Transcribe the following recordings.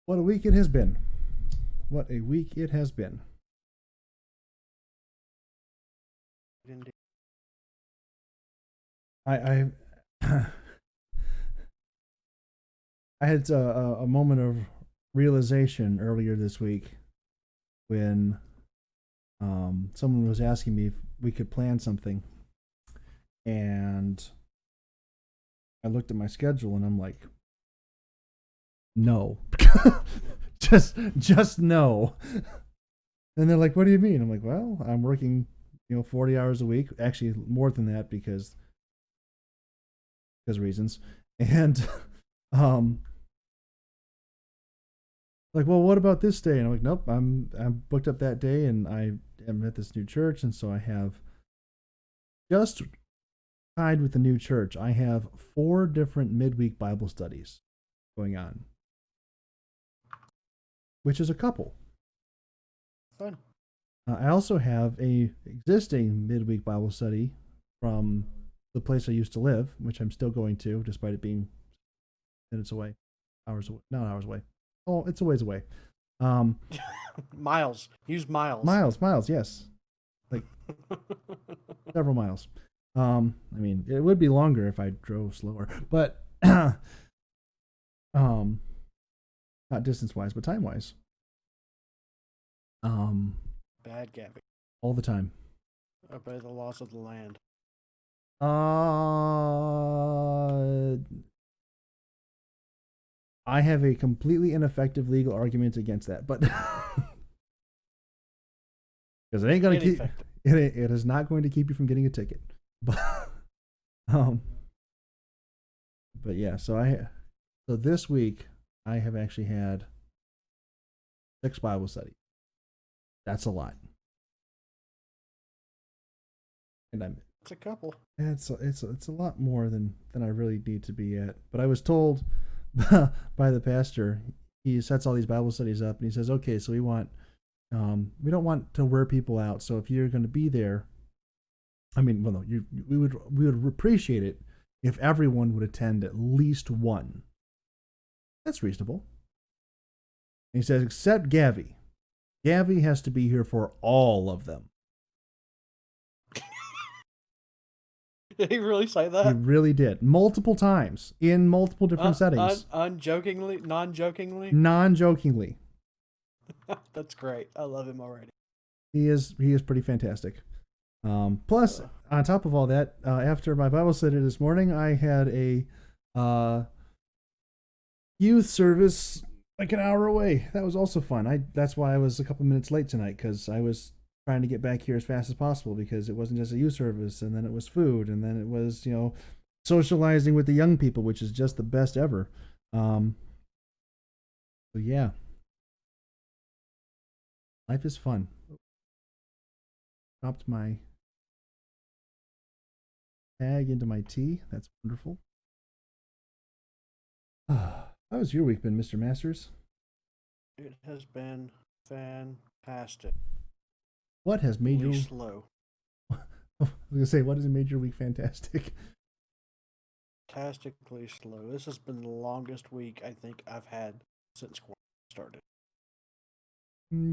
What a week it has been. What a week it has been. Indeed. I I had a moment of realization earlier this week when someone was asking me if we could plan something, and I looked at my schedule and I'm like, no, just no. And they're like, what do you mean? I'm like, well, I'm working 40 hours a week, actually more than that because reasons, and um like, well, what about this day? And I'm like, nope, I'm booked up that day, and I am at this new church, and so I have just tied with the new church. I have 4 different midweek Bible studies going on, which is a couple. Fun. I also have a existing midweek Bible study from the place I used to live, which I'm still going to, despite it being minutes away, hours away, not hours away. Oh, it's a ways away. Um, Miles. Use miles. miles, yes, like several miles. I mean, it would be longer if I drove slower, but not distance wise, but time wise. Bad Gabby. All the time. Obey the laws of the land. I have a completely ineffective legal argument against that, but because it ain't gonna keep it is not going to keep you from getting a ticket. But um, but yeah, so this week I have actually had 6 Bible studies. That's a lot, and it's a couple. it's a lot more than I really need to be at. But I was told by the pastor, he sets all these Bible studies up, and he says, okay, so we don't want to wear people out. So if you're going to be there, I mean, well, no, we would appreciate it if everyone would attend at least one. That's reasonable. And he says, except Gavi. Gavi has to be here for all of them. Did he really say that? He really did. Multiple times in multiple different settings. Non-jokingly? Non-jokingly. That's great. I love him already. He is pretty fantastic. Plus, on top of all that, after my Bible study this morning, I had a youth service like an hour away. That was also fun. That's why I was a couple minutes late tonight, because I was trying to get back here as fast as possible, because it wasn't just a youth service, and then it was food, and then it was socializing with the young people, which is just the best ever. So yeah, life is fun. Dropped my tag into my tea. That's wonderful. How has your week been, Mr. Masters? It has been fantastic. What has made you slow? I was gonna say, what has made your week fantastic? Fantastically slow. This has been the longest week I think I've had since quarantine started.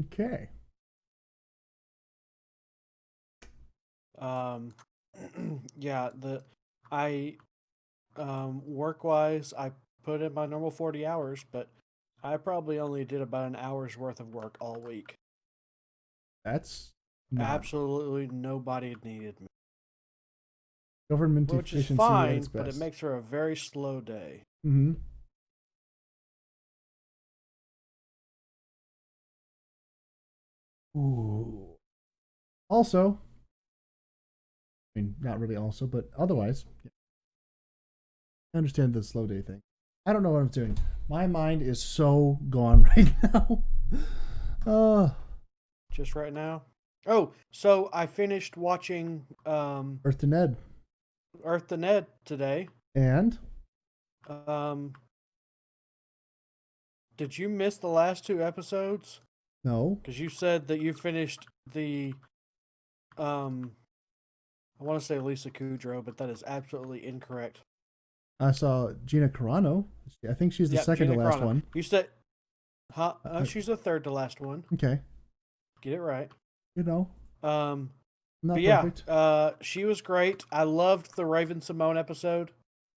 Okay. Yeah, work wise, I put in my normal 40 hours, but I probably only did about an hour's worth of work all week. That's absolutely nobody needed me. Government which efficiency is fine, at its best. But it makes for a very slow day. Mm-hmm. Ooh. Also, I mean, not really also, but otherwise, I understand the slow day thing. I don't know what I'm doing. My mind is so gone right now. Just right now? Oh, so I finished watching Earth to Ned. Earth to Ned today. And? Did you miss the last 2 episodes? No. Because you said that you finished the I want to say Lisa Kudrow, but that is absolutely incorrect. I saw Gina Carano. I think she's the Yep, second to Gina last Carano. one. You said, huh? Uh, She's the third to last one. okay, Get it right. you know, Um, but not yeah, perfect, she was great. I loved the Raven Simone episode.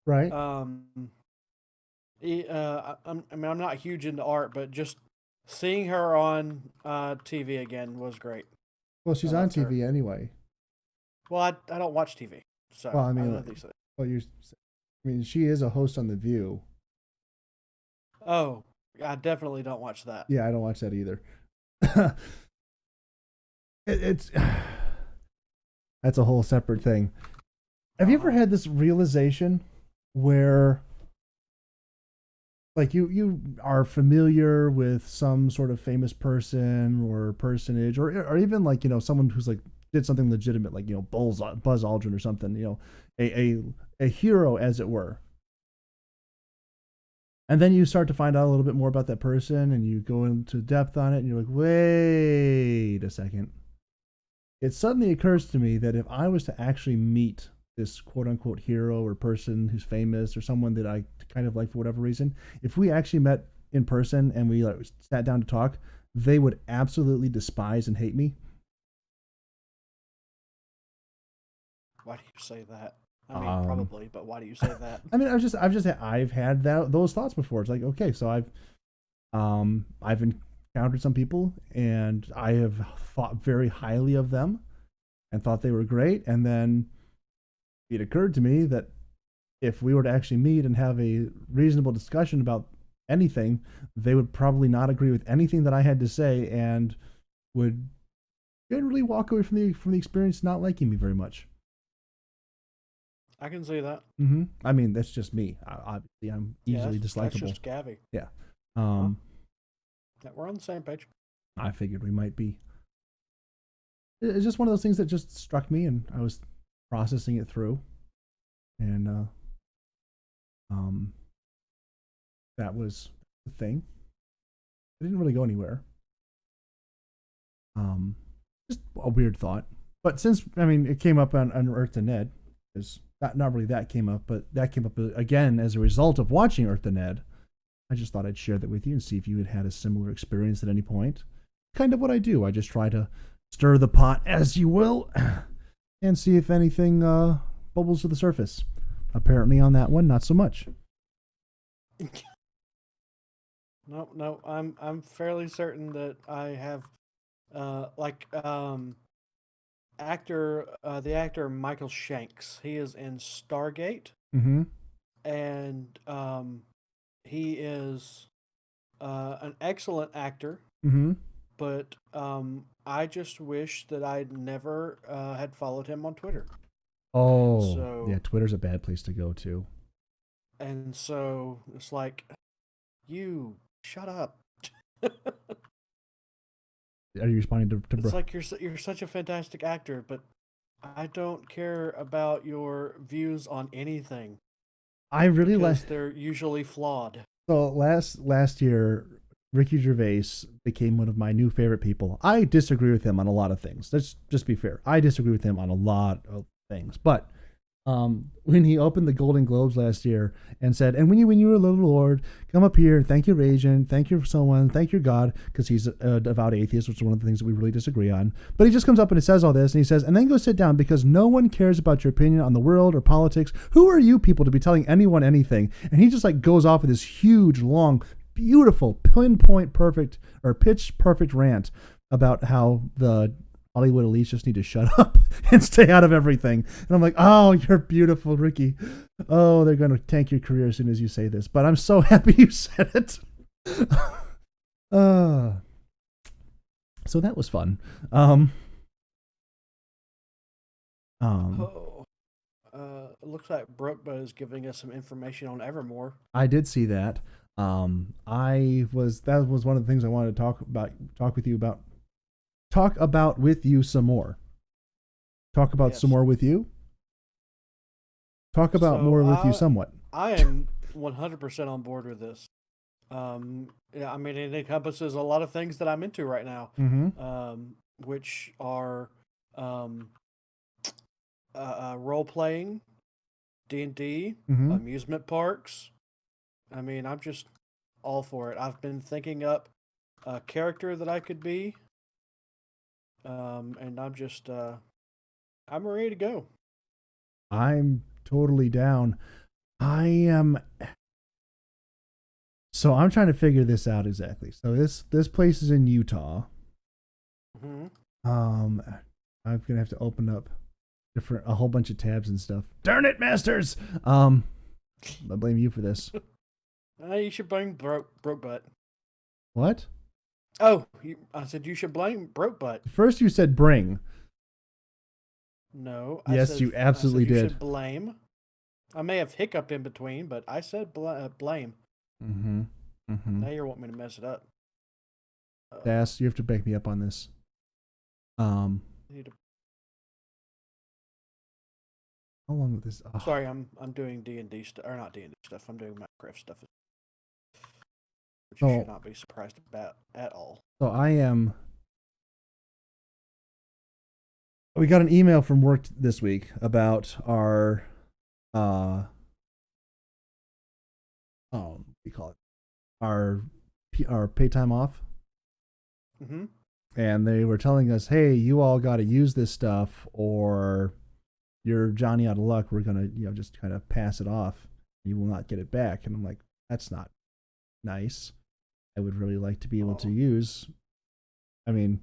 right? Um, I mean, I'm not huge into art, but just seeing her on TV again was great. Well, I she's on loved her. TV anyway. Well, I don't watch TV, Well, so I I don't mean, know these things. well, I mean, she is a host on The View. Oh, I definitely don't watch that. Yeah, I don't watch that either. It's that's a whole separate thing. Have you ever had this realization where like you are familiar with some sort of famous person or personage or even like someone who's like did something legitimate like Buzz Aldrin or something, a hero as it were, and then you start to find out a little bit more about that person and you go into depth on it and you're like, wait a second. It suddenly occurs to me that if I was to actually meet this quote unquote hero or person who's famous or someone that I kind of like for whatever reason, if we actually met in person and we like sat down to talk, they would absolutely despise and hate me. Why do you say that? I mean, Um, probably, but why do you say that? I mean, I've had those thoughts before. It's like, okay, so I've encountered some people and I have thought very highly of them and thought they were great, and then it occurred to me that if we were to actually meet and have a reasonable discussion about anything, they would probably not agree with anything that I had to say and would generally walk away from the experience not liking me very much. I can see that. I mean, that's just me. Obviously, I'm Yeah, easily that's dislikable. just Gavi. Yeah. Huh? Um, Yeah, we're on the same page. I figured we might be. It's just one of those things that just struck me, and I was processing it through, and um, that was the thing. It didn't really go anywhere. Um, just a weird thought. But since I mean, it came up on Earth and Ned, is not really that came up, but that came up again as a result of watching Earth and Ned. I just thought I'd share that with you and see if you had had a similar experience at any point. Kind of what I do. I just try to stir the pot, as you will, and see if anything bubbles to the surface. Apparently, on that one, not so much. No, I'm fairly certain that I have, like actor the actor Michael Shanks. He is in Stargate, Mm-hmm. and he is an excellent actor. Mm-hmm. But I just wish that I'd never had followed him on Twitter. And Oh, yeah. so Twitter's a bad place to go to. and so it's like, you shut up. Are you responding to It's like you're such a fantastic actor, but I don't care about your views on anything I really like. because they're usually flawed. So last year, Ricky Gervais became one of my new favorite people. I disagree with him on a lot of things. Let's just be fair. I disagree with him on a lot of things. But when he opened the Golden Globes last year and said, "And when you win your little Lord, come up here, thank your agent, thank your someone, thank your God," because he's a devout atheist, which is one of the things that we really disagree on. But he just comes up and he says all this, and he says, "And then go sit down because no one cares about your opinion on the world or politics. Who are you people to be telling anyone anything?" And he just like goes off with this huge, long, beautiful, pinpoint perfect or pitch perfect rant about how the Hollywood elites just need to shut up and stay out of everything. And I'm like, oh, you're beautiful, Ricky. Oh, they're going to tank your career as soon as you say this. But I'm so happy you said it. uh, so that was fun. Oh, it looks like Brookba is giving us some information on Evermore. I did see that. That was one of the things I wanted to talk with you some more. Talk about some Yes. more with you. Talk about So more with you somewhat. I am 100% on board with this. Yeah, I mean, it encompasses a lot of things that I'm into right now, Mm-hmm. which are role playing, D&D, Mm-hmm. amusement parks. I mean, I'm just all for it. I've been thinking up a character that I could be, and I'm ready to go. I'm totally down. I am. So I'm trying to figure this out exactly. So this place is in Utah. Mm-hmm. I'm gonna have to open up a whole bunch of tabs and stuff. Darn it, Masters! I blame you for this. You should blame broke butt. What? Oh, I said you should blame broke butt. First you said bring. No, Yes, you absolutely I said you did. should blame. I may have hiccuped in between, but I said blame. Mm-hmm. Mm-hmm. Now you want me to mess it up. Das, you have to back me up on this. How long with this? Oh. Sorry, I'm doing D&D stuff, or not D&D stuff. I'm doing Minecraft stuff, which you should not be surprised about at all. So I am. We got an email from work this week about our, what do you call it? Our pay time off. Mm-hmm. And they were telling us, hey, you all got to use this stuff, or you're Johnny out of luck. We're gonna, just kind of pass it off. You will not get it back. And I'm like, that's not nice. I would really like to be able to use. I mean,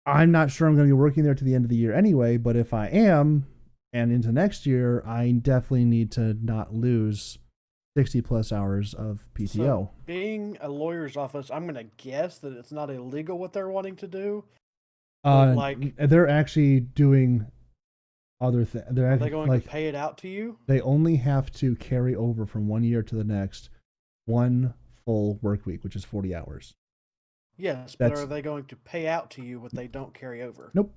I'm not sure I'm going to be working there to the end of the year anyway, but if I am, and into next year, I definitely need to not lose 60 plus hours of PTO. So, being a lawyer's office, I'm going to guess that it's not illegal what they're wanting to do. They're actually doing other things. Are they going to pay it out to you? They only have to carry over from one year to the next one full work week, which is 40 hours. Yes, but are they going to pay out to you what they don't carry over? Nope.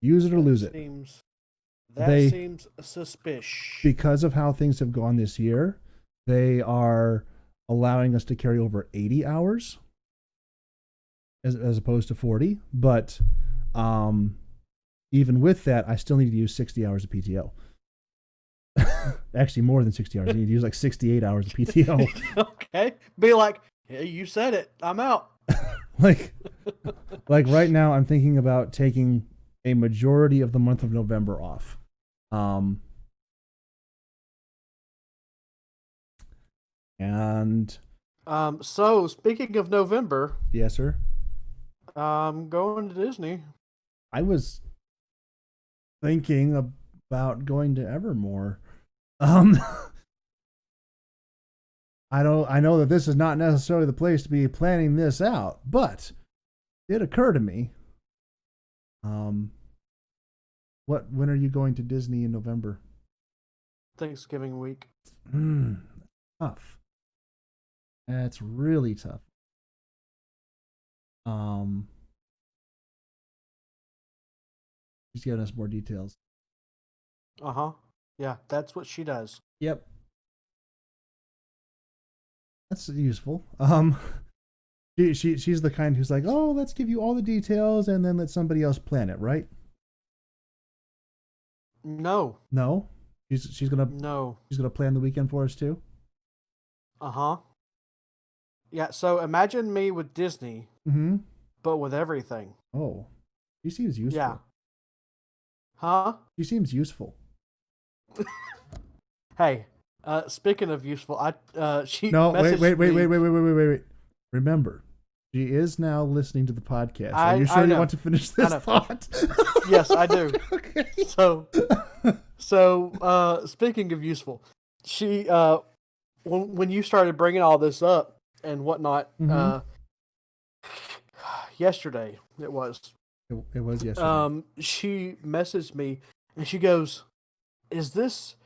Use it or lose it. That seems suspicious. Because of how things have gone this year, they are allowing us to carry over 80 hours as opposed to 40. But even with that, I still need to use 60 hours of PTO. Actually, more than 60 hours. I need to use like 68 hours of PTO. Okay. Be like, hey, you said it. I'm out. like right now, I'm thinking about taking a majority of the month of November off. So speaking of November. Yes, sir. I'm going to Disney. I was thinking about going to Evermore. I know that this is not necessarily the place to be planning this out, but it occurred to me. When are you going to Disney in November? Thanksgiving week. Tough. That's really tough. She's giving us more details. Uh-huh. Yeah, that's what she does. Yep. That's useful. She's the kind who's like, oh, let's give you all the details and then let somebody else plan it, right? No. No? She's gonna plan the weekend for us too? Uh-huh. Yeah, so imagine me with Disney, but with everything. Oh. She seems useful. Yeah. Huh? She seems useful. Hey, speaking of useful, wait. Remember, she is now listening to the podcast. Are you sure you want to finish this thought? Yes, I do. Okay. So, speaking of useful, she, when you started bringing all this up and whatnot, yesterday it was. It was yesterday. She messaged me and she goes, "Is this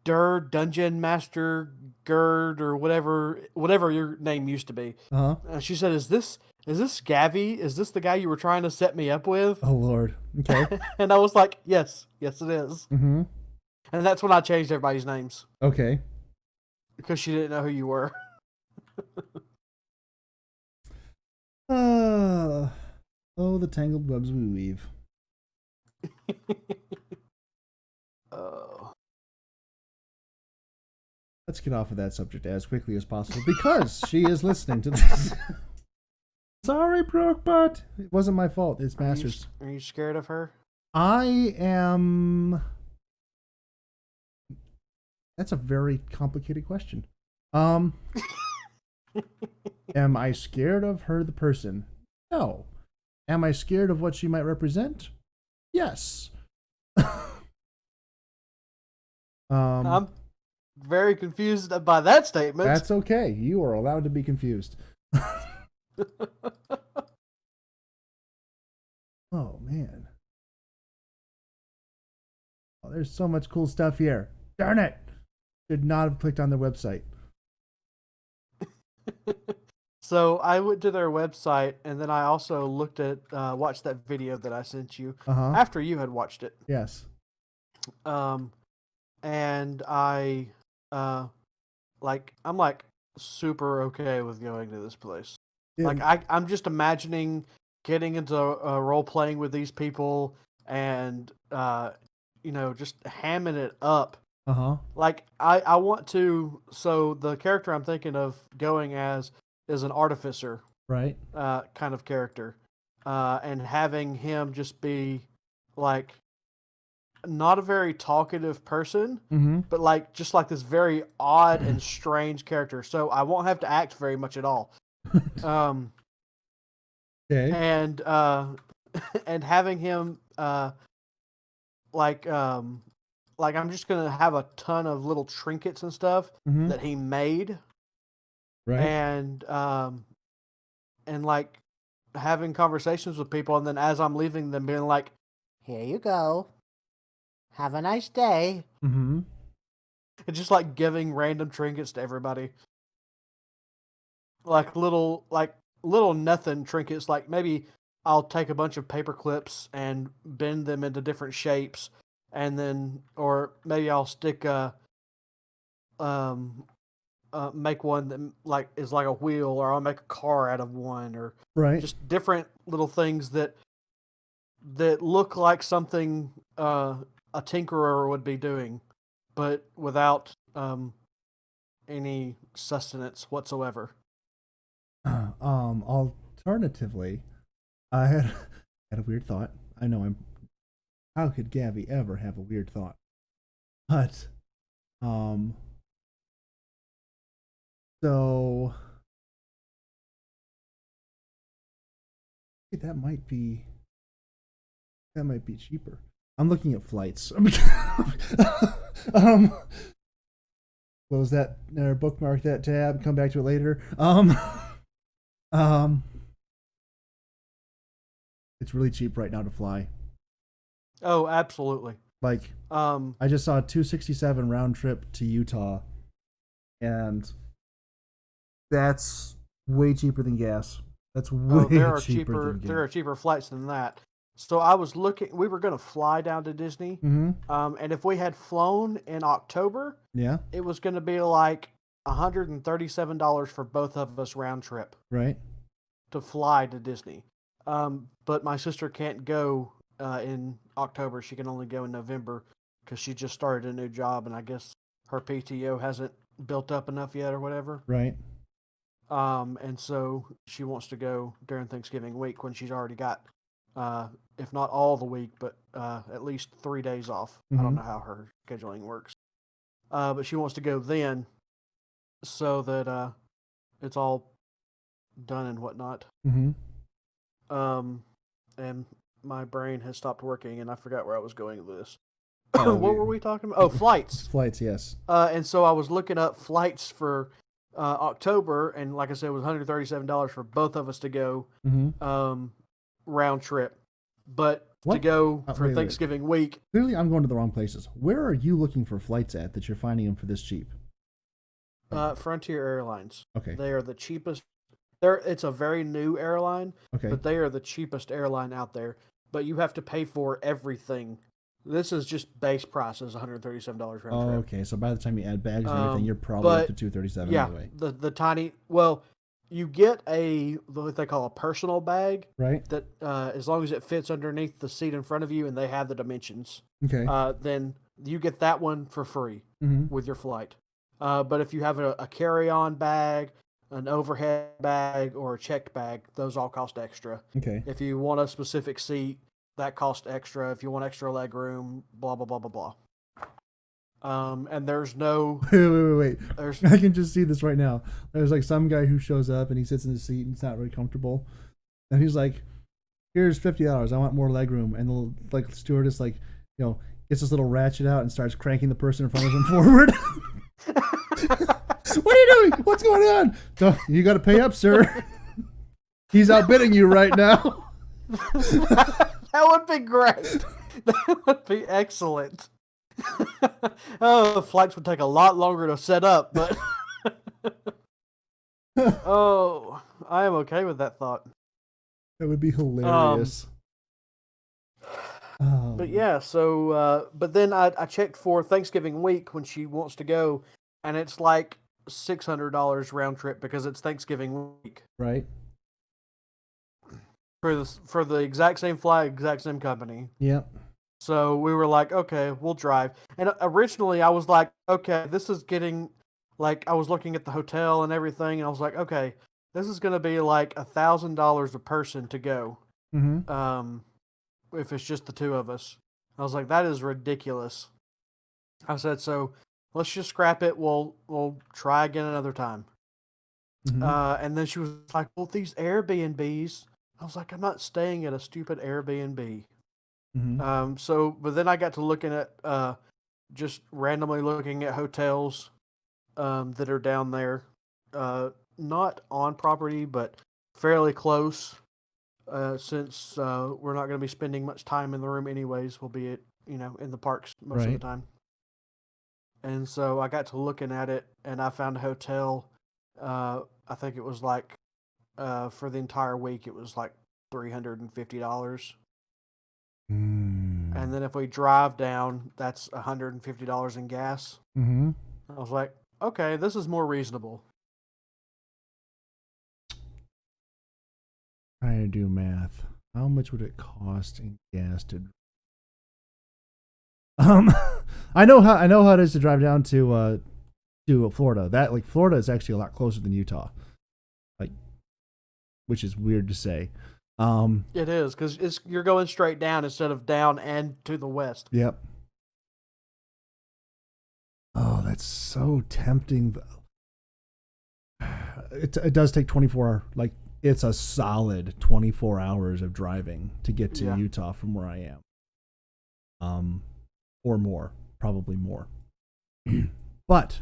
Dungeon Master Gerd or whatever your name used to be?" She said, "Is this Gavi? Is this the guy you were trying to set me up with?" Oh Lord. Okay. And I was like, yes, it is. Mm-hmm. And that's when I changed everybody's names. Okay. Because she didn't know who you were. Oh, the tangled webs we weave. Oh. Let's get off of that subject as quickly as possible because she is listening to this. Sorry, Brooke, but it wasn't my fault. It's Masters. Are you scared of her? I am. That's a very complicated question. Am I scared of her, the person? No. Am I scared of what she might represent? Yes. I'm very confused by that statement. That's okay. You are allowed to be confused. Oh, man. Oh, there's so much cool stuff here. Darn it. Should not have clicked on their website. So I went to their website, and then I also watched that video that I sent you after you had watched it. Yes. And I'm super okay with going to this place. Yeah. Like I'm just imagining getting into role playing with these people and just hamming it up. Like I want to. So the character I'm thinking of going as is an artificer, right? Kind of character, and having him just be like not a very talkative person, but like just like this very odd and strange character. So I won't have to act very much at all. Okay. And and having him like I'm just gonna have a ton of little trinkets and stuff that he made, right? And like having conversations with people, and then as I'm leaving them, being like, "Here you go, have a nice day." And just like giving random trinkets to everybody, like little nothing trinkets. Like maybe I'll take a bunch of paper clips and bend them into different shapes. And then, or maybe I'll stick make one that is like a wheel, or I'll make a car out of one, or just different little things that look like something a tinkerer would be doing, but without any sustenance whatsoever. Alternatively, I had a weird thought. I know how could Gavi ever have a weird thought? But, so that might be cheaper. I'm looking at flights. Close that or bookmark that tab. Come back to it later. It's really cheap right now to fly. Oh, absolutely. Like, I just saw a $267 round trip to Utah, and that's way cheaper than gas. That's way cheaper than gas. There are cheaper flights than that. So I was looking. We were going to fly down to Disney, and if we had flown in October, it was going to be like $137 for both of us round trip, right? To fly to Disney. But my sister can't go in October. She can only go in November because she just started a new job, and I guess her PTO hasn't built up enough yet or whatever. Right. And so she wants to go during Thanksgiving week when she's already got, if not all the week, but at least 3 days off. I don't know how her scheduling works. But she wants to go then so that it's all done and whatnot. And my brain has stopped working, and I forgot where I was going with this. What were we talking about? Oh, flights. Flights, yes. And so I was looking up flights for October, and like I said, it was $137 for both of us to go round trip. But to go for Thanksgiving week. Clearly, I'm going to the wrong places. Where are you looking for flights at that you're finding them for this cheap? Frontier Airlines. Okay. They are the cheapest. It's a very new airline, but they are the cheapest airline out there. But you have to pay for everything. This is just base price is $137 round trip. Okay. So by the time you add bags and everything, you're probably up to $237 anyway. The tiny. Well, you get what they call a personal bag, right? that as long as it fits underneath the seat in front of you and they have the dimensions, Okay. then you get that one for free Mm-hmm. with your flight. But if you have a carry-on bag, an overhead bag, or a checked bag, those all cost extra. Okay. If you want a specific seat, that costs extra. If you want extra leg room, blah blah blah blah blah. And there's no Wait. there's I can just see this right now. There's like some guy who shows up and he sits in his seat and it's not really comfortable, and he's like, "Here's $50. I want more leg room." And the like stewardess gets this little ratchet out and starts cranking the person in front of him forward. What are you doing? What's going on? You got to pay up, sir. He's outbidding you right now. That would be great. That would be excellent. The flights would take a lot longer to set up, but oh, I am okay with that thought. That would be hilarious. But yeah, so but then I checked for Thanksgiving week when she wants to go, and it's like $600 round trip because it's Thanksgiving week. Right. For the exact same flight, exact same company. Yep. So we were like, okay, we'll drive. And originally I was like, okay, this is getting, like, I was looking at the hotel and everything, and I was like, okay, this is going to be like $1,000 a person to go. Mm-hmm. If it's just the two of us. I was like, that is ridiculous. I said, so let's just scrap it. We'll try again another time. Mm-hmm. And then she was like, well, these Airbnbs. I was like, I'm not staying at a stupid Airbnb. Mm-hmm. But then I got to looking at, just randomly looking at hotels, that are down there, not on property, but fairly close, since, we're not going to be spending much time in the room anyways. We'll be in the parks most of the time. And so I got to looking at it, and I found a hotel, I think it was like, for the entire week, it was like $350. And then if we drive down, that's $150 in gas. Mm-hmm. I was like, okay, this is more reasonable. Trying to do math. How much would it cost in gas to? I know how it is to drive down to Florida. Florida is actually a lot closer than Utah. Which is weird to say. It is, because you're going straight down instead of down and to the west. Yep. Oh, that's so tempting. It does take 24, it's a solid 24 hours of driving to get to Utah from where I am. Or more, probably more. But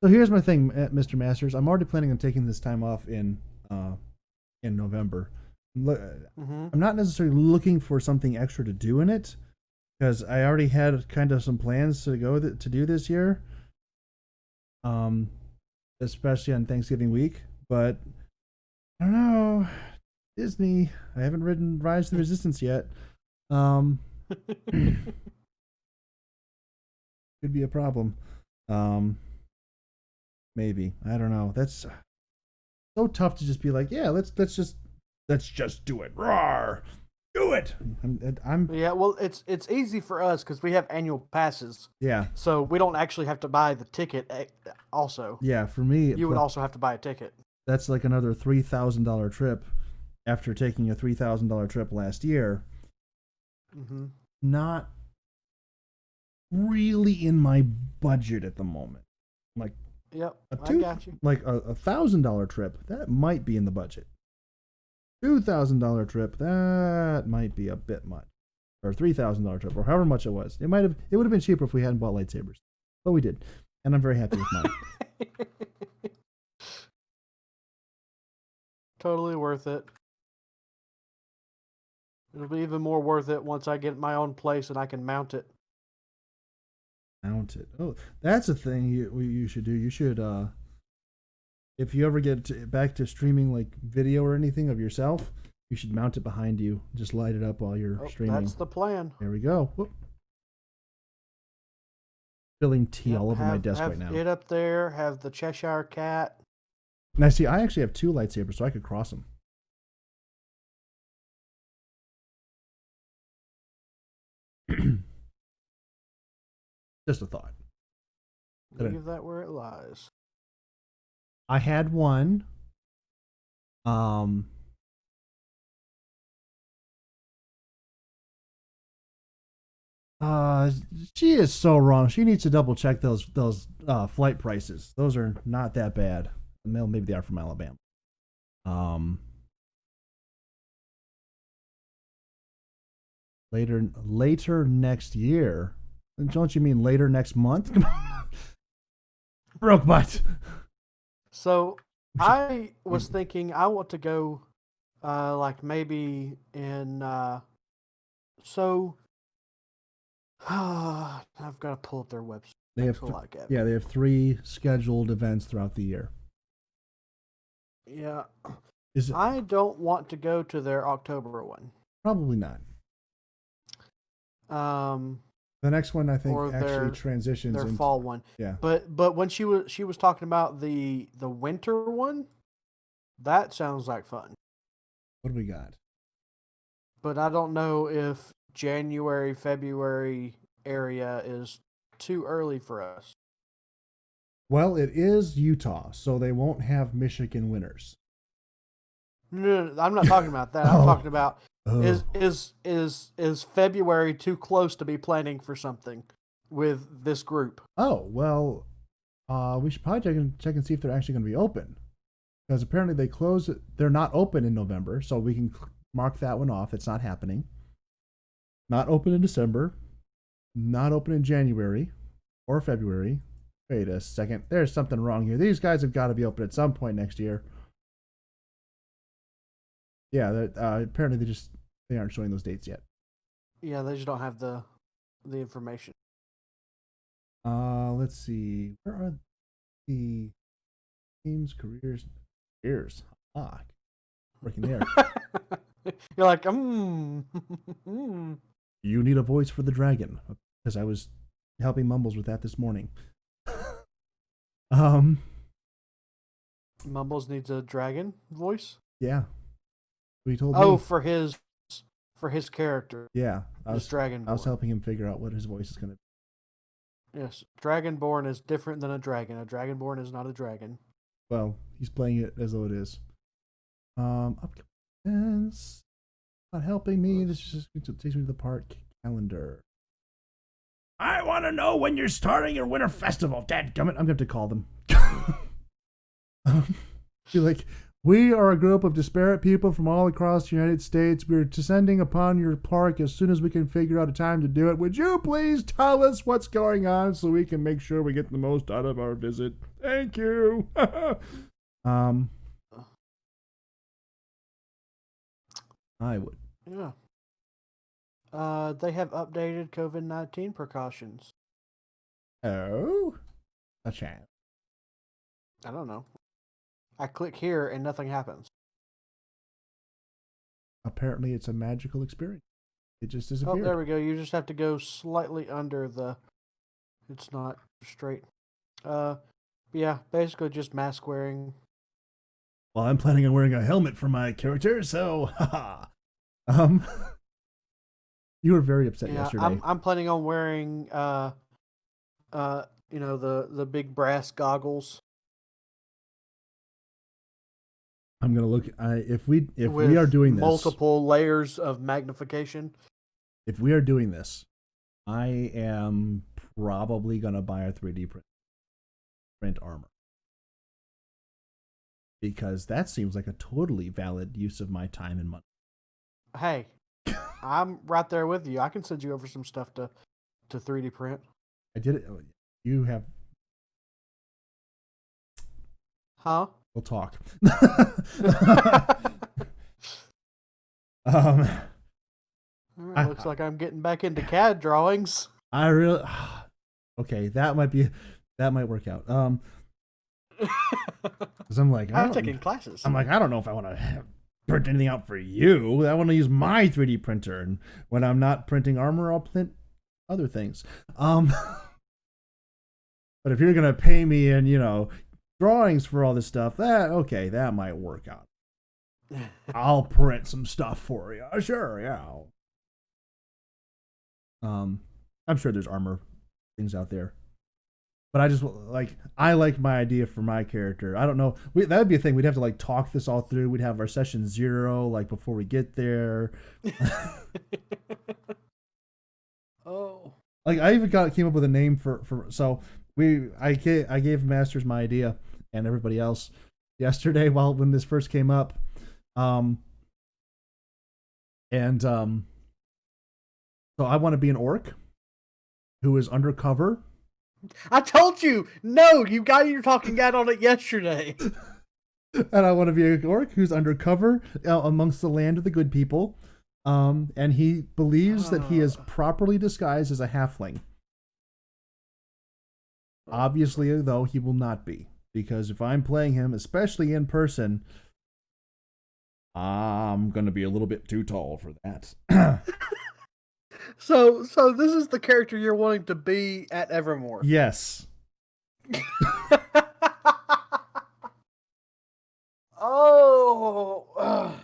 so here's my thing, Mr. Masters. I'm already planning on taking this time off in November. I'm not necessarily looking for something extra to do in it, because I already had kind of some plans to do this year, especially on Thanksgiving week. But I don't know, Disney. I haven't ridden Rise of the Resistance yet. Could be a problem. Maybe, I don't know. That's so tough to just be like, yeah, let's just do it. Roar, do it. Yeah. Well, it's easy for us because we have annual passes. Yeah. So we don't actually have to buy the ticket. Also. Yeah, for me, you would also have to buy a ticket. That's like another $3,000 trip after taking a $3,000 trip last year. Mm-hmm. Not really in my budget at the moment. Yep, I got you. Like a $1,000 trip, that might be in the budget. $2,000 trip, that might be a bit much. Or $3,000 trip, or however much it was. It would have been cheaper if we hadn't bought lightsabers, but we did, and I'm very happy with mine. Totally worth it. It'll be even more worth it once I get my own place and I can mount it. Mount it. Oh, that's a thing you should do. You should, if you ever get back to streaming like video or anything of yourself, you should mount it behind you. Just light it up while you're streaming. That's the plan. There we go. Whoop. spilling tea Yep, all over my have desk right have now. it up there. Have the Cheshire Cat. Now, see, I actually have 2 lightsabers, so I could cross them. Just a thought. Leave that where it lies. I had one. Uh, she is so wrong. She needs to double check those flight prices. Those are not that bad. Well, maybe they are from Alabama. Later next year. Don't you mean later next month? Broke butt. So I was thinking I want to go, like maybe in. So I've got to pull up their website. They have they have 3 scheduled events throughout the year. Yeah. Is it? I don't want to go to their October one. Probably not. The next one I think actually transitions their into fall one. Yeah. But when she was talking about the winter one, that sounds like fun. What do we got? But I don't know if January, February area is too early for us. Well, it is Utah, so they won't have Michigan winters. No, I'm not talking about that. I'm talking about is February too close to be planning for something with this group? Oh, well, we should probably check and see if they're actually going to be open. Because apparently they close it. They're not open in November, so we can mark that one off. It's not happening. Not open in December. Not open in January or February. Wait a second. There's something wrong here. These guys have got to be open at some point next year. Yeah, apparently they aren't showing those dates yet. Yeah, they just don't have the information. Let's see. Where are the teams, careers? Working there. You're like, You need a voice for the dragon, because I was helping Mumbles with that this morning. Mumbles needs a dragon voice. Yeah, he told me. Oh, for his character. Yeah, I was helping him figure out what his voice is going to be. Yes, Dragonborn is different than a dragon. A Dragonborn is not a dragon. Well, he's playing it as though it is. It's not helping me. This just takes me to the park calendar. I want to know when you're starting your winter festival. Dadgummit, I'm going to have to call them. Be like, we are a group of disparate people from all across the United States. We're descending upon your park as soon as we can figure out a time to do it. Would you please tell us what's going on so we can make sure we get the most out of our visit? Thank you. I would. Yeah. They have updated COVID-19 precautions. Oh? A chance. I don't know. I click here and nothing happens. Apparently it's a magical experience. It just disappeared. Oh, there we go. You just have to go slightly under the... It's not straight. Yeah, basically just mask wearing. Well, I'm planning on wearing a helmet for my character, so haha. You were very upset yesterday. I'm planning on wearing the big brass goggles. I'm gonna look. If we are doing this, multiple layers of magnification. If we are doing this, I am probably gonna buy a 3D print armor, because that seems like a totally valid use of my time and money. Hey, I'm right there with you. I can send you over some stuff to 3D print. I did it. You have. Huh? We'll talk. Looks like I'm getting back into CAD drawings. I really. Okay, that might work out. Because I'm like, I'm taking classes. I'm like, I don't know if I want to print anything out for you. I want to use my 3D printer, and when I'm not printing armor, I'll print other things. But if you're gonna pay me in, drawings for all this stuff, that might work out. I'll print some stuff for you. Sure, yeah. I'm sure there's armor things out there. But I like my idea for my character. I don't know. That would be a thing. We'd have to talk this all through. We'd have our session 0 before we get there. Oh. I even came up with a name for so I gave Masters my idea and everybody else yesterday when this first came up. So I want to be an orc who is undercover. I told you, no, you got your talking out on it yesterday. And I want to be an orc who's undercover amongst the land of the good people. And he believes that he is properly disguised as a halfling. Obviously, though, he will not be. Because if I'm playing him, especially in person, I'm going to be a little bit too tall for that. So this is the character you're wanting to be at Evermore. Yes. Oh.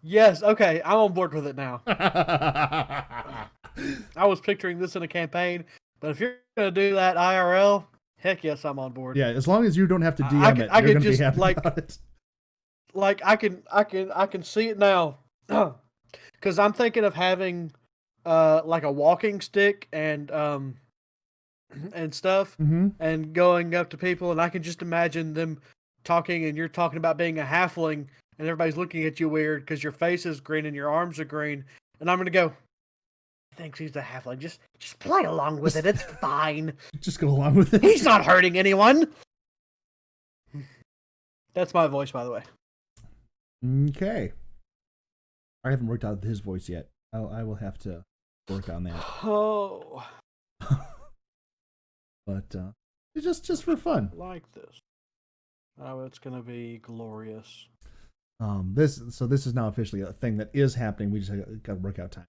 Yes, okay, I'm on board with it now. I was picturing this in a campaign, but if you're going to do that IRL, heck yes, I'm on board. Yeah, as long as you don't have to DM it, you're going to be happy about it. I can see it now. Because I'm thinking of having a walking stick and stuff, and going up to people, and I can just imagine them talking, and you're talking about being a halfling, and everybody's looking at you weird because your face is green and your arms are green, and I'm gonna go, he thinks he's a halfling. Just play along with it. It's fine. Just go along with it. He's not hurting anyone. That's my voice, by the way. Okay. I haven't worked out his voice yet. I will have to work on that. Oh. But just for fun. Like this. Oh, it's gonna be glorious. This is now officially a thing that is happening. We just got to work out time.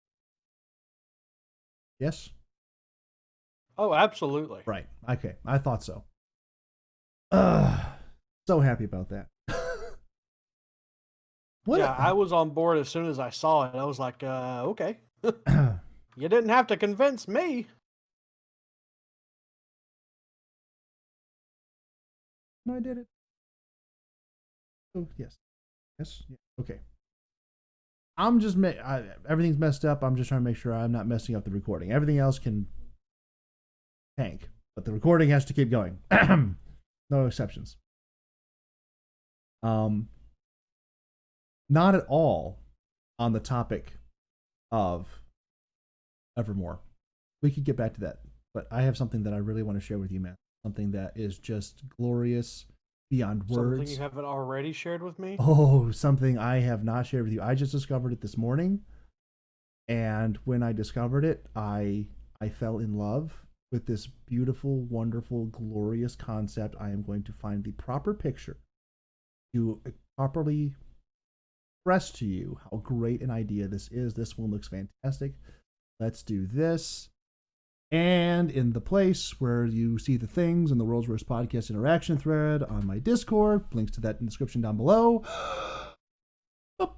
Yes? Oh, absolutely. Right. Okay. I thought so. So happy about that. I was on board as soon as I saw it. I was like, okay. You didn't have to convince me. No, I did it. Oh, yes. Yes. Yeah. Okay. I'm just everything's messed up. I'm just trying to make sure I'm not messing up the recording. Everything else can tank, but the recording has to keep going. No exceptions. Not at all on the topic of Evermore. We could get back to that, but I have something that I really want to share with you, Matt. Something that is just glorious beyond words. Something you haven't already shared with me? Oh, something I have not shared with you. I just discovered it this morning. And when I discovered it, I fell in love with this beautiful, wonderful, glorious concept. I am going to find the proper picture to properly express to you how great an idea this is. This one looks fantastic. Let's do this. And in the place where you see the things in the World's Worst Podcast interaction thread on my Discord, links to that in the description down below. Oh.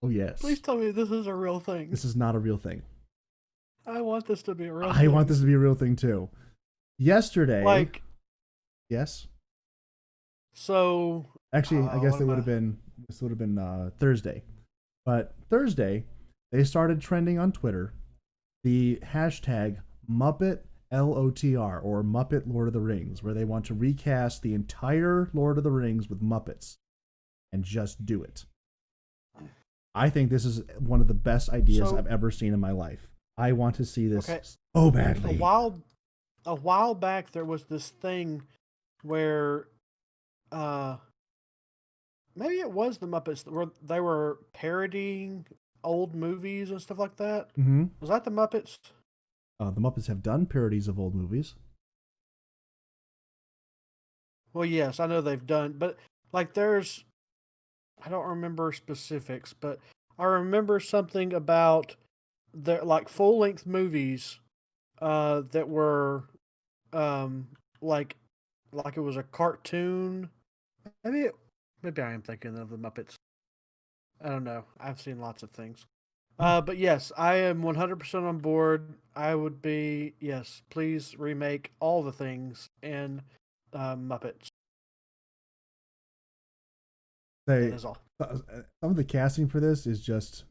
Oh, yes. Please tell me this is a real thing. This is not a real thing. I want this to be a real thing. I want this to be a real thing, too. Yesterday. Yes? So... Actually, I guess this would have been Thursday. But Thursday, they started trending on Twitter the hashtag Muppet LOTR, or Muppet Lord of the Rings, where they want to recast the entire Lord of the Rings with Muppets and just do it. I think this is one of the best ideas I've ever seen in my life. I want to see this so badly. A while back, there was this thing where... maybe it was the Muppets where they were parodying old movies and stuff like that. Mm-hmm. Was that the Muppets? The Muppets have done parodies of old movies. Well, yes, I know they've done, but there's, I don't remember specifics, but I remember something about the like full length movies that were um like like it was a cartoon. Maybe maybe I am thinking of the Muppets. I don't know. I've seen lots of things. But yes, I am 100% on board. I would be, yes, please remake all the things in Muppets. That They is all. some of the casting for this is just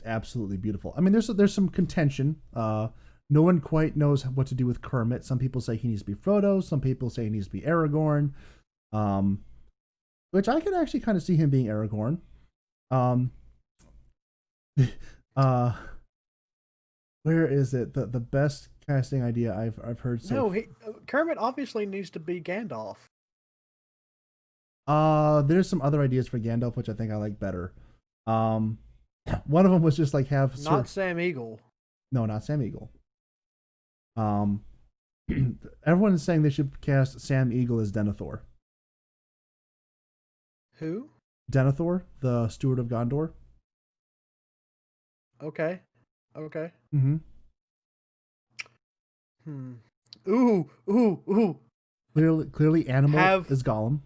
absolutely beautiful. I mean, there's some contention. No one quite knows what to do with Kermit. Some people say he needs to be Frodo. Some people say he needs to be Aragorn. Um, which I could actually kind of see him being Aragorn. Um, uh, where is it? The best casting idea I've heard so. No, Kermit obviously needs to be Gandalf. There's some other ideas for Gandalf which I think I like better. Um, one of them was just like have Not Sam Eagle. No, not Sam Eagle. Um, everyone is saying they should cast Sam Eagle as Denethor. Who? Denethor, the Steward of Gondor. Okay. Okay. Mm-hmm. Ooh. Clearly, Animal is Gollum.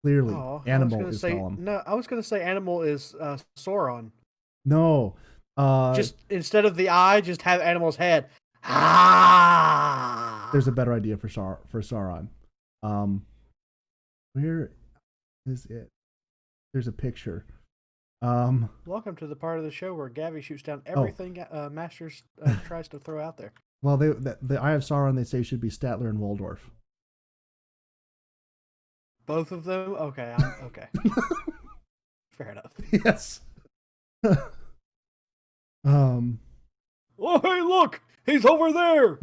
Clearly, Animal is Gollum. No, I was gonna say Animal is Sauron. No. Just instead of the eye, just have Animal's head. Ah. There's a better idea for Sauron. Where is it? There's a picture. Welcome to the part of the show where Gavi shoots down everything Masters tries to throw out there. Well, the Eye of Sauron they say should be Statler and Waldorf. Both of them? Okay, okay. Fair enough. Yes. Oh, hey, look! He's over there!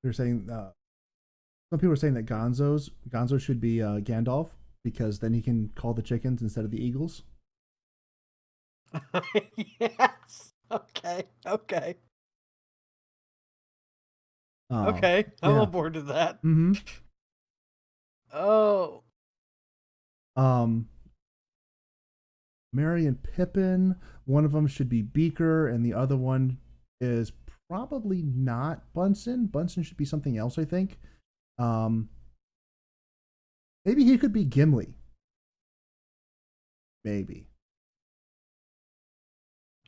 They're saying some people are saying that Gonzo should be Gandalf because then he can call the chickens instead of the eagles. Yes. Okay. Okay. Okay, I'm on board with that. Mm-hmm. Oh. Merry and Pippin. One of them should be Beaker, and the other one is probably not Bunsen. Bunsen should be something else, I think. Maybe he could be Gimli. Maybe.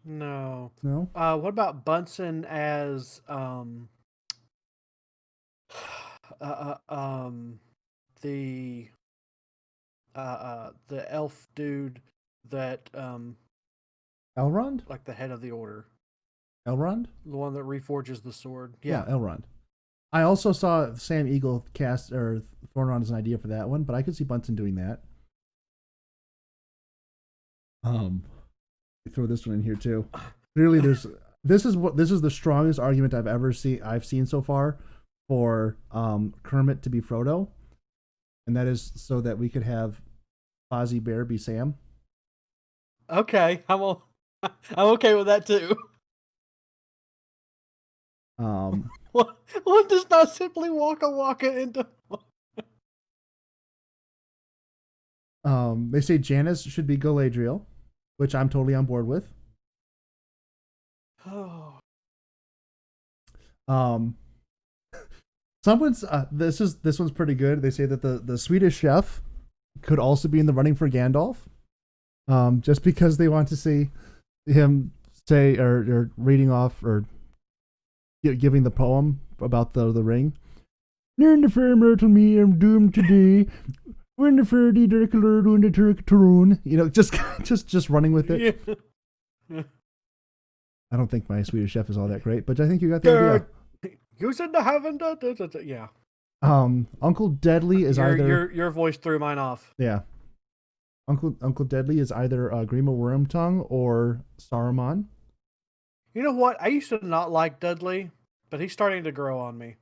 No. No? What about Bunsen as the elf dude that Elrond? like the head of the order. Elrond? The one that reforges the sword. Yeah, Elrond. I also saw Sam Eagle cast or thrown around as an idea for that one, but I could see Bunsen doing that. Throw this one in here too. Clearly, this is the strongest argument I've seen so far for Kermit to be Frodo, and that is so that we could have Fozzie Bear be Sam. Okay, I'm okay with that too. One does not simply waka into. They say Janice should be Galadriel, which I'm totally on board with. Oh. Someone's this one's pretty good. They say that the Swedish chef could also be in the running for Gandalf. Just because they want to see him say or reading off or giving the poem about the ring. Near the fair myrtle me am doomed today. When the fairy dark lord when the Turk Tarun. You know, just running with it. Yeah. I don't think my Swedish chef is all that great, but I think you got the idea. You said to heaven, yeah. Uncle Deadly is either your voice threw mine off. Yeah. Uncle Deadly is either Grima Wormtongue or Saruman. You know what? I used to not like Dudley, but he's starting to grow on me.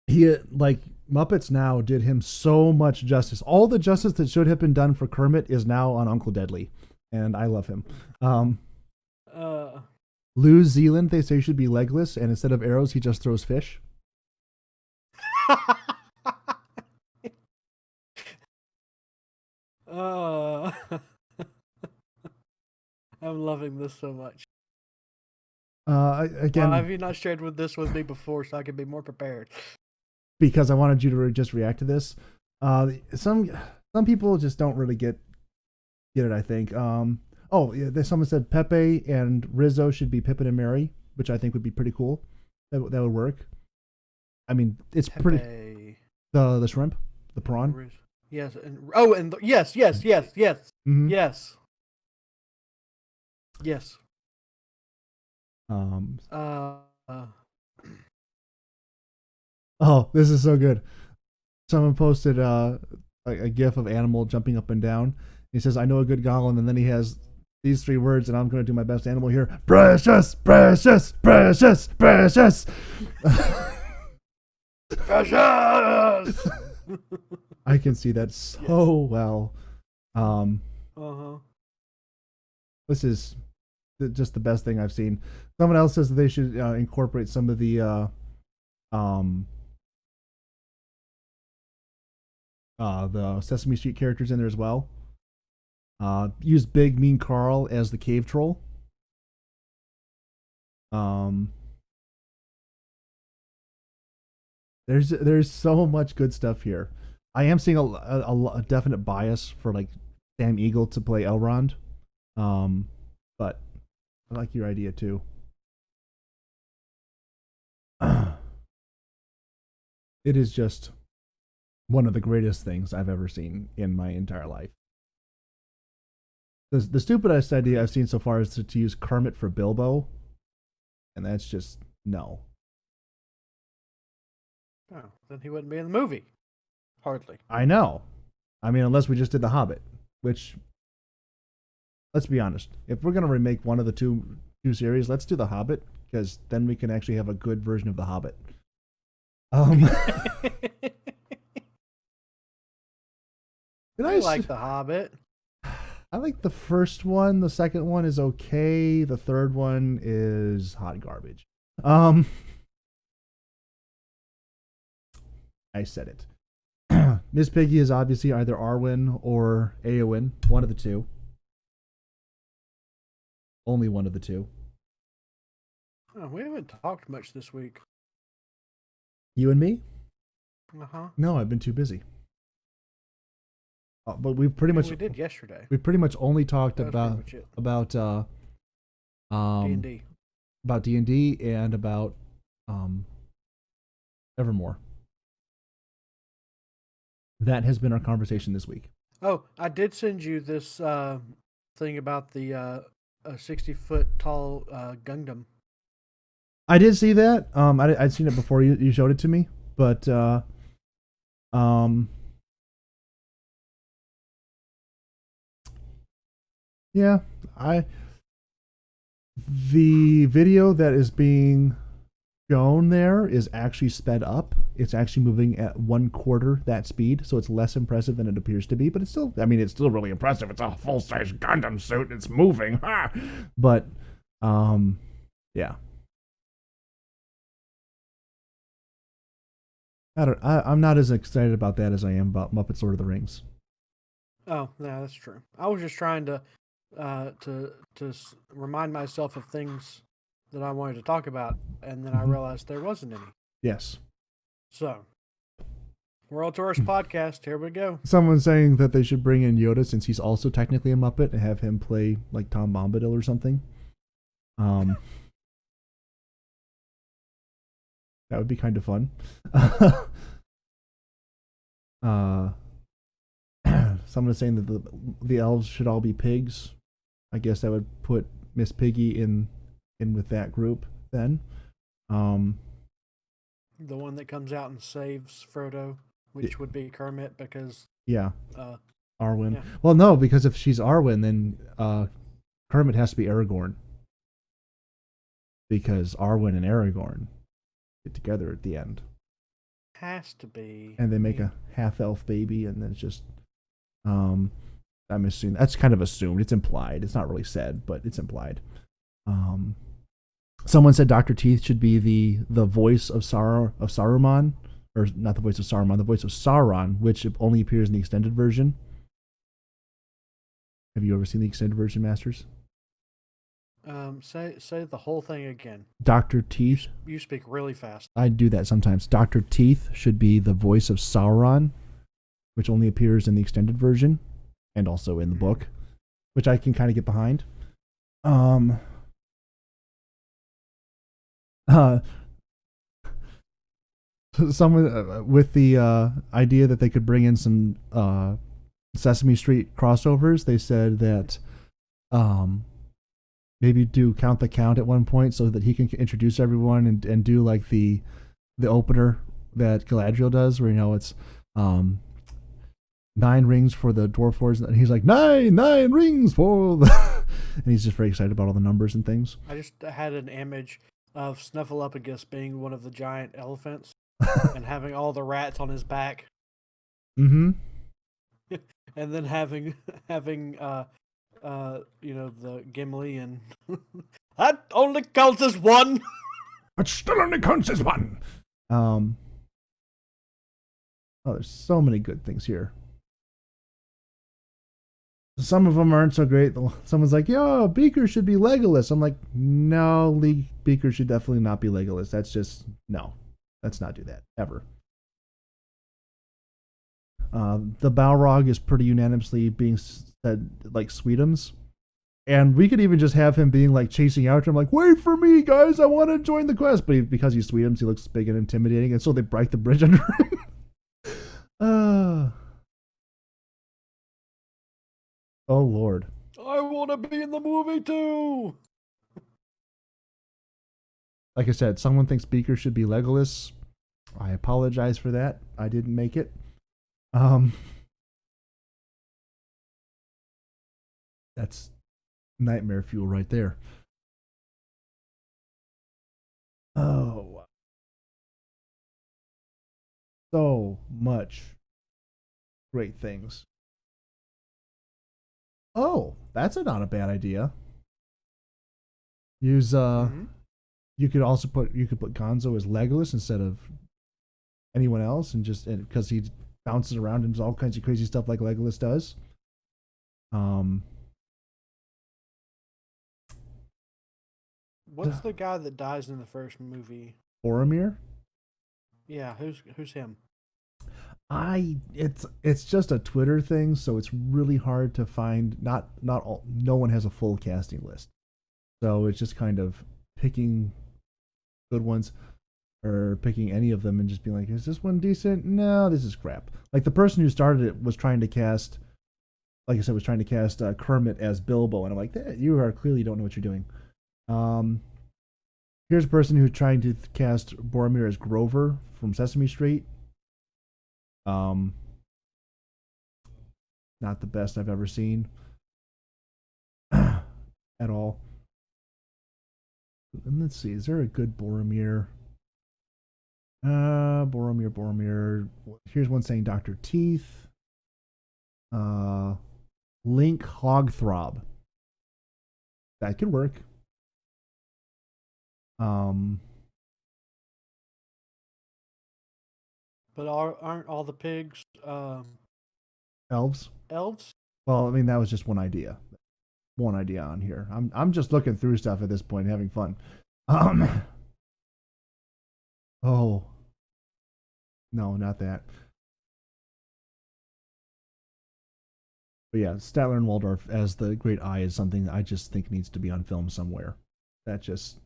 He Muppets now did him so much justice. All the justice that should have been done for Kermit is now on Uncle Deadly, and I love him. New Zealand, they say, should be legless, and instead of arrows, he just throws fish. loving this so much. Again, why have you not shared this with me before so I could be more prepared? Because I wanted you to just react to this. Some people just don't really get it, I think. Oh, yeah, someone said Pepe and Rizzo should be Pippin and Mary, which I think would be pretty cool. That would work. I mean, it's Pepe. pretty. The shrimp, the prawn. Yes, and yes. Mm-hmm. Yes. Oh, this is so good. Someone posted a gif of animal jumping up and down. He says, "I know a good goblin," and then he has these 3 words, and I'm going to do my best animal here. Precious, precious, precious, precious. Precious. I can see that so well. This is just the best thing I've seen. Someone else says that they should incorporate some of the Sesame Street characters in there as well. Use Big Mean Carl as the cave troll. There's so much good stuff here. I am seeing a definite bias for like Sam Eagle to play Elrond, but I like your idea too. It is just one of the greatest things I've ever seen in my entire life. The stupidest idea I've seen so far is to use Kermit for Bilbo, and that's just no. Oh, then he wouldn't be in the movie. Hardly. I know. I mean, unless we just did The Hobbit, which, let's be honest, if we're going to remake one of the two series, let's do The Hobbit, because then we can actually have a good version of The Hobbit. I like The Hobbit. I like the first one. The second one is okay. The third one is hot garbage. I said it. Miss Piggy is obviously either Arwen or Eowyn, one of the two. Only one of the two. Oh, we haven't talked much this week. You and me? Uh-huh. No, I've been too busy. But we did yesterday. We pretty much only talked about D&D. About D&D and about Evermore. That has been our conversation this week. Oh, I did send you this thing about the 60-foot tall Gundam. I did see that. I'd seen it before you showed it to me, but yeah, the video that is being shown there is actually sped up. It's actually moving at 1/4 that speed, so it's less impressive than it appears to be, but it's still really impressive. It's a full-size Gundam suit. It's moving. But yeah. I'm not as excited about that as I am about Muppets Lord of the Rings. Oh, yeah, that's true. I was just trying to remind myself of things that I wanted to talk about, and then I realized there wasn't any. Yes. So, World Tourist Podcast, here we go. Someone's saying that they should bring in Yoda since he's also technically a Muppet and have him play like Tom Bombadil or something. That would be kind of fun. Someone is saying that the elves should all be pigs. I guess that would put Miss Piggy in with that group then. The one that comes out and saves Frodo, which would be Kermit, because Arwen. Yeah. Well, no, because if she's Arwen, then Kermit has to be Aragorn, because Arwen and Aragorn get together at the end. Has to be. And they make a half-elf baby, and then it's just I'm assuming that's kind of assumed. It's implied. It's not really said, but it's implied. Someone said Dr. Teeth should be the voice of Saruman, or not the voice of Saruman, the voice of Sauron, which only appears in the extended version. Have you ever seen the extended version, Masters? Say the whole thing again. Dr. Teeth. You speak really fast. I do that sometimes. Dr. Teeth should be the voice of Sauron, which only appears in the extended version and also in the book, which I can kind of get behind. Someone with the idea that they could bring in some Sesame Street crossovers, they said that maybe do Count the Count at one point so that he can introduce everyone and do like the opener that Galadriel does, where it's 9 rings for the dwarf lords, and he's like nine rings for the and he's just very excited about all the numbers and things. I just had an image of Snuffleupagus being one of the giant elephants and having all the rats on his back. Mm-hmm. And then having the Gimli and that only counts as one. But still only counts as one. Oh, there's so many good things here. Some of them aren't so great. Someone's like, yo, Beaker should be Legolas. I'm like, no, Beaker should definitely not be Legolas. That's just, no. Let's not do that, ever. The Balrog is pretty unanimously being said like Sweetums. And we could even just have him being like chasing after him, like, wait for me, guys, I want to join the quest. But because he's Sweetums, he looks big and intimidating, and so they break the bridge under him. Oh, Lord. I want to be in the movie, too. Like I said, someone thinks Beaker should be Legolas. I apologize for that. I didn't make it. That's nightmare fuel right there. Oh. So much great things. Oh, that's not a bad idea. Use you could put Gonzo as Legolas instead of anyone else, and because he bounces around and does all kinds of crazy stuff like Legolas does. What's the guy that dies in the first movie? Boromir? Yeah, who's him? It's just a Twitter thing, so it's really hard to find. No one has a full casting list, so it's just kind of picking good ones or picking any of them and just being like, is this one decent? No, this is crap. Like the person who started it was trying to cast, like I said, Kermit as Bilbo, and I'm like, you are clearly don't know what you're doing. Here's a person who's trying to cast Boromir as Grover from Sesame Street. Not the best I've ever seen at all. And let's see, is there a good Boromir? Boromir. Here's one saying Dr. Teeth. Link Hogthrob. That could work. But aren't all the pigs elves? Elves? Well, I mean, that was just one idea. One idea on here. I'm just looking through stuff at this point, having fun. Oh. No, not that. But yeah, Statler and Waldorf as the Great Eye is something I just think needs to be on film somewhere. That just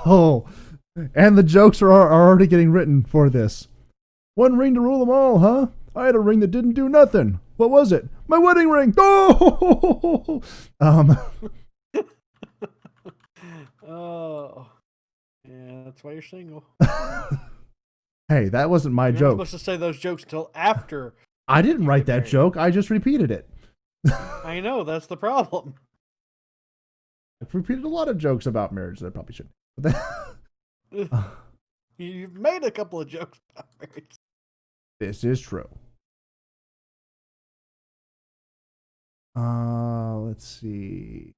Oh, and the jokes are already getting written for this. One ring to rule them all, huh? I had a ring that didn't do nothing. What was it? My wedding ring. Oh, Oh, yeah, that's why you're single. Hey, that wasn't my You're joke. not supposed to say those jokes until after. I didn't write that joke. I just repeated it. I know, that's the problem. I've repeated a lot of jokes about marriage that I probably shouldn't. You've made a couple of jokes about marriage. This is true. Let's see.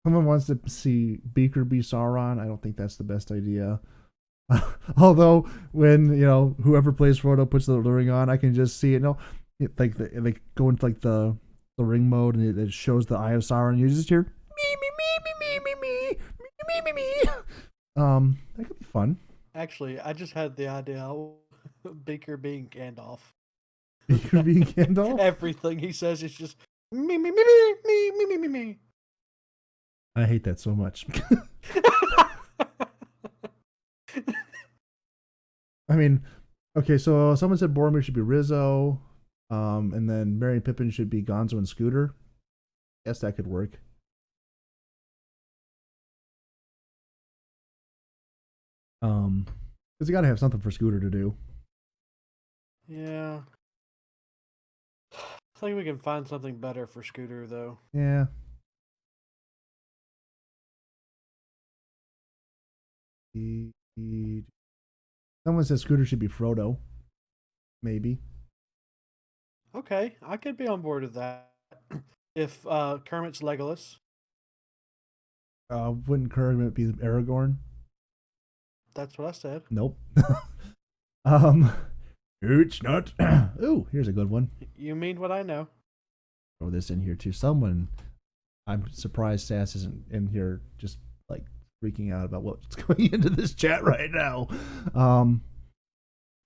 Someone wants to see Beaker be Sauron. I don't think that's the best idea. Although when whoever plays Frodo puts the ring on, I can just see it. No, they go into like the ring mode, and it shows the Eye of Sauron. You just hear me me me me me me me me me me me. That could be fun. Actually, I just had the idea. Beaker being Gandalf. Beaker being Gandalf. Everything he says is just me me me me me me me me me. I hate that so much. I mean, okay, so someone said Boromir should be Rizzo, and then Merry and Pippin should be Gonzo and Scooter. Guess that could work. Because you got to have something for Scooter to do. Yeah. I think we can find something better for Scooter, though. Yeah. Someone says Scooter should be Frodo. Maybe. Okay, I could be on board with that. If Kermit's Legolas. Wouldn't Kermit be Aragorn? That's what I said. Nope. It's not. Ooh, here's a good one. You mean what I know. Throw this in here too. Someone, I'm surprised Sass isn't in here just like freaking out about what's going into this chat right now.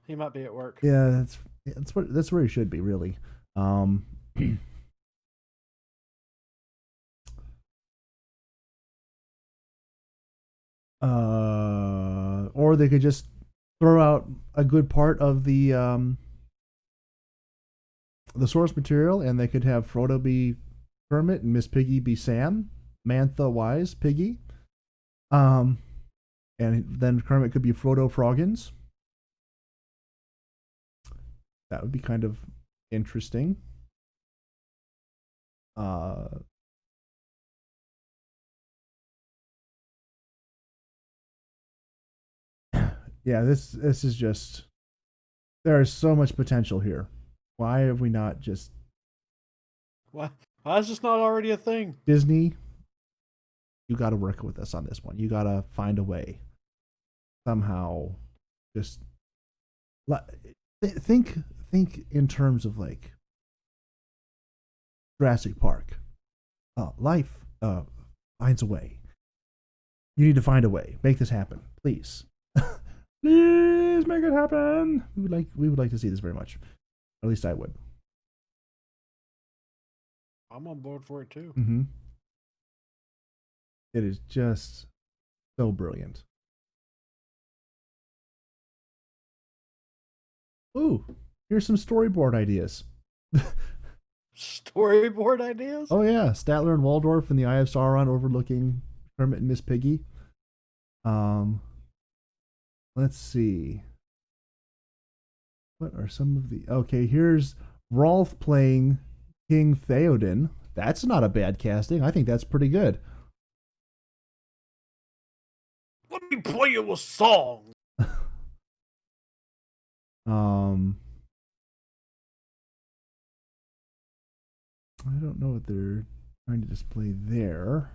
He might be at work. Yeah, that's where he should be, really. Or they could just throw out a good part of the source material, and they could have Frodo be Kermit and Miss Piggy be Sam, Mantha Wise Piggy, and then Kermit could be Frodo Froggins. That would be kind of interesting. Yeah, this is just, there is so much potential here. Why have we not just Why is this not already a thing? Disney? You got to work with us on this one. You got to find a way somehow. Just think in terms of like Jurassic Park. Life finds a way. You need to find a way. Make this happen, please. Please make it happen. We would like to see this very much. At least I would. I'm on board for it too. Mm-hmm. It is just so brilliant. Ooh, here's some storyboard ideas. Storyboard ideas? Oh yeah, Statler and Waldorf and the Eye of Sauron overlooking Kermit and Miss Piggy. Let's see. What are some of the... Okay, here's Rolf playing King Theoden. That's not a bad casting. I think that's pretty good. Let me play you a song. I don't know what they're trying to display there.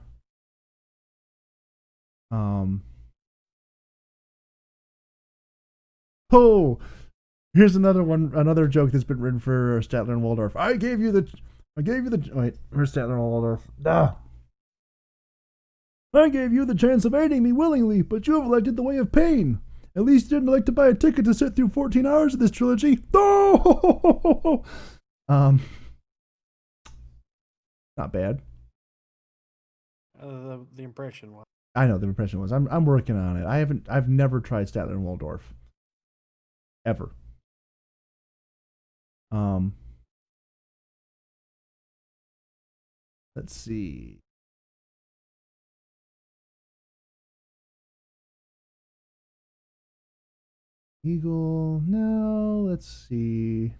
Oh, here's another joke that's been written for Statler and Waldorf. I gave you the wait, where's Statler and Waldorf? I gave you the chance of aiding me willingly, but you have elected the way of pain. At least you didn't elect to buy a ticket to sit through 14 hours of this trilogy. Oh! Not bad. The impression was. I know the impression was. I'm working on it. I've never tried Statler and Waldorf. Ever. Let's see. Eagle. No, let's see.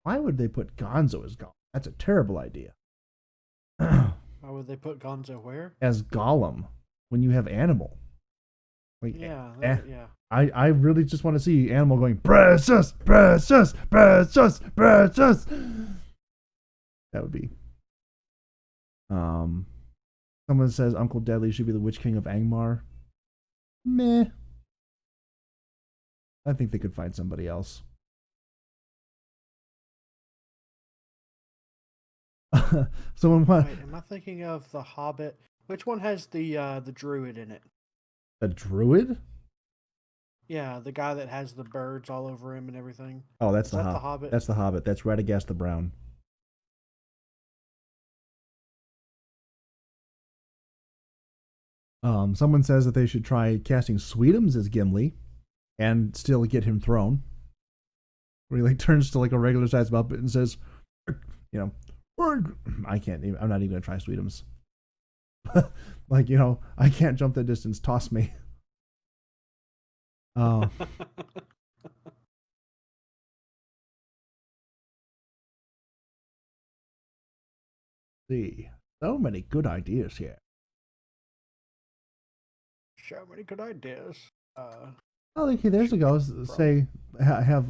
Why would they put Gonzo as Gollum? That's a terrible idea. Why would they put Gonzo where? As Gollum, when you have Animal. Like, yeah. I really just want to see Animal going, precious, precious, precious, precious. That would be. Someone says Uncle Deadly should be the Witch King of Angmar. Meh. I think they could find somebody else. Someone Wait, am I thinking of the Hobbit? Which one has the druid in it? A druid? Yeah, the guy that has the birds all over him and everything. Oh, that's Is that the Hobbit? That's the Hobbit. That's Radagast the Brown. Someone says that they should try casting Sweetums as Gimli and still get him thrown. Where he like turns to like a regular sized Muppet and says, you know, I can't even, I'm not even gonna try Sweetums. Like, you know, I can't jump the distance, toss me. See, so many good ideas here. So many good ideas. Oh, okay, there's a go. Say, have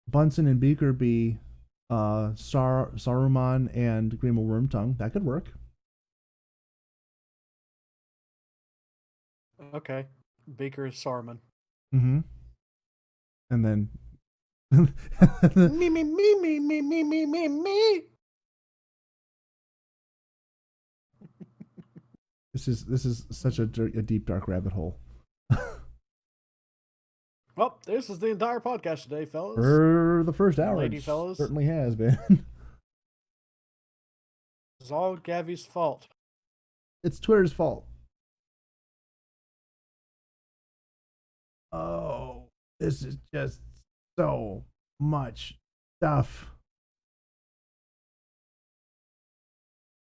Bunsen and Beaker be Saruman and Grima Wormtongue. That could work. Okay. Beaker is Saruman. Mm-hmm. And then me. This is such a deep dark rabbit hole. Well, this is the entire podcast today, fellas. For the first hour, lady fellas, certainly has been. It's all Gavi's fault. It's Twitter's fault. Oh, this is just so much stuff.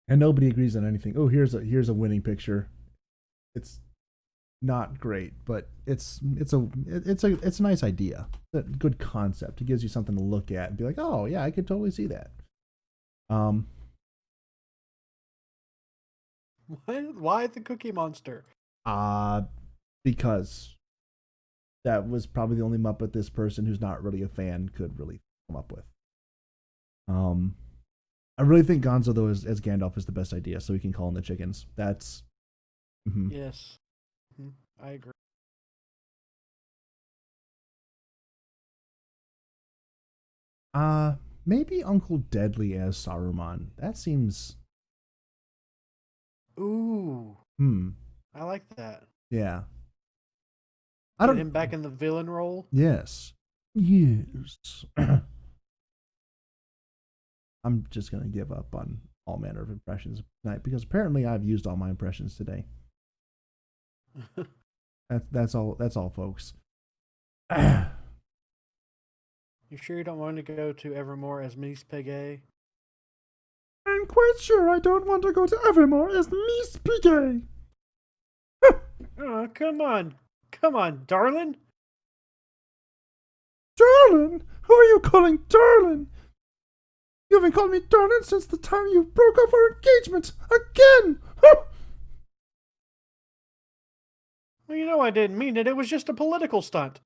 And nobody agrees on anything. Oh, here's a winning picture. It's not great, but it's a nice idea. It's a good concept. It gives you something to look at and be like, oh yeah, I could totally see that. Why the Cookie Monster? Because that was probably the only Muppet this person who's not really a fan could really come up with. I really think Gonzo though as Gandalf is the best idea, so we can call in the chickens. That's Yes, I agree. Maybe Uncle Deadly as Saruman. That seems. Ooh. I like that. Yeah. Get him back in the villain role. Yes. Yes. I'm just gonna give up on all manner of impressions tonight because apparently I've used all my impressions today. That's all, folks. You sure you don't want to go to Evermore as Miss Piggy? I'm quite sure I don't want to go to Evermore as Miss Piggy. Oh, come on, darling. Darling? Who are you calling darling? You haven't called me darling since the time you broke off our engagement again. Well, you know I didn't mean it. It was just a political stunt.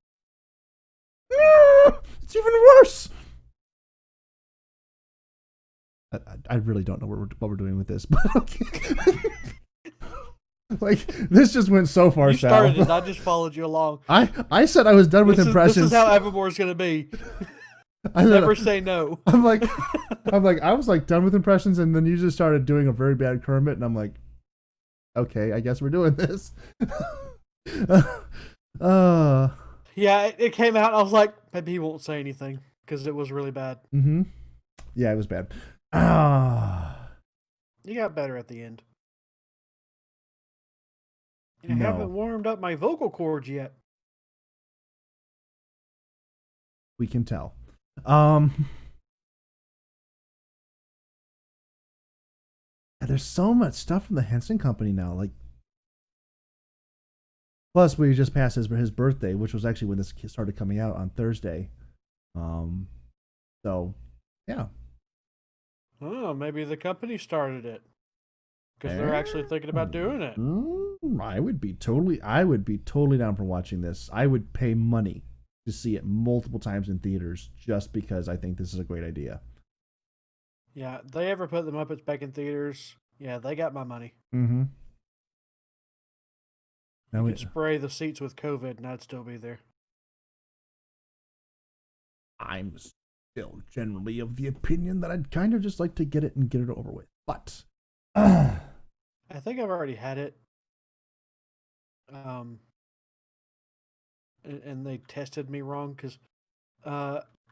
It's even worse. I really don't know what we're doing with this, but okay. Like this just went so far. You started it. I just followed you along. I said I was done with impressions. This is how Evermore's gonna be. I never say no. I was like done with impressions, and then you just started doing a very bad Kermit, and I'm like, okay, I guess we're doing this. Yeah, it came out. I was like, maybe he won't say anything because it was really bad. Yeah, it was bad. You got better at the end. I haven't warmed up my vocal cords yet. We can tell. There's so much stuff from the Henson Company now. Like, plus we just passed his birthday, which was actually when this started coming out on Thursday. So, yeah. Oh, maybe the company started it because they're actually thinking about doing it. I would be totally down for watching this. I would pay money to see it multiple times in theaters just because I think this is a great idea. Yeah, they ever put the Muppets back in theaters, Yeah, they got my money. Mm-hmm. You could spray the seats with COVID and I'd still be there. I'm still generally of the opinion that I'd kind of just like to get it and get it over with. But I think I've already had it. And they tested me wrong because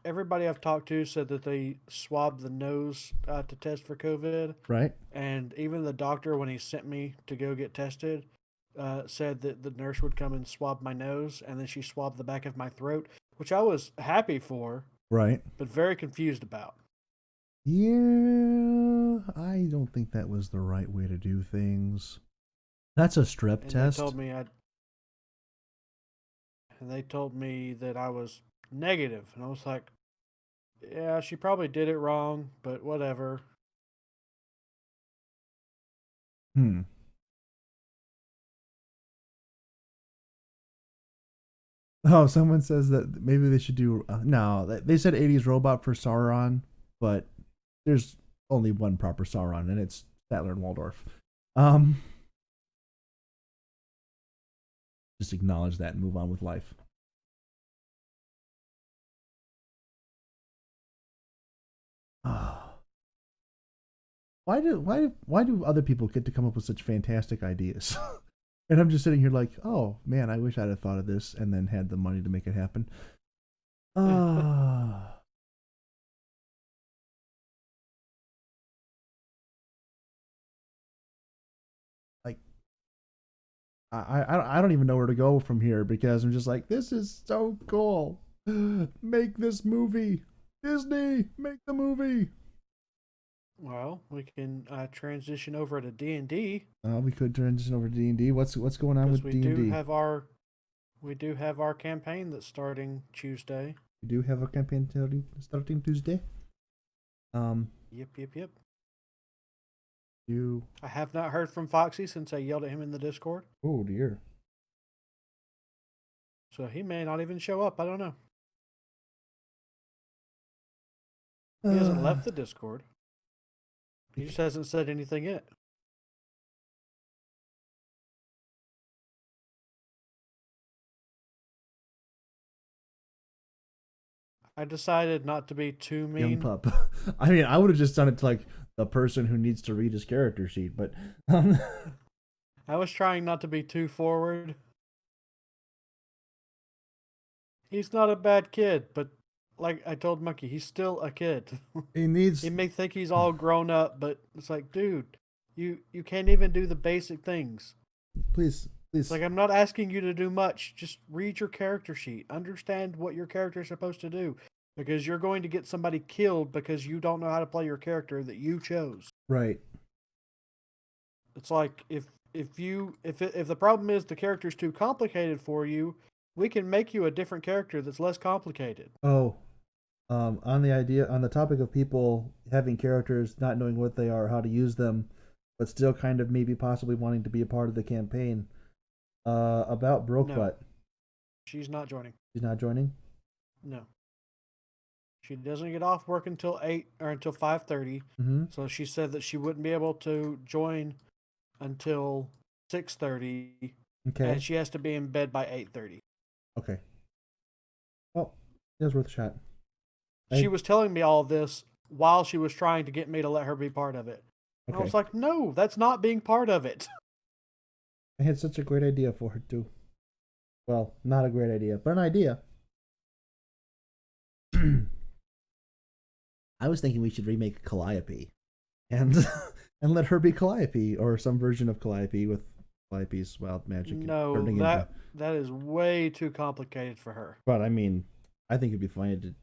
everybody I've talked to said that they swabbed the nose to test for COVID. right. And even the doctor, when he sent me to go get tested, said that the nurse would come and swab my nose, and then she swabbed the back of my throat, which I was happy for, Right. but very confused about. Yeah, I don't think that was the right way to do things. That's a strep And test. they told me that I was negative, and I was like, yeah, she probably did it wrong, but whatever. Oh, someone says that maybe they should do. No, they said 80s robot for Sauron, but there's only one proper Sauron, and it's Statler and Waldorf. Just acknowledge that and move on with life. Why do other people get to come up with such fantastic ideas? And I'm just sitting here like, oh man, I wish I'd have thought of this and then had the money to make it happen. Like, I don't even know where to go from here because I'm just like, this is so cool. Make this movie, Disney, make the movie. Well, we can transition over to D&D. We could transition over to D&D. What's going on with D&D? We do have our campaign that's starting Tuesday. We do have a campaign starting Tuesday. Yep. I have not heard from Foxy since I yelled at him in the Discord. Oh dear. So he may not even show up. I don't know. He hasn't left the Discord. He just hasn't said anything yet. I decided not to be too mean. Young pup. I mean, I would have just done it to like the person who needs to read his character sheet, but I was trying not to be too forward. He's not a bad kid, but like I told Monkey, he's still a kid. He may think he's all grown up, but it's like, dude, you can't even do the basic things. Please. It's like, I'm not asking you to do much. Just read your character sheet. Understand what your character is supposed to do. Because you're going to get somebody killed because you don't know how to play your character that you chose. Right. It's like, if the problem is the character's too complicated for you, we can make you a different character that's less complicated. Oh. On the topic of people having characters, not knowing what they are, how to use them, but still kind of maybe possibly wanting to be a part of the campaign. About Brokebutt. No, she's not joining. She's not joining? No. She doesn't get off work until 8 or until 5:30. Mm-hmm. So she said that she wouldn't be able to join until 6:30. Okay. And she has to be in bed by 8:30. Okay. Well, it was worth a shot. She was telling me all of this while she was trying to get me to let her be part of it. Okay. I was like, no, that's not being part of it. I had such a great idea for her, too. Well, not a great idea, but an idea. I was thinking we should remake Calliope and let her be Calliope or some version of Calliope with Calliope's wild magic. No, that is way too complicated for her. But I mean, I think it'd be funny to,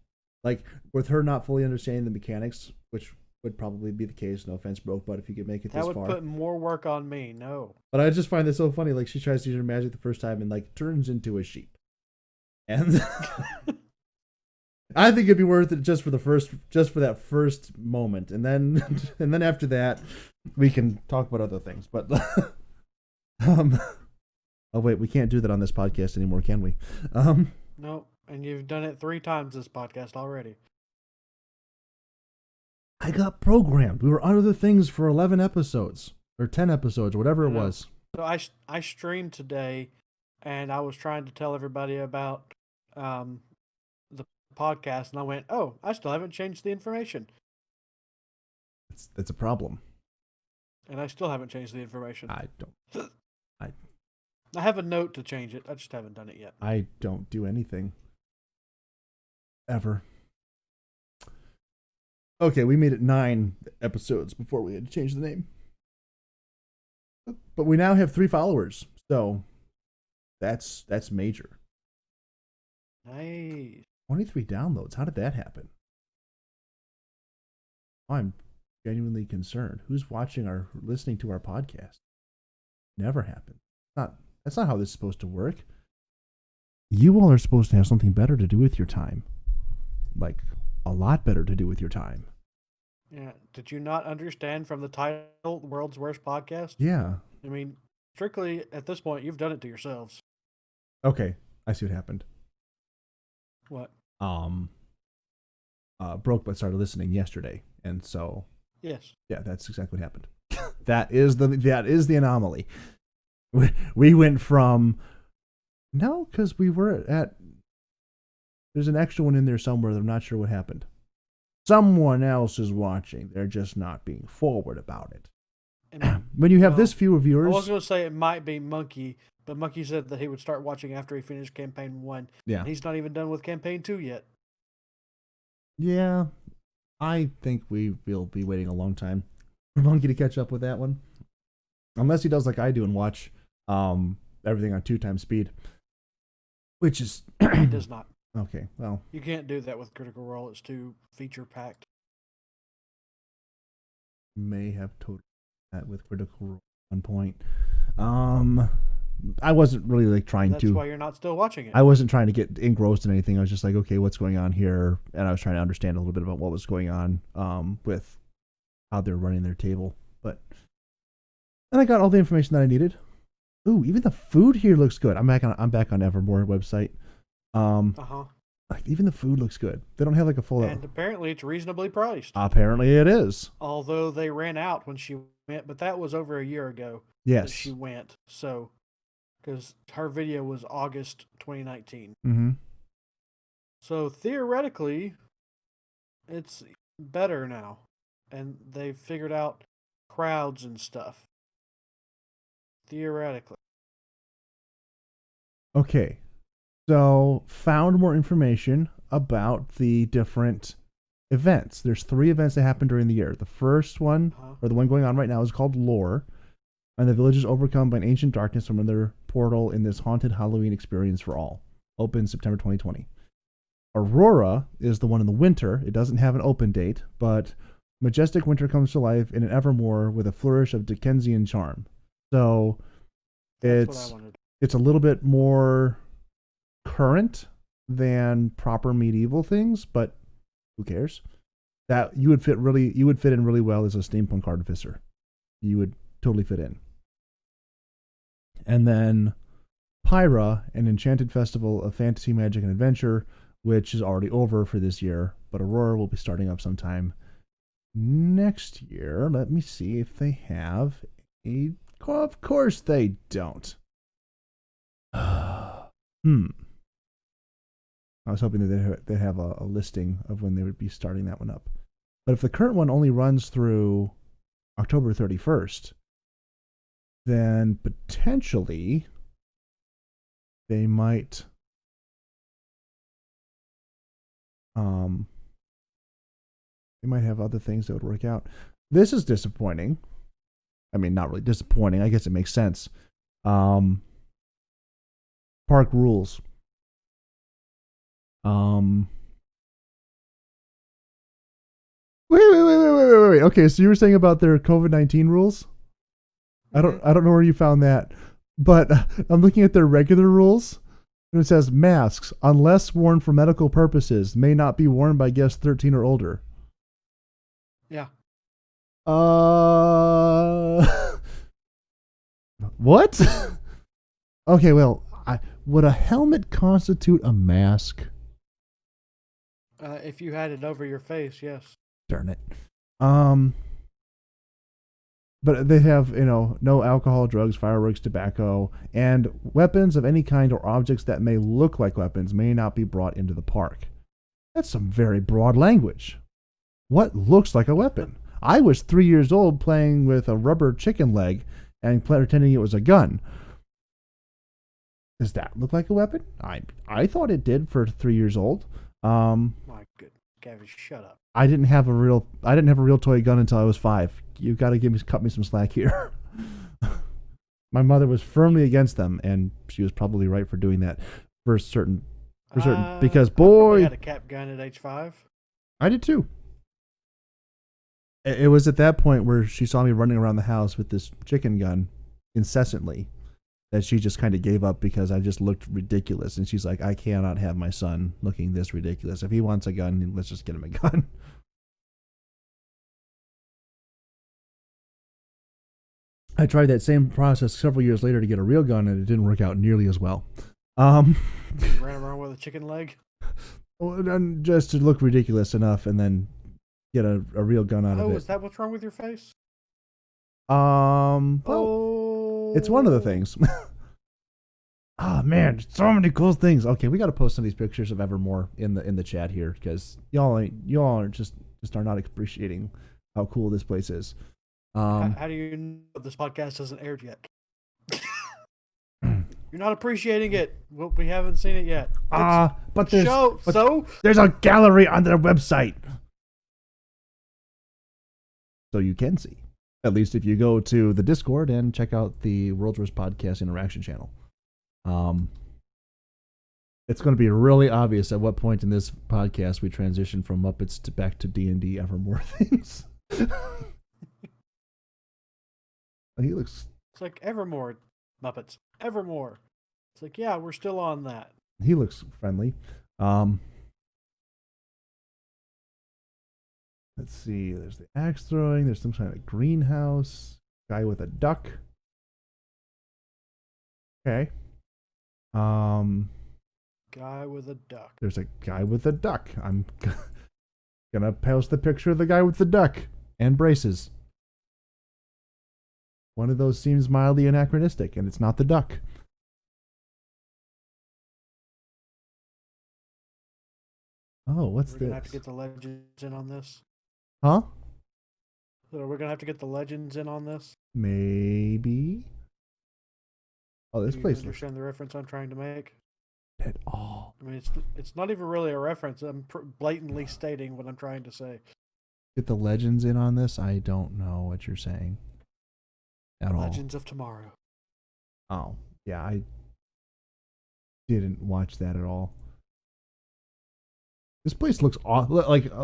like, with her not fully understanding the mechanics, which would probably be the case. No offense, Broke, but if you could make it this far, that would put more work on me. No. But I just find this so funny. Like, she tries to use her magic the first time and like turns into a sheep, and I think it'd be worth it just for that first moment, and then after that, we can talk about other things. But oh wait, we can't do that on this podcast anymore, can we? No, and you've done it 3 times this podcast already. I got programmed. We were under the things for 11 episodes. or 10 episodes, whatever it was. So I streamed today, and I was trying to tell everybody about the podcast, and I went, "Oh, I still haven't changed the information." That's a problem. And I still haven't changed the information. I don't. I have a note to change it. I just haven't done it yet. I don't do anything. Ever. Okay, we made it 9 episodes before we had to change the name. But we now have 3 followers, so that's major. Nice. 23 downloads. How did that happen? I'm genuinely concerned. Who's watching or listening to our podcast? Never happened. That's not how this is supposed to work. You all are supposed to have something better to do with your time. Like, a lot better to do with your time. Yeah. Did you not understand from the title, World's Worst Podcast? Yeah. I mean, strictly at this point, you've done it to yourselves. Okay. I see what happened. What? Broke but started listening yesterday. And so. Yes. Yeah, that's exactly what happened. that is the anomaly. We went from. No, because we were at. There's an extra one in there somewhere that I'm not sure what happened. Someone else is watching. They're just not being forward about it. And, when you have this few viewers... I was going to say it might be Monkey, but Monkey said that he would start watching after he finished Campaign 1. Yeah. And he's not even done with Campaign 2 yet. Yeah. I think we will be waiting a long time for Monkey to catch up with that one. Unless he does like I do and watch everything on 2 times speed. Which is... He does not. Okay, well. You can't do that with Critical Role. It's too feature-packed. May have totally that with Critical Role at one point. I wasn't really like trying to. That's why you're not still watching it. I wasn't trying to get engrossed in anything. I was just like, okay, what's going on here? And I was trying to understand a little bit about what was going on with how they're running their table. But then I got all the information that I needed. Ooh, even the food here looks good. I'm back on Evermore website. Like even the food looks good. They don't have like a full. And apparently it's reasonably priced. Apparently it is. Although they ran out when she went, but that was over a year ago. Yes. That she went. So, because her video was August 2019. Mm-hmm. So theoretically, it's better now, and they've figured out crowds and stuff. Theoretically. Okay. So, found more information about the different events. There's 3 events that happen during the year. The first one, or the one going on right now, is called Lore, and the village is overcome by an ancient darkness from another portal in this haunted Halloween experience for all. Open September 2020. Aurora is the one in the winter. It doesn't have an open date, but majestic winter comes to life in an Evermore with a flourish of Dickensian charm. So, it's a little bit more current than proper medieval things, but who cares? That you would fit in really well as a steampunk artificer. You would totally fit in. And then Pyra, an enchanted festival of fantasy, magic, and adventure, which is already over for this year, but Aurora will be starting up sometime next year. Let me see if they have a... Of course they don't. I was hoping that they'd have a listing of when they would be starting that one up. But if the current one only runs through October 31st, then potentially they might have other things that would work out. This is disappointing. I mean, not really disappointing. I guess it makes sense. Park rules. Wait. Okay, so you were saying about their COVID-19 rules? I don't know where you found that, but I'm looking at their regular rules, and it says masks, unless worn for medical purposes, may not be worn by guests 13 or older. Yeah. What? Okay, well, would a helmet constitute a mask? If you had it over your face, yes. Darn it. But they have, no alcohol, drugs, fireworks, tobacco, and weapons of any kind or objects that may look like weapons may not be brought into the park. That's some very broad language. What looks like a weapon? I was 3 years old playing with a rubber chicken leg and pretending it was a gun. Does that look like a weapon? I thought it did for 3 years old. My good, Gavin, shut up. I didn't have a real toy gun until I was 5. You've got to cut me some slack here. My mother was firmly against them, and she was probably right for doing that for certain because boy, I had a cap gun at age 5. I did too. It was at that point where she saw me running around the house with this chicken gun incessantly that she just kind of gave up because I just looked ridiculous. And she's like, I cannot have my son looking this ridiculous. If he wants a gun, let's just get him a gun. I tried that same process several years later to get a real gun, and it didn't work out nearly as well. You ran around with a chicken leg? Just to look ridiculous enough, and then get a real gun out of it. Oh, is that what's wrong with your face? Well, it's one of the things. Oh man, so many cool things. Okay, we got to post some of these pictures of Evermore in the chat here because y'all are just are not appreciating how cool this place is. How do you know this podcast hasn't aired yet? You're not appreciating it. Well, we haven't seen it yet. But there's a gallery on their website, so you can see. At least if you go to the Discord and check out the World's Worst Podcast Interaction channel. It's going to be really obvious at what point in this podcast we transition from Muppets back to D&D Evermore things. He looks... It's like Evermore Muppets. Evermore. It's like, yeah, we're still on that. He looks friendly. Let's see. There's the axe throwing. There's some kind of greenhouse. Guy with a duck. Okay. Guy with a duck. There's a guy with a duck. I'm gonna post the picture of the guy with the duck and braces. One of those seems mildly anachronistic, and it's not the duck. Oh, what's this? We're gonna have to get the legends in on this. Huh? So we're gonna have to get the legends in on this. Maybe. Oh, this place. Do you understand the reference I'm trying to make? At all. I mean, it's not even really a reference. I'm blatantly stating what I'm trying to say. Get the legends in on this? I don't know what you're saying. At all. Legends of Tomorrow. Oh, yeah, I didn't watch that at all. This place looks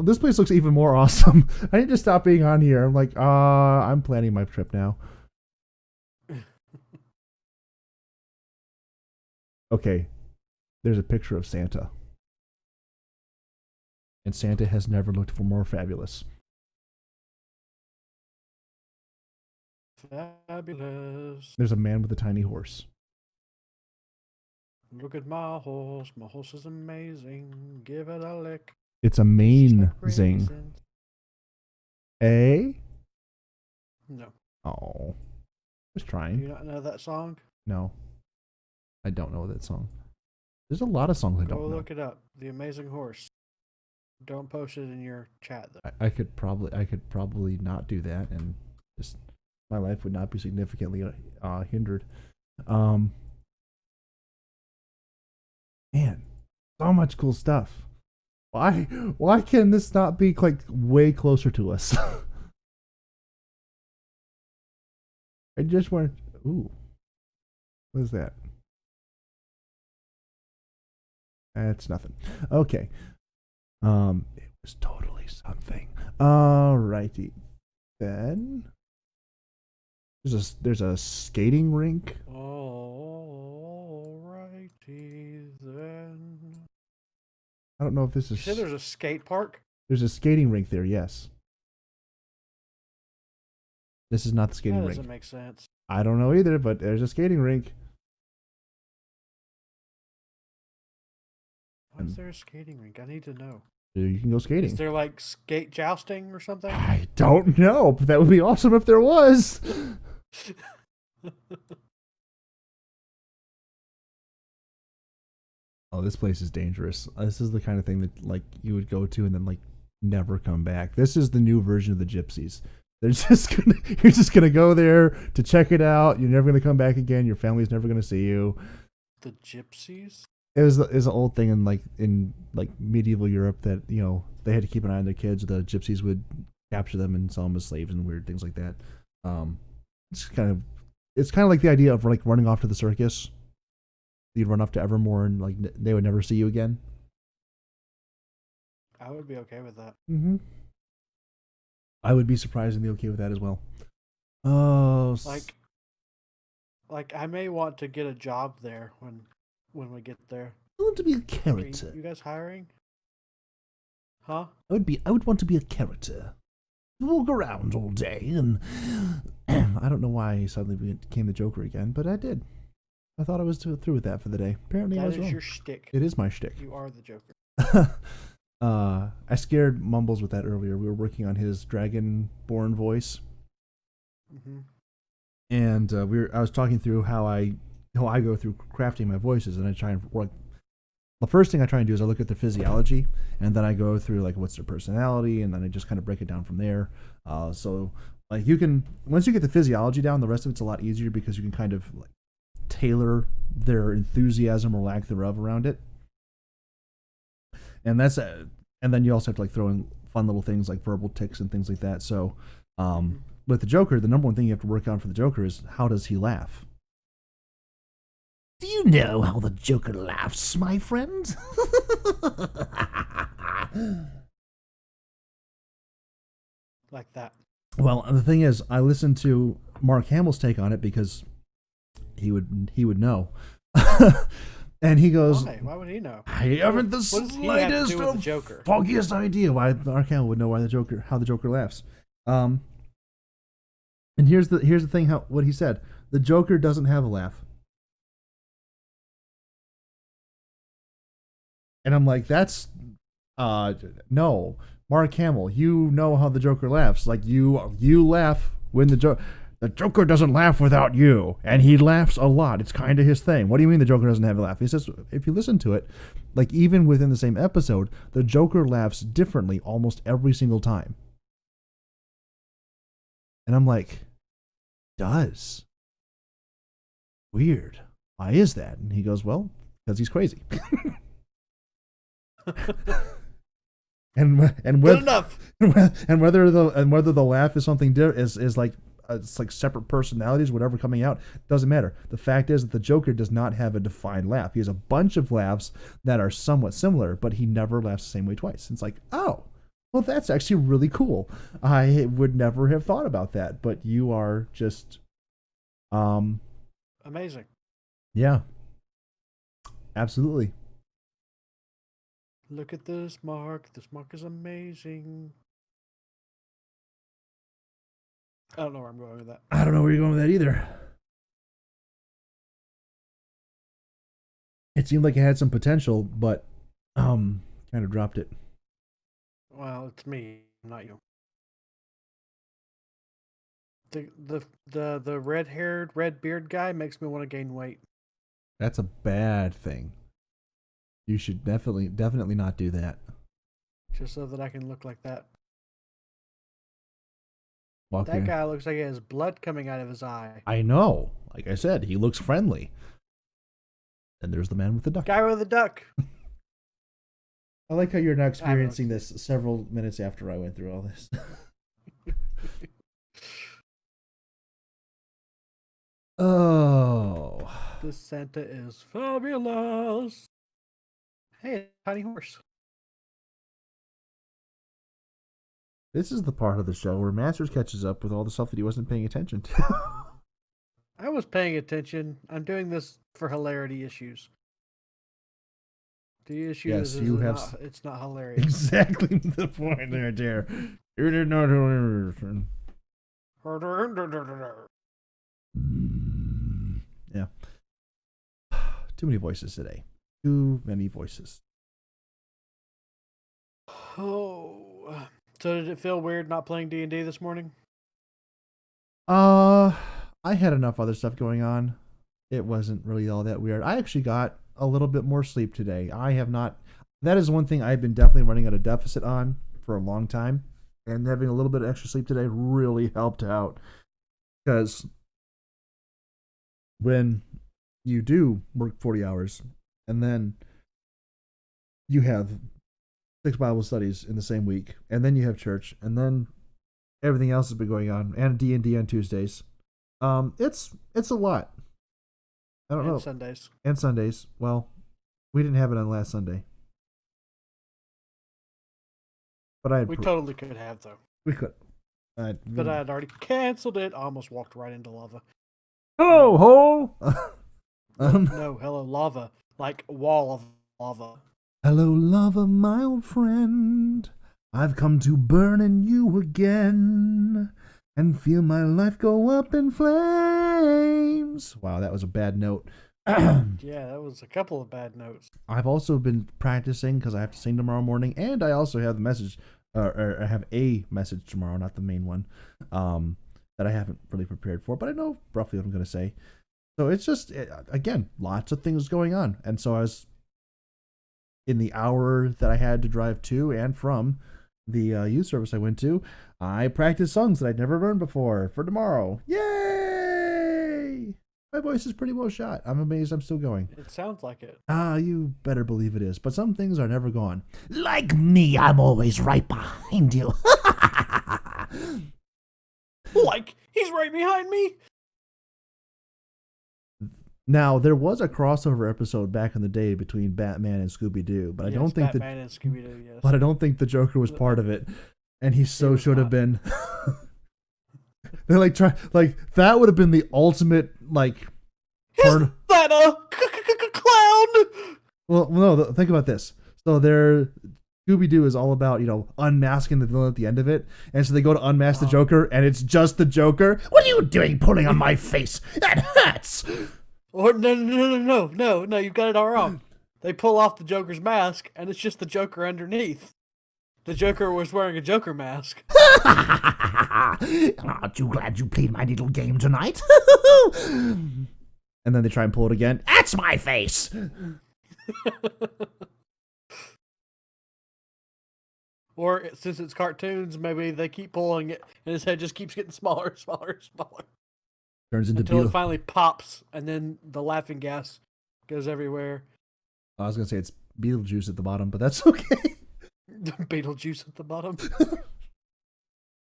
this place looks even more awesome. I need to stop being on here. I'm like, I'm planning my trip now. Okay, there's a picture of Santa. And Santa has never looked for more fabulous. Fabulous. There's a man with a tiny horse. Look at my horse. My horse is amazing. Give it a lick. It's amazing. Eh? No. Oh. Just trying. Do you not know that song? No. I don't know that song. There's a lot of songs I don't know. Go look it up. The Amazing Horse. Don't post it in your chat though. I could probably not do that, and just my life would not be significantly hindered. Man, so much cool stuff. Why can this not be like way closer to us? I just want. Ooh, what is that? That's nothing. Okay. It was totally something. Alrighty. Then there's a skating rink. Alrighty then. I don't know if this is. You said there's a skate park? There's a skating rink there, yes. This is not the skating rink. That doesn't make sense. I don't know either, but there's a skating rink. Why is there a skating rink? I need to know. So you can go skating. Is there like skate jousting or something? I don't know, but that would be awesome if there was. Oh, this place is dangerous. This is the kind of thing that like you would go to and then like never come back. This is the new version of the gypsies. They're just gonna, you're just gonna go there to check it out. You're never gonna come back again. Your family's never gonna see you. The gypsies? It was an old thing in medieval Europe that, you know, they had to keep an eye on their kids. The gypsies would capture them and sell them as slaves and weird things like that. It's kind of like the idea of like running off to the circus. You'd run off to Evermore and like they would never see you again. I would be okay with that. Mm-hmm. I would be surprisingly okay with that as well. Oh, like I may want to get a job there when we get there. I want to be a character. You guys hiring? Huh? I would want to be a character. Walk around all day, and I don't know why I suddenly became the Joker again, but I did. I thought I was through with that for the day. Apparently, I was wrong. That is your shtick. It is my shtick. You are the Joker. I scared Mumbles with that earlier. We were working on his Dragonborn voice, and I was talking through how I go through crafting my voices, and I try and work. The first thing I try and do is I look at their physiology, and then I go through like what's their personality, and then I just kind of break it down from there. So like you can, once you get the physiology down, the rest of it's a lot easier because you can kind of like tailor their enthusiasm or lack thereof around it. And and then you also have to like throw in fun little things like verbal tics and things like that. So with the Joker, the number one thing you have to work on for the Joker is how does he laugh? Do you know how the Joker laughs, my friend? Like that. Well, the thing is, I listened to Mark Hamill's take on it because he would know. And he goes, Why would he know? I haven't the slightest of foggiest idea why Mark Hamill would know how the Joker laughs. And here's the thing, what he said. The Joker doesn't have a laugh. And I'm like, that's no. Mark Hamill, you know how the Joker laughs. Like you laugh when the Joker doesn't laugh without you, and he laughs a lot. It's kind of his thing. What do you mean the Joker doesn't have a laugh? He says if you listen to it, like even within the same episode, the Joker laughs differently almost every single time. And I'm like, does. Weird. Why is that? And he goes, well, because he's crazy. and Good enough. And whether the laugh is something is like it's like separate personalities, whatever coming out, doesn't matter. The fact is that the Joker does not have a defined laugh. He has a bunch of laughs that are somewhat similar, but he never laughs the same way twice. It's like, oh, well, that's actually really cool. I would never have thought about that, but you are just amazing. Yeah. Absolutely. Look at this mark. This mark is amazing. I don't know where I'm going with that. I don't know where you're going with that either. It seemed like it had some potential, but kind of dropped it. Well, it's me, not you. The red-haired, red-beard guy makes me want to gain weight. That's a bad thing. You should definitely not do that. Just so that I can look like that. That guy looks like he has blood coming out of his eye. I know. Like I said, he looks friendly. And there's the man with the duck. Guy with the duck. I like how you're now experiencing this several minutes after I went through all this. Oh. This Santa is fabulous. Hey, tiny horse. This is the part of the show where Masters catches up with all the stuff that he wasn't paying attention to. I was paying attention. I'm doing this for hilarity issues. The issue is it's not hilarious. Exactly the point there, dear. You did not. Yeah. Too many voices today. Too many voices. Oh, so did it feel weird not playing D&D this morning? I had enough other stuff going on. It wasn't really all that weird. I actually got a little bit more sleep today. I have not. That is one thing I've been definitely running at a deficit on for a long time, and having a little bit of extra sleep today really helped out. Because when you do work 40 hours, and then you have 6 Bible studies in the same week, and then you have church, and then everything else has been going on, and D&D on Tuesdays. It's a lot. I don't know. Sundays. And Sundays. Well, we didn't have it on last Sunday. But we totally could have, though. We could. But I had already canceled it. I almost walked right into lava. Hello, ho! No, hello, lava. Like a wall of lava. Hello, lava, my old friend. I've come to burn in you again and feel my life go up in flames. Wow, that was a bad note. Yeah, that was a couple of bad notes. I've also been practicing because I have to sing tomorrow morning, and I also have the message, or I have a message tomorrow, not the main one, that I haven't really prepared for, but I know roughly what I'm going to say. So it's just, again, lots of things going on. And so I was, in the hour that I had to drive to and from the youth service I went to, I practiced songs that I'd never learned before for tomorrow. Yay! My voice is pretty well shot. I'm amazed I'm still going. It sounds like it. You better believe it is. But some things are never gone. Like me, I'm always right behind you. Like, he's right behind me. Now, there was a crossover episode back in the day between Batman and Scooby-Doo, but I don't think Batman and Scooby-Doo, yes. But I don't think the Joker was part of it, and he should have been. They're that would have been the ultimate Is that a clown? Well, no. Think about this. So Scooby-Doo is all about unmasking the villain at the end of it, and so they go to unmask the Joker, and it's just the Joker. What are you doing pulling on my face? That hurts. Or no, you've got it all wrong. They pull off the Joker's mask, and it's just the Joker underneath. The Joker was wearing a Joker mask. Aren't you glad you played my little game tonight? And then they try and pull it again. That's my face. Or since it's cartoons, maybe they keep pulling it, and his head just keeps getting smaller, smaller, smaller. Turns into until it finally pops, and then the laughing gas goes everywhere. I was gonna say it's Beetlejuice at the bottom, but that's okay. Beetlejuice at the bottom.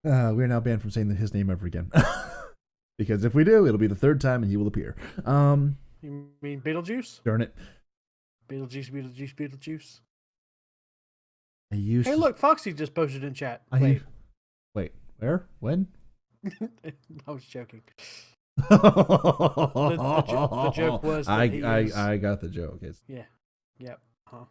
We're now banned from saying his name ever again, because if we do, it'll be the third time, and he will appear. You mean Beetlejuice? Darn it! Beetlejuice. Hey, look, Foxy just posted in chat. Wait, where? When? I was joking. The joke was that I got the joke. Yep. Huh.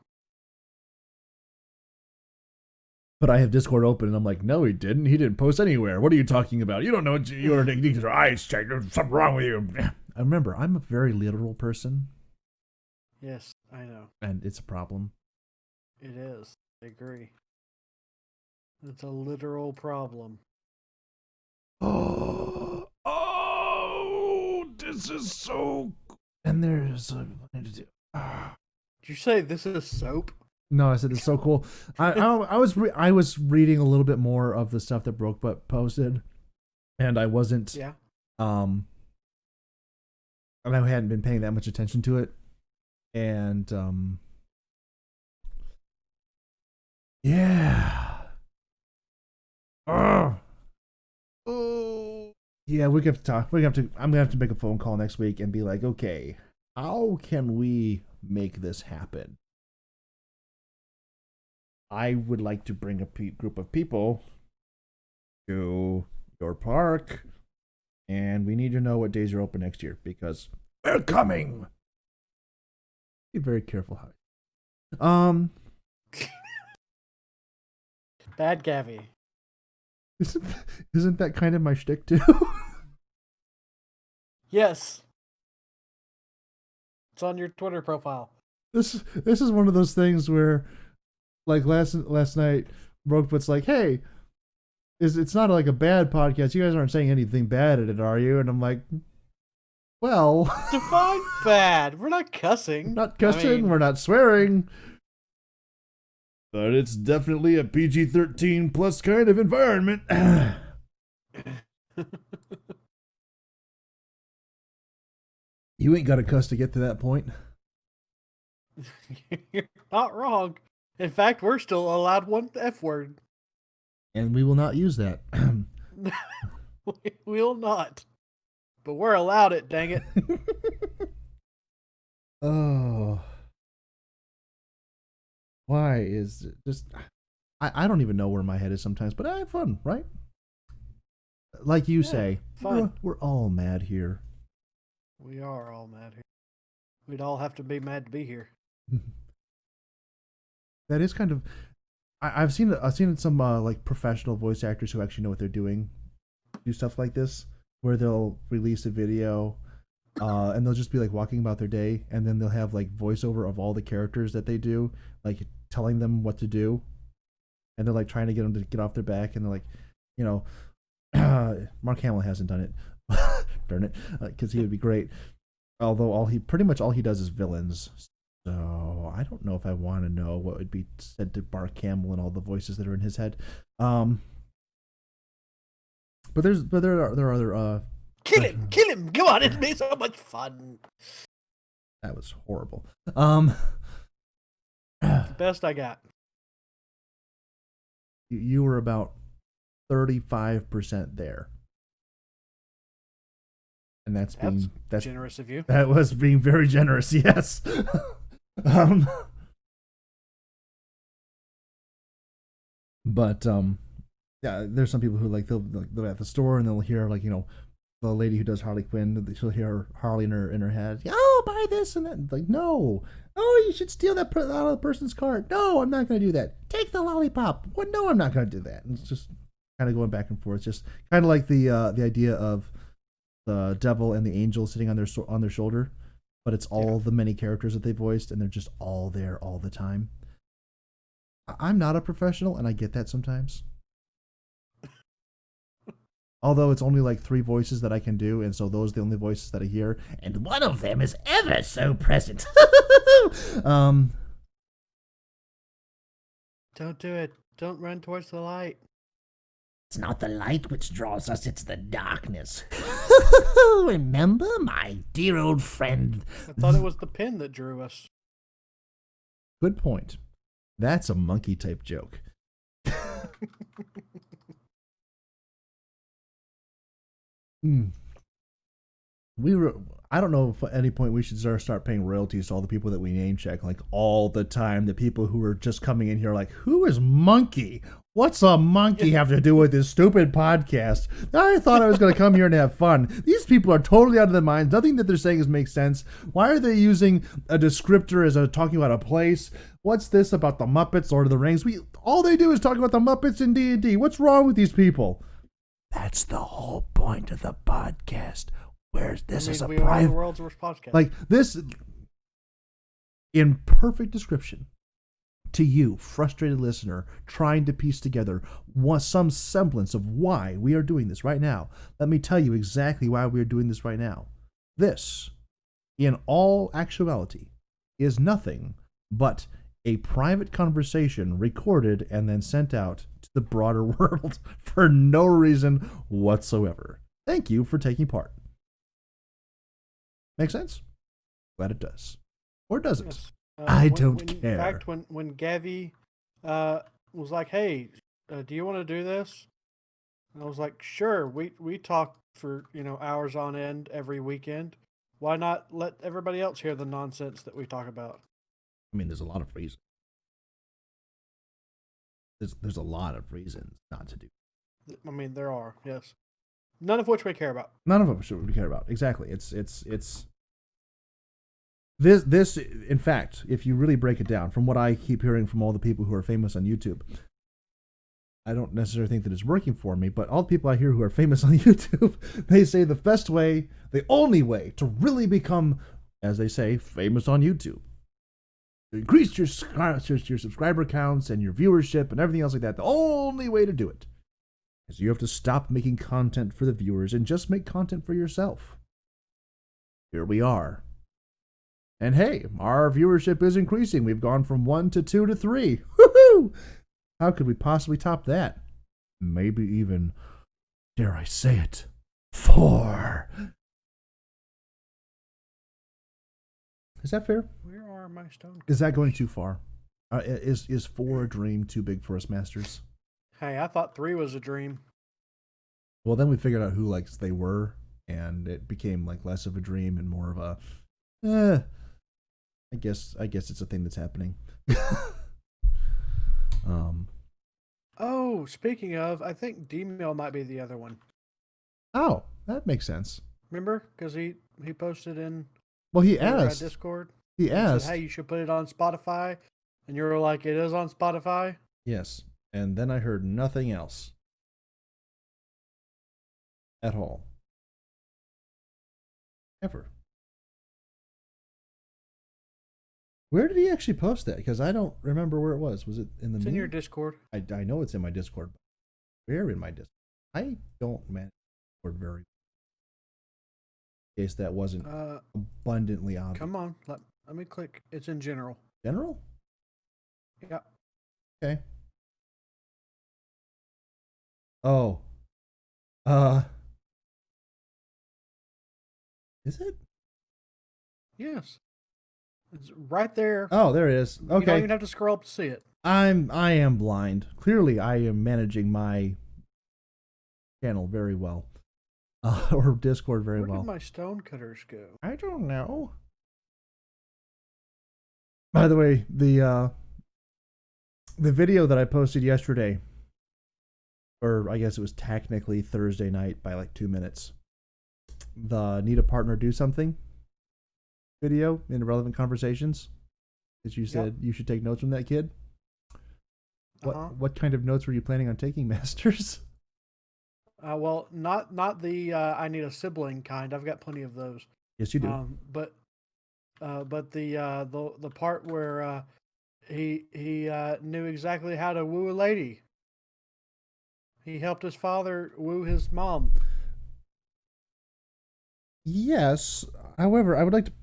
But I have Discord open, and I'm like, no, he didn't. He didn't post anywhere. What are you talking about? You don't know what you're taking your eyes checked. There's something wrong with you. I remember, I'm a very literal person. Yes, I know. And it's a problem. It is. I agree. It's a literal problem. Oh, this is so. And there's Did you say this is soap? No, I said it's so cool. I was reading a little bit more of the stuff that Brokebutt posted, and I wasn't. Yeah. And I hadn't been paying that much attention to it, and yeah. Oh. Yeah, we have to talk. I'm gonna have to make a phone call next week and be like, okay, how can we make this happen? I would like to bring a group of people to your park, and we need to know what days are open next year because we're coming. Be very careful how. Bad Gavi. Isn't that kind of my shtick too? Yes. It's on your Twitter profile. This is one of those things where like last night, Brokefoot's like, hey, it's not like a bad podcast. You guys aren't saying anything bad in it, are you? And I'm like, well, Define bad. We're not cussing. not cussing. We're not swearing. But it's definitely a PG-13 plus kind of environment. You ain't got to cuss to get to that point. You're not wrong. In fact, we're still allowed one F word. And we will not use that. We will not. But we're allowed it, dang it. Oh. Why is it just... I don't even know where my head is sometimes, but I have fun, right? Like you say, fun. We're all mad here. We are all mad here. We'd all have to be mad to be here. That is kind of... I've seen some like professional voice actors who actually know what they're doing do stuff like this, where they'll release a video and they'll just be like walking about their day, and then they'll have like voiceover of all the characters that they do, like telling them what to do, and they're like trying to get them to get off their back, and they're like, you know, Mark Hamill hasn't done it, darn it, because he would be great. Although pretty much all he does is villains. So I don't know if I want to know what would be said to Mark Hamill and all the voices that are in his head. But there are other kill him! Come on, it'd be so much fun. That was horrible. The best I got. You were about 35% there. And that's generous of you. That was being very generous, yes. But yeah, there's some people who like they'll at the store and they'll hear like, you know, the lady who does Harley Quinn, she'll hear Harley in her head. Oh, buy this and that. And like, no. Oh, you should steal that out of the person's cart. No, I'm not going to do that. Take the lollipop. Well, no, I'm not going to do that. And it's just kind of going back and forth. Just kind of like the idea of the devil and the angel sitting on their shoulder, but it's all the many characters that they voiced, and they're just all there all the time. I'm not a professional, and I get that sometimes. Although it's only like 3 voices that I can do, and so those are the only voices that I hear, and one of them is ever so present. Don't do it. Don't run towards the light. It's not the light which draws us, it's the darkness. Remember, my dear old friend? I thought it was the pen that drew us. Good point. That's a monkey type joke. I don't know if at any point we should start paying royalties to all the people that we name check, like all the time. The people who are just coming in here are like, who is Monkey? What's a monkey have to do with this stupid podcast? I thought I was going to come here and have fun. These people are totally out of their minds. Nothing that they're saying makes sense. Why are they using a descriptor as talking about a place? What's this about the Muppets, Lord of the Rings? All they do is talk about the Muppets and D&D. What's wrong with these people? That's the whole point of the podcast. This is a private, the world's worst podcast. Like this, in perfect description, to you, frustrated listener, trying to piece together some semblance of why we are doing this right now. Let me tell you exactly why we are doing this right now. This, in all actuality, is nothing but a private conversation recorded and then sent out to the broader world for no reason whatsoever. Thank you for taking part. Make sense? Glad it does. Or does it? Yes. I don't care. In fact, when Gavi was like, hey, do you want to do this? And I was like, sure. We talk for hours on end every weekend. Why not let everybody else hear the nonsense that we talk about? I mean, there's a lot of reasons. There's a lot of reasons not to do. I mean, there are, yes. None of which we care about. None of which we care about. Exactly. It's this. In fact, if you really break it down, from what I keep hearing from all the people who are famous on YouTube, I don't necessarily think that it's working for me, but all the people I hear who are famous on YouTube, they say the best way, the only way to really become, as they say, famous on YouTube increase your subscriber counts and your viewership and everything else like that. The only way to do it is you have to stop making content for the viewers and just make content for yourself. Here we are. And hey, our viewership is increasing. We've gone from 1 to 2 to 3. Woohoo! How could we possibly top that? Maybe even, dare I say it, 4. Is that fair? Where are my stone? Is that going too far? Is 4 a dream too big for us masters? Hey, I thought 3 was a dream. Well, then we figured out who they were, and it became less of a dream and more of a, I guess it's a thing that's happening. Oh, speaking of, I think D-Mail might be the other one. Oh, that makes sense. Remember? Because he posted in Well, he your, asked. Discord. He asked. Said, hey, you should put it on Spotify. And you were like, it is on Spotify? Yes. And then I heard nothing else. At all. Ever. Where did he actually post that? Because I don't remember where it was. Was it in the It's in your Discord. I know it's in my Discord. Where in my Discord? I don't manage Discord very well. In case that wasn't abundantly obvious. Come on. Let me click. It's in general. General? Yeah. Okay. Oh. Is it? Yes. It's right there. Oh, there it is. Okay. You don't even have to scroll up to see it. I am blind. Clearly, I am managing my channel very well. Or Discord very Where well. did my stone cutters go? I don't know. By the way, the video that I posted yesterday, or I guess it was technically Thursday night by 2 minutes, the Need a Partner Do Something video in Irrelevant Conversations, that you said you should take notes from that kid. What kind of notes were you planning on taking, Masters? Well, not the I need a sibling kind. I've got plenty of those. Yes, you do. But the part where he knew exactly how to woo a lady. He helped his father woo his mom. Yes. However, I would like to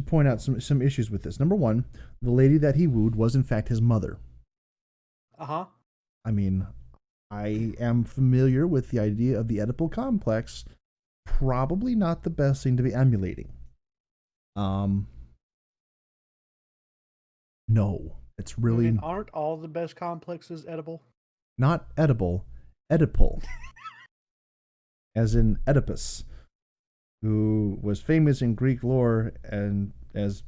point out some issues with this. Number one, the lady that he wooed was in fact his mother. Uh-huh. I mean, I am familiar with the idea of the Oedipal complex. Probably not the best thing to be emulating. No, it's really... I mean, aren't all the best complexes edible? Not edible, Oedipal. As in Oedipus, who was famous in Greek lore and as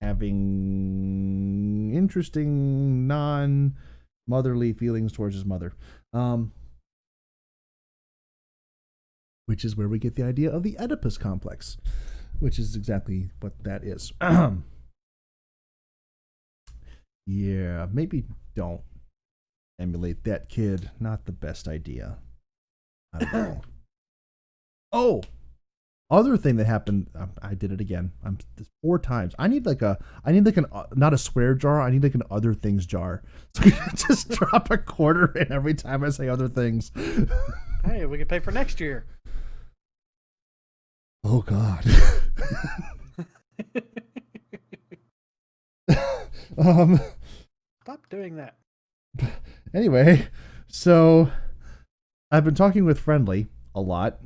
having interesting non-motherly feelings towards his mother. Which is where we get the idea of the Oedipus complex, which is exactly what that is. Yeah, maybe don't emulate that kid. Not the best idea. I don't know. Oh, other thing that happened. I did it again. 4 times. I need an not a swear jar. I need an other things jar. So I just drop a quarter in every time I say other things. Hey, we can pay for next year. Oh God. Stop doing that. Anyway, so I've been talking with Friendly a lot.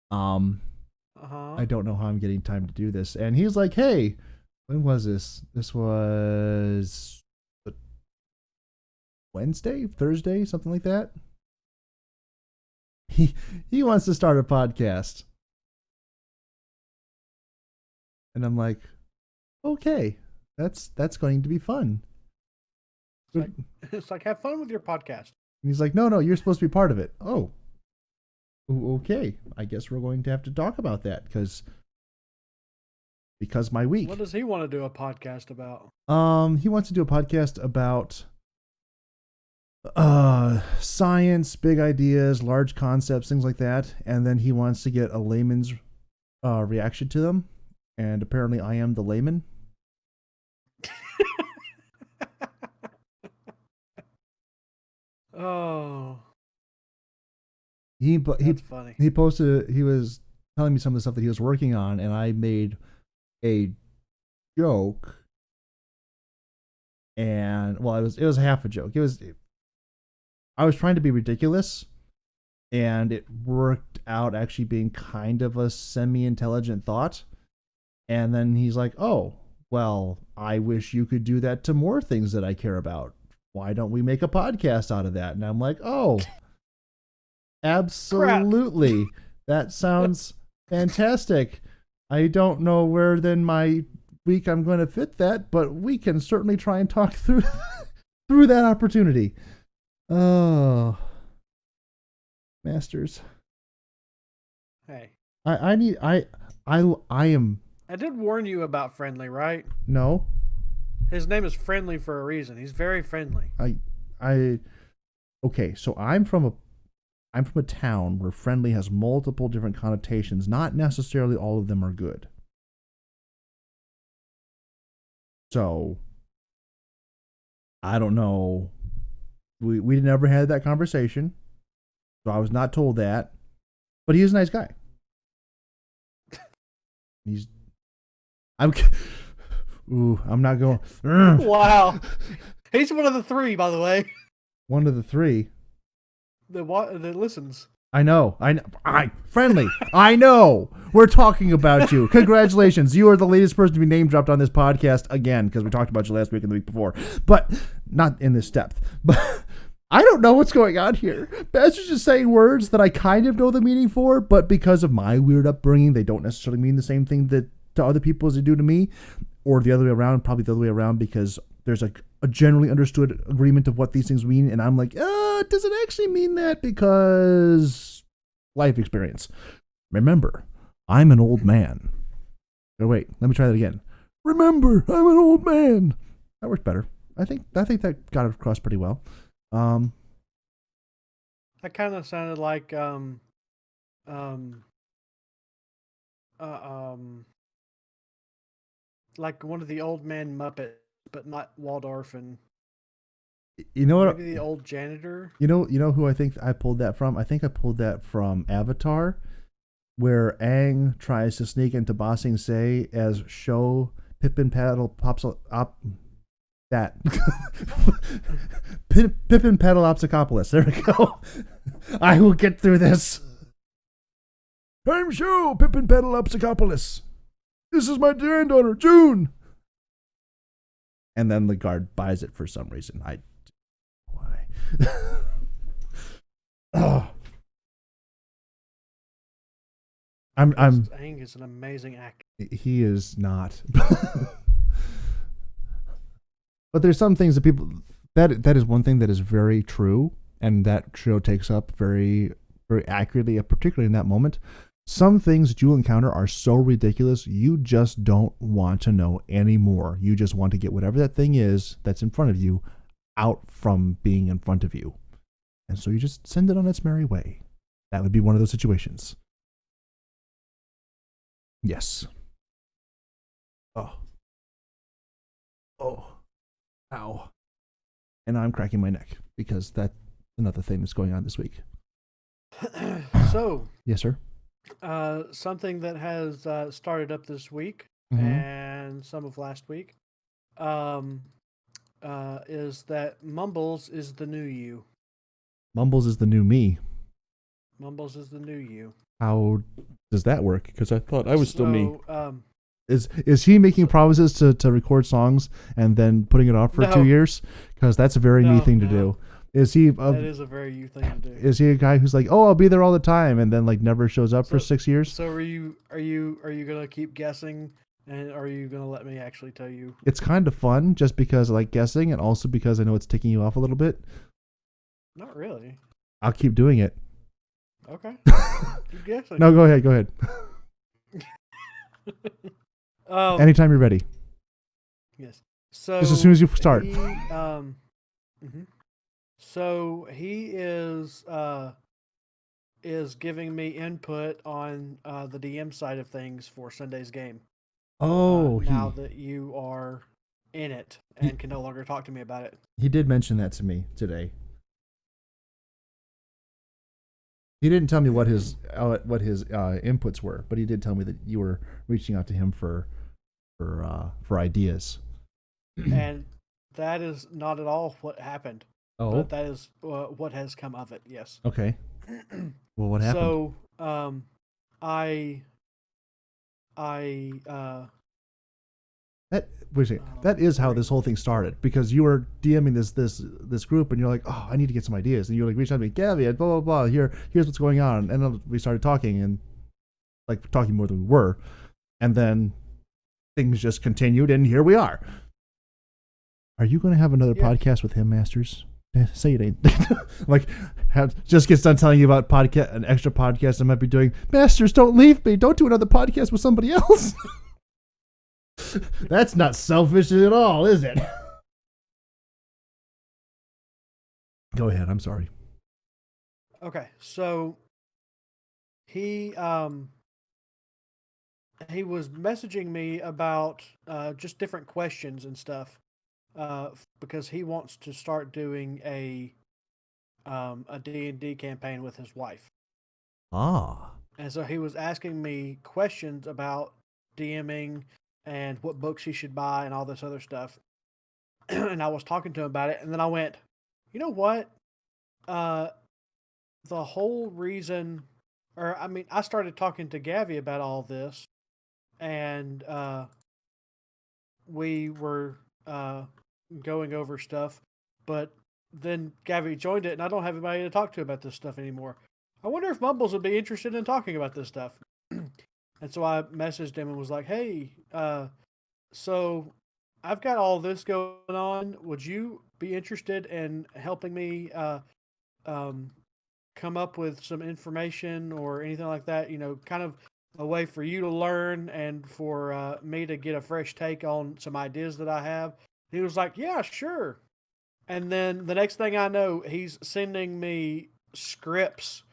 I don't know how I'm getting time to do this. And he's like, hey, when was this? This was Wednesday, Thursday, something like that. He wants to start a podcast. And I'm like, okay, that's going to be fun. It's like, have fun with your podcast. And he's like, no, you're supposed to be part of it. Oh, okay. I guess we're going to have to talk about that because my week. What does he want to do a podcast about? He wants to do a podcast about science, big ideas, large concepts, things like that. And then he wants to get a layman's reaction to them. and apparently I am the layman. Oh, That's funny. He posted. He was telling me some of the stuff that he was working on, and I made a joke. And well, it was half a joke. I was trying to be ridiculous, and it worked out actually being kind of a semi-intelligent thought. And then he's like, "Oh, well, I wish you could do that to more things that I care about. Why don't we make a podcast out of that?" And I'm like, "Oh, absolutely. That sounds fantastic. I don't know where then my week I'm going to fit that, but we can certainly try and talk through through that opportunity." Oh, Masters. Hey, I am I did warn you about Friendly, right? no. His name is Friendly for a reason. He's very friendly. I okay, so I'm from a town where friendly has multiple different connotations. Not necessarily all of them are good. So I don't know. We never had that conversation, so I was not told that. But he is a nice guy. I'm not going. Wow. He's one of the three, by the way. One of the three. That listens. I know. Friendly. I know. We're talking about you. Congratulations. You are the latest person to be name dropped on this podcast again, because we talked about you last week and the week before, but not in this depth. But I don't know what's going on here. Bastards just saying words that I kind of know the meaning for, but because of my weird upbringing, they don't necessarily mean the same thing that to other people as they do to me, or the other way around. Probably the other way around, because there's a generally understood agreement of what these things mean, and I'm like, does it actually mean that? Because life experience. Remember, I'm an old man. Oh wait, let me try that again. Remember, I'm an old man. That worked better. I think that got across pretty well. That kind of sounded like like one of the old man Muppets, but not Waldorf, and you know what? Maybe the old janitor. You know who I think I pulled that from? I think I pulled that from Avatar, where Aang tries to sneak into Ba Sing Se as Show Pippin Paddle pops up. That Pippin Paddleopsicopolis. There we go. I will get through this. I'm Show Pippin Paddleopsicopolis. This is my granddaughter, June. And then the guard buys it for some reason. Why? Oh. Aang is an amazing actor. He is not. But there's some things that people that is one thing that is very true, and that show takes up very, very accurately, particularly in that moment. Some things that you'll encounter are so ridiculous, you just don't want to know anymore. You just want to get whatever that thing is that's in front of you out from being in front of you. And so you just send it on its merry way. That would be one of those situations. Yes. Oh. Ow. And I'm cracking my neck because that's another thing that's going on this week. So. Yes, sir. Something that has started up this week and some of last week is that Mumbles is the new you. Mumbles is the new me. Mumbles is the new you. How does that work? Because I thought I was still me. Is he making promises to record songs and then putting it off for 2 years? Because that's a very me thing to do. Is he? That is a very you thing to do. Is he a guy who's like, oh, I'll be there all the time, and then like never shows up for 6 years? So are you gonna keep guessing, and are you gonna let me actually tell you? It's kind of fun, just because I like guessing, and also because I know it's ticking you off a little bit. Not really. I'll keep doing it. Okay. Keep guessing. No, go ahead. Anytime you're ready. Yes. So just as soon as you start. So he is giving me input on the DM side of things for Sunday's game. Oh, now that you are in it and can no longer talk to me about it. He did mention that to me today. He didn't tell me what his inputs were, but he did tell me that you were reaching out to him for ideas. And that is not at all what happened. Oh, but that is what has come of it. Yes. Okay. Well, what happened? So, that is how this whole thing started, because you were DMing this group and you're like, oh, I need to get some ideas, and you like reached out to me, Gavi, blah blah blah. Here's what's going on, and then we started talking, and like talking more than we were, and then things just continued, and here we are. Are you going to have another podcast with him, Masters? Say it ain't. Like, just gets done telling you about an extra podcast I might be doing. Masters, don't leave me. Don't do another podcast with somebody else. That's not selfish at all, is it? Go ahead. I'm sorry. Okay, so he was messaging me about just different questions and stuff, because he wants to start doing a D&D campaign with his wife. Ah. And so he was asking me questions about DMing and what books he should buy and all this other stuff. And I was talking to him about it, and then I went, you know what? The whole reason, I started talking to Gavi about all this, and we were going over stuff, but then Gavi joined it, and I don't have anybody to talk to about this stuff anymore. I wonder if Mumbles would be interested in talking about this stuff. And so I messaged him and was like, hey, so I've got all this going on. Would you be interested in helping me come up with some information or anything like that? You know, kind of a way for you to learn and for me to get a fresh take on some ideas that I have. He was like, yeah, sure. And then the next thing I know, he's sending me scripts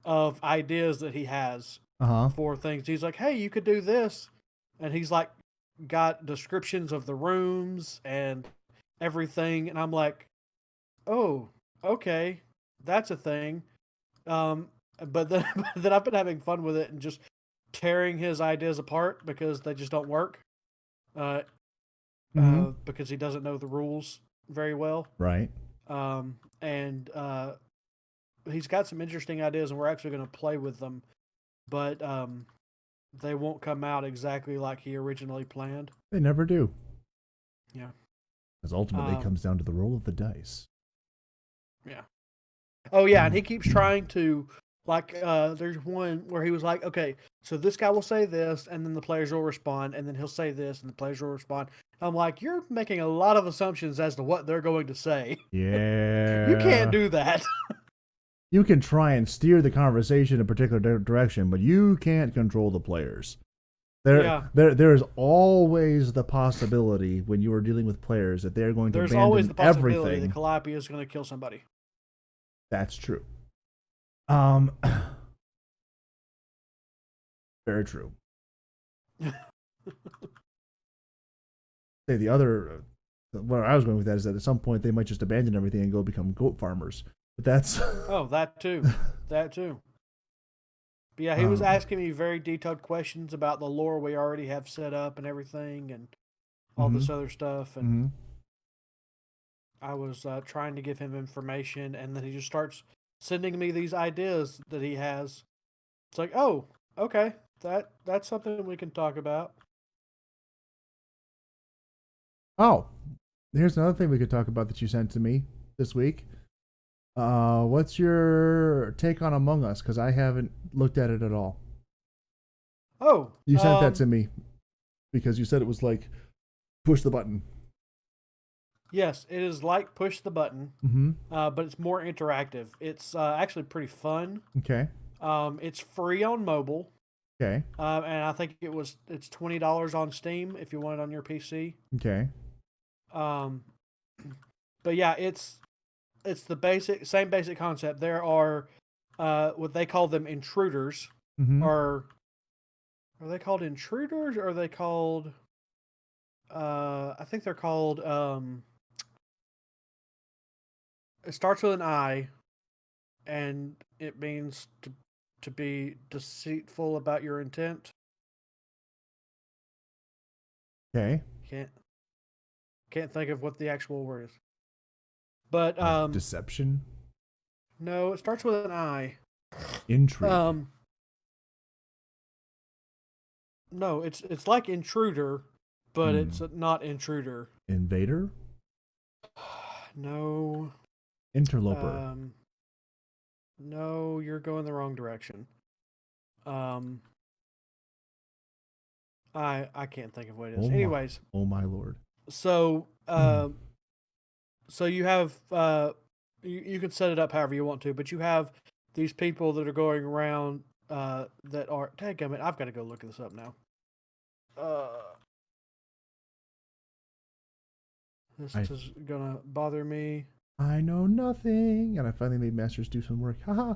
of ideas that he has for things. He's like, hey, you could do this. And he's like, got descriptions of the rooms and everything. And I'm like, oh, okay, that's a thing. But then, then I've been having fun with it and just tearing his ideas apart because they just don't work. Because he doesn't know the rules very well. Right. And he's got some interesting ideas, and we're actually going to play with them, but they won't come out exactly like he originally planned. They never do. Yeah. Because ultimately it comes down to the roll of the dice. Yeah. Oh, yeah, and he keeps trying to, like, there's one where he was like, okay, so this guy will say this, and then the players will respond, and then he'll say this, and the players will respond. I'm like, you're making a lot of assumptions as to what they're going to say. Yeah. You can't do that. You can try and steer the conversation in a particular direction, but you can't control the players. There is always the possibility when you are dealing with players that they're going to abandon everything. There's always the possibility that Calliope is going to kill somebody. That's true. Very true. The other, where I was going with that is that at some point they might just abandon everything and go become goat farmers. But that's that too. But yeah, he was asking me very detailed questions about the lore we already have set up and everything, and all this other stuff. And I was trying to give him information, and then he just starts sending me these ideas that he has. It's like, oh, okay, that's something we can talk about. Oh, here's another thing we could talk about that you sent to me this week. What's your take on Among Us? Because I haven't looked at it at all. Oh, you sent that to me because you said it was like push the button. Yes, it is like push the button, but it's more interactive. It's actually pretty fun. Okay. It's free on mobile. Okay. And I think it's $20 on Steam if you want it on your PC. Okay. But yeah, it's the same basic concept. There are what they call them intruders, or Are they called intruders or are they called I think they're called it starts with an I and it means to be deceitful about your intent. Okay. Can't think of what the actual word is. But Deception. no, it starts with an I. Intrigue. No, it's like intruder, but it's not intruder. Invader. No. Interloper. No, you're going the wrong direction. I can't think of what it is. Anyways. Oh my lord. So so you have you can set it up however you want to, but you have these people that are going around that are dadgummit, I've got to go look this up now. This is gonna bother me. I know nothing, and I finally made Masters do some work. Haha.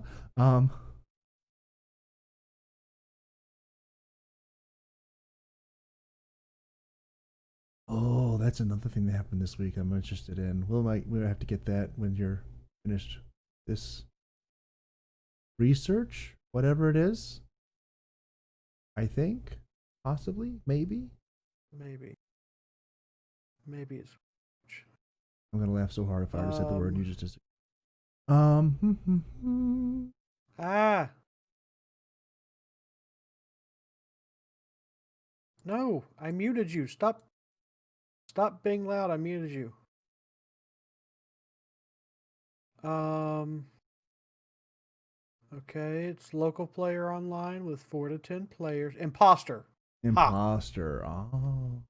Oh, that's another thing that happened this week. I'm interested in. We'll have to get that when you're finished this research, whatever it is. I think, possibly, maybe it's. I'm gonna laugh so hard if I ever said the word you just. No, I muted you. Stop being loud. I muted you. Okay, it's local player online with 4 to 10 players. Imposter. Oh.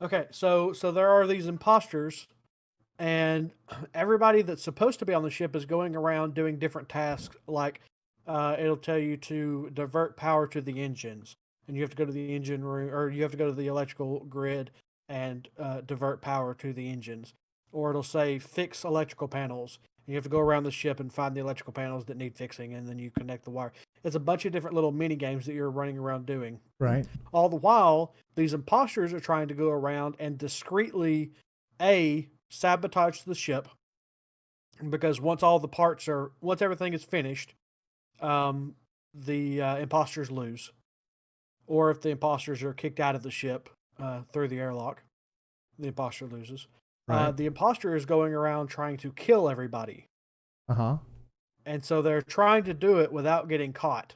Okay, so there are these imposters, and everybody that's supposed to be on the ship is going around doing different tasks. Like, it'll tell you to divert power to the engines, and you have to go to the engine room, or you have to go to the electrical grid and divert power to the engines. Or it'll say fix electrical panels. You have to go around the ship and find the electrical panels that need fixing, and then you connect the wire. It's a bunch of different little mini games that you're running around doing. Right. All the while, these imposters are trying to go around and discreetly, sabotage the ship, because once everything is finished, the imposters lose. Or if the imposters are kicked out of the ship through the airlock, the imposter loses. Right. The imposter is going around trying to kill everybody. And so they're trying to do it without getting caught.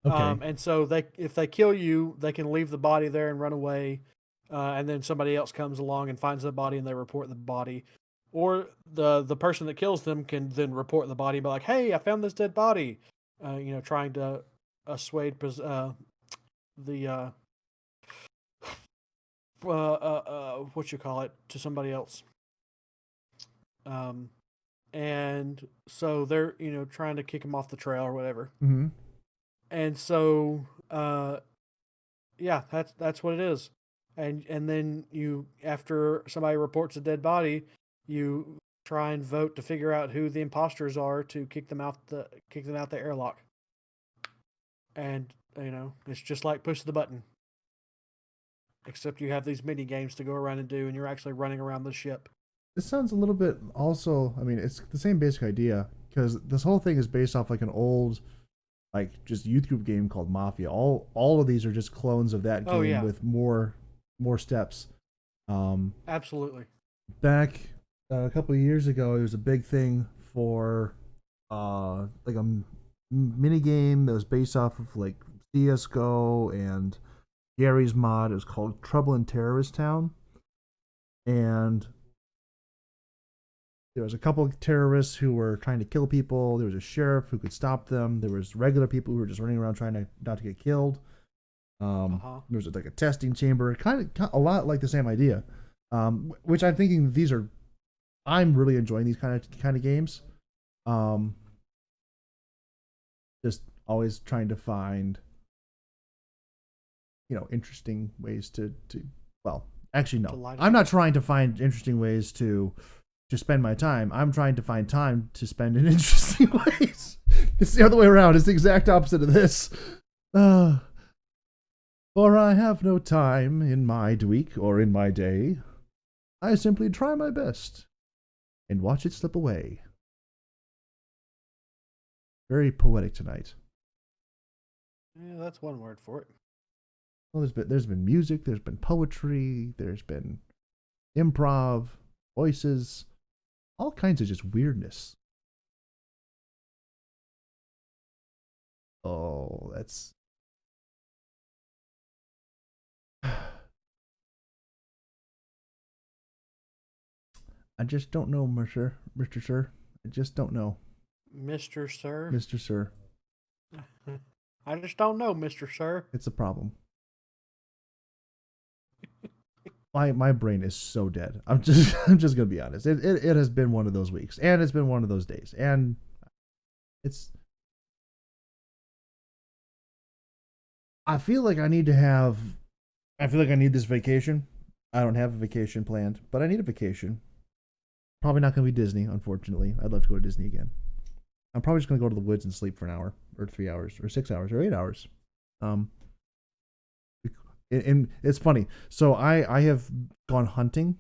Okay. And so if they kill you, they can leave the body there and run away. And then somebody else comes along and finds the body and they report the body. Or the person that kills them can then report the body and be like, hey, I found this dead body. Trying to assuage what you call it, to somebody else. And so they're, trying to kick him off the trail or whatever. Mm-hmm. And so, that's what it is. And then after somebody reports a dead body, you try and vote to figure out who the imposters are to kick them out the airlock. And, it's just like push the button. Except you have these mini games to go around and do, and you're actually running around the ship. This sounds a little bit also, I mean, it's the same basic idea, because this whole thing is based off like an old, like, just youth group game called Mafia. All of these are just clones of that game with more steps. Absolutely. Back a couple of years ago, it was a big thing for like a mini game that was based off of like CS:GO and Gary's mod. It was called Trouble in Terrorist Town, and there was a couple of terrorists who were trying to kill people. There was a sheriff who could stop them. There was regular people who were just running around trying not to get killed. There was like a testing chamber, kind of a lot like the same idea. Which I'm thinking I'm really enjoying these kind of games. Just always trying to find, interesting ways to well, actually no, I'm not trying to find interesting ways to spend my time. I'm trying to find time to spend in interesting ways. It's the other way around. It's the exact opposite of this. For I have no time in my week or in my day. I simply try my best and watch it slip away. Very poetic tonight. Yeah, that's one word for it. Well, there's been music, there's been poetry, there's been improv, voices, all kinds of just weirdness. Oh, that's I just don't know, Mr. Sir. I just don't know, Mr. Sir. Mr. Sir. I just don't know, Mr. Sir. It's a problem. My brain is so dead. I'm just gonna be honest. It has been one of those weeks, and it's been one of those days, and it's. I feel like I need this vacation. I don't have a vacation planned, but I need a vacation. Probably not gonna be Disney, unfortunately. I'd love to go to Disney again. I'm probably just gonna go to the woods and sleep for an hour, or 3 hours, or 6 hours, or 8 hours. And it's funny. So I have gone hunting,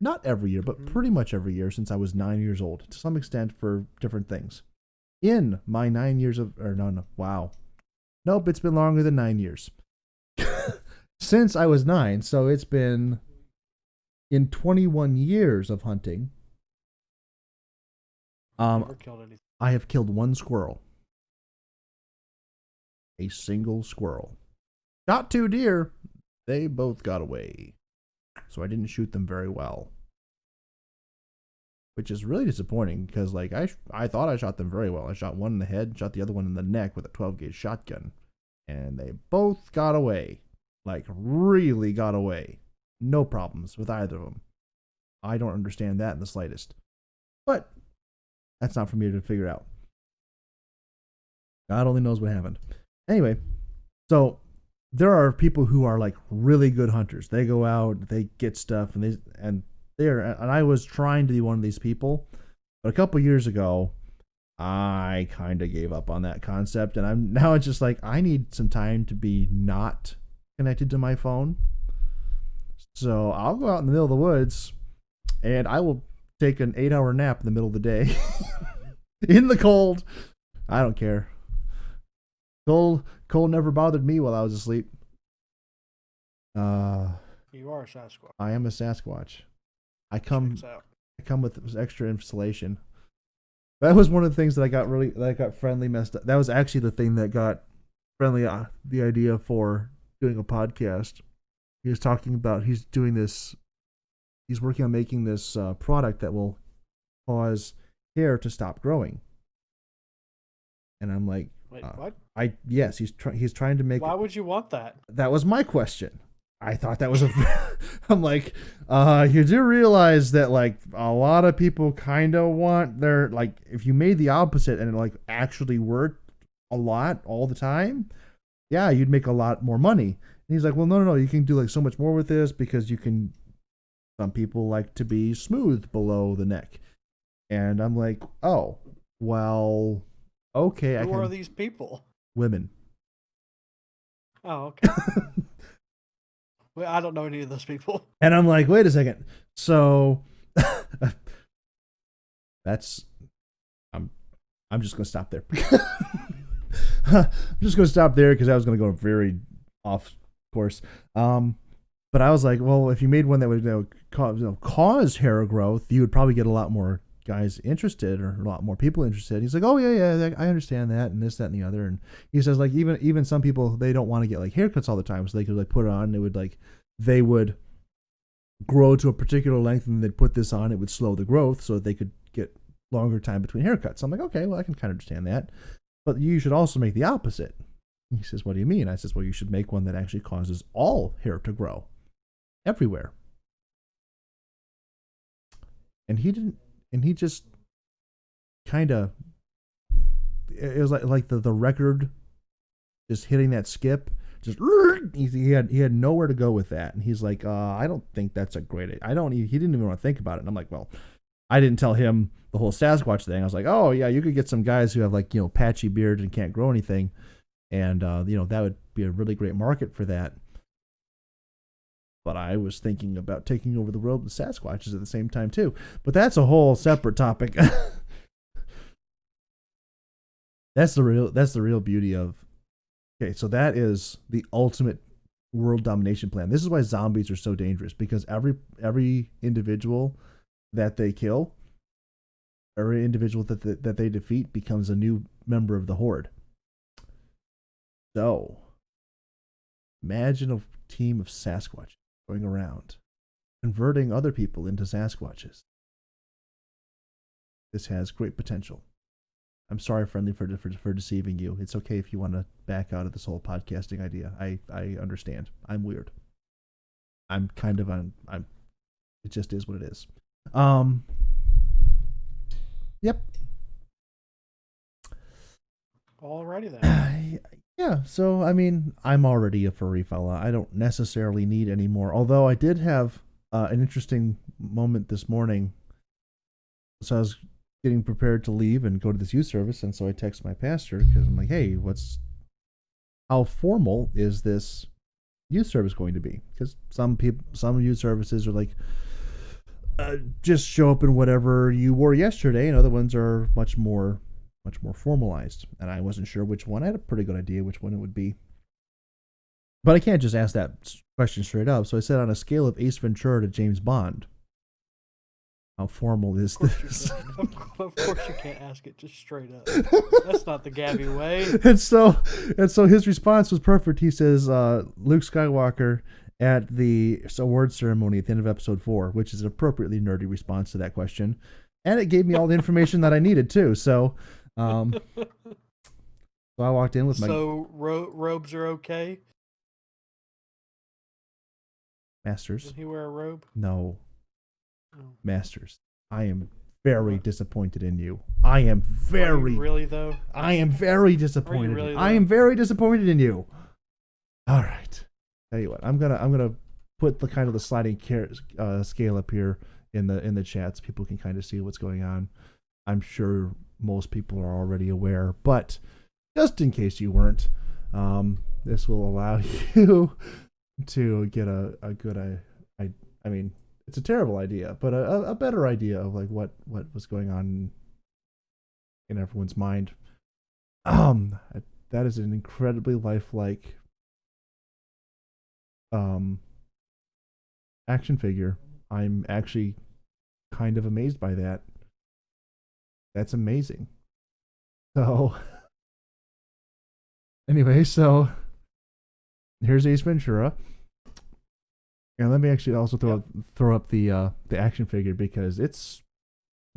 not every year, but pretty much every year since I was 9 years old, to some extent for different things. In my 9 years of, or no, wow. Nope, it's been longer than 9 years. Since I was 9, so it's been in 21 years of hunting. Never killed anything. I have killed one squirrel. A single squirrel. Shot 2 deer. They both got away. So I didn't shoot them very well. Which is really disappointing because like I thought I shot them very well. I shot one in the head, shot the other one in the neck with a 12-gauge shotgun. And they both got away. Like really got away. No problems with either of them. I don't understand that in the slightest. But that's not for me to figure out. God only knows what happened. Anyway, so there are people who are like really good hunters. They go out, they get stuff, and I was trying to be one of these people, but a couple years ago, I kind of gave up on that concept, and I'm now it's just like I need some time to be not connected to my phone. So I'll go out in the middle of the woods, and I will take an 8-hour nap in the middle of the day, in the cold. I don't care. Cold never bothered me while I was asleep. You are a Sasquatch. I am a Sasquatch. I come with extra insulation. That was one of the things that I got friendly messed up. That was actually the thing that got friendly the idea for doing a podcast. He was talking about he's working on making this product that will cause hair to stop growing. And I'm like, wait, what? Yes, he's trying to make. Why would you want that? That was my question. I thought that was I'm like, you do realize that like a lot of people kind of want their, like, if you made the opposite and it like actually worked a lot all the time, yeah, you'd make a lot more money. And he's like, well, no, you can do like so much more with this because some people like to be smooth below the neck. And I'm like, oh, well, okay. Who are these people? Women. Oh, okay. Well, I don't know any of those people. And I'm like, wait a second. So I'm just going to stop there. I'm just going to stop there because I was going to go very off course. But I was like, well, if you made one that would cause hair growth, you would probably get a lot more guys interested or a lot more people interested. He's like, oh yeah, I understand that and this, that, and the other. And he says like even some people, they don't want to get like haircuts all the time, so they could like put it on. They would grow to a particular length and they'd put this on. It would slow the growth so that they could get longer time between haircuts. I'm like, okay, well I can kind of understand that, but you should also make the opposite. He says, what do you mean? I says, well, you should make one that actually causes all hair to grow everywhere. And he didn't. And he just kind of, it was like the record just hitting that skip. Just he had nowhere to go with that, and he's like, I don't think that's a great. He didn't even want to think about it. And I'm like, well, I didn't tell him the whole Sasquatch thing. I was like, oh yeah, you could get some guys who have like patchy beards and can't grow anything, And that would be a really great market for that. But I was thinking about taking over the world with Sasquatches at the same time too. But that's a whole separate topic. That's the real beauty of. Okay, so that is the ultimate world domination plan. This is why zombies are so dangerous, because every individual that they kill, every individual that they defeat becomes a new member of the horde. So, imagine a team of Sasquatches going around, converting other people into Sasquatches. This has great potential. I'm sorry, Friendly, for deceiving you. It's okay if you want to back out of this whole podcasting idea. I understand. I'm weird. I'm kind of it just is what it is. Yep. Alrighty then. Yeah, so I mean, I'm already a furry fella. I don't necessarily need any more. Although I did have an interesting moment this morning. So I was getting prepared to leave and go to this youth service, and so I text my pastor because I'm like, "Hey, how formal is this youth service going to be?" Because some youth services are like, just show up in whatever you wore yesterday, and other ones are much more formalized. And I wasn't sure which one. I had a pretty good idea which one it would be, but I can't just ask that question straight up. So I said, on a scale of Ace Ventura to James Bond, how formal is this? Of course you can't ask it just straight up. That's not the Gabby way. And so his response was perfect. He says, Luke Skywalker at the award ceremony at the end of episode 4, which is an appropriately nerdy response to that question. And it gave me all the information that I needed too. So, so I walked in with my... So robes are okay? Masters. Did he wear a robe? No. Oh. Masters, I am very disappointed in you. I am very... Really, though? I am very disappointed. Really, I am very disappointed in you. All right. Tell you what, I'm gonna put the kind of the sliding scale up here in the chats. People can kind of see what's going on. I'm sure most people are already aware, but just in case you weren't, this will allow you to get a good... I mean, it's a terrible idea, but a better idea of like what was going on in everyone's mind. That is an incredibly lifelike action figure. I'm actually kind of amazed by that. That's amazing. So anyway, so here's Ace Ventura. And let me actually also throw up the action figure, because it's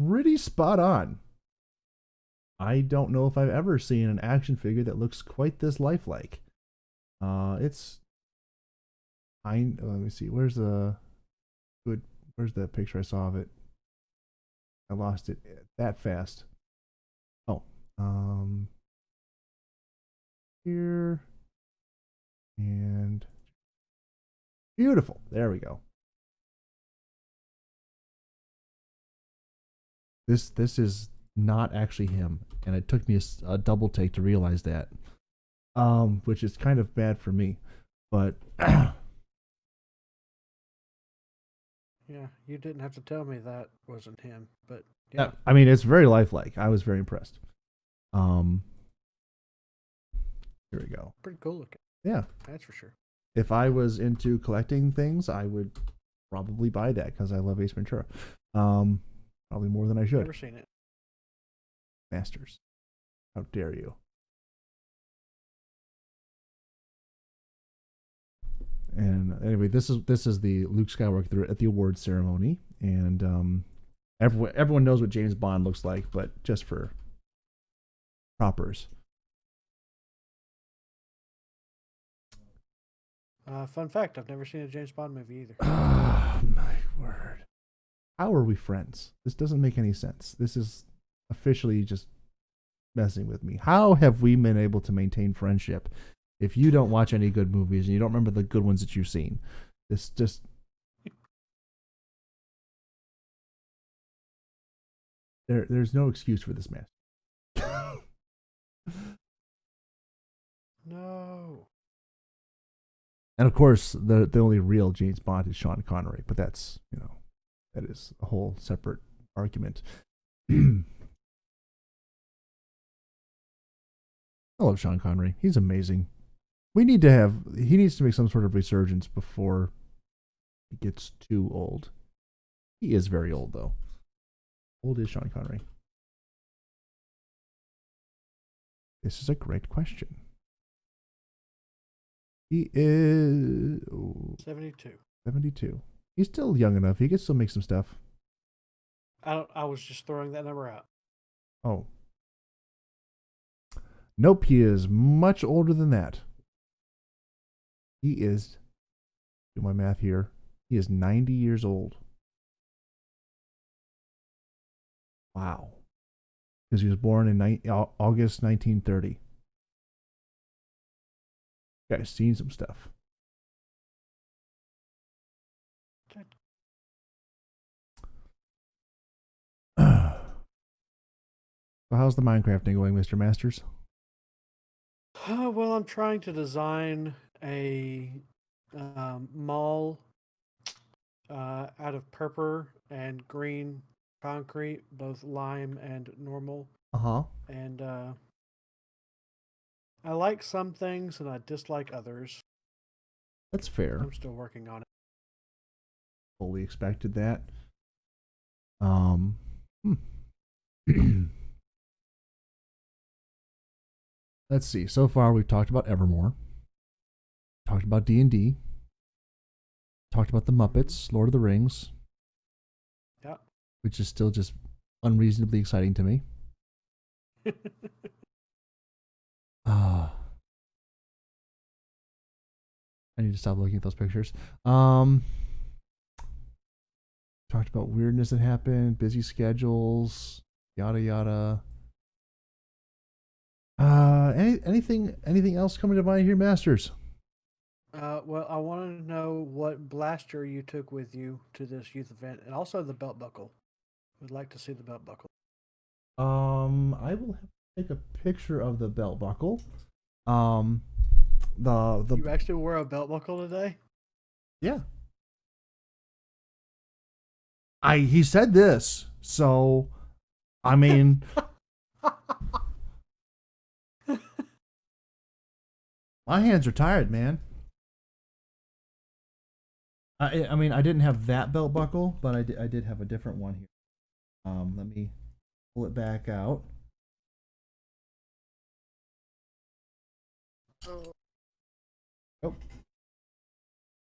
pretty spot on. I don't know if I've ever seen an action figure that looks quite this lifelike. Let me see. Where's the picture I saw of it? I lost it that fast. Oh, here and beautiful. There we go. This is not actually him, and it took me a double take to realize that, which is kind of bad for me, but yeah, you didn't have to tell me that wasn't him, but yeah. I mean, it's very lifelike. I was very impressed. Here we go. Pretty cool looking. Yeah, that's for sure. If I was into collecting things, I would probably buy that because I love Ace Ventura. Probably more than I should. Never seen it. Masters, how dare you? And anyway, this is the Luke Skywalker at the awards ceremony, and everyone knows what James Bond looks like, but just for propers. Fun fact: I've never seen a James Bond movie either. Oh my word! How are we friends? This doesn't make any sense. This is officially just messing with me. How have we been able to maintain friendship if you don't watch any good movies and you don't remember the good ones that you've seen? This just... There's no excuse for this mess. And of course, the only real James Bond is Sean Connery, but that's, that is a whole separate argument. I love Sean Connery. He's amazing. He needs to make some sort of resurgence before he gets too old. He is very old, though. Old is Sean Connery? This is a great question. He is 72. 72. He's still young enough. He can still make some stuff. I was just throwing that number out. Oh. Nope, he is much older than that. He is, do my math here, he is 90 years old. Wow. Because he was born in August 1930. Guys, seen some stuff. So how's the Minecrafting going, Mr. Masters? Well, I'm trying to design a mall out of purple and green concrete, both lime and normal. And I like some things and I dislike others. That's fair. I'm still working on it. Fully expected that. Let's see. So far, we've talked about Evermore, talked about D&D, talked about the Muppets, Lord of the Rings. Yeah. Which is still just unreasonably exciting to me. I need to stop looking at those pictures. Talked about weirdness that happened, busy schedules, yada yada. Anything else coming to mind here, Masters? Well, I want to know what blaster you took with you to this youth event, and also the belt buckle. We'd like to see the belt buckle. I will have to take a picture of the belt buckle. The You actually wore a belt buckle today? Yeah. He said this, so I mean my hands are tired, man. I mean, I didn't have that belt buckle, but I did have a different one here. Let me pull it back out. Oh.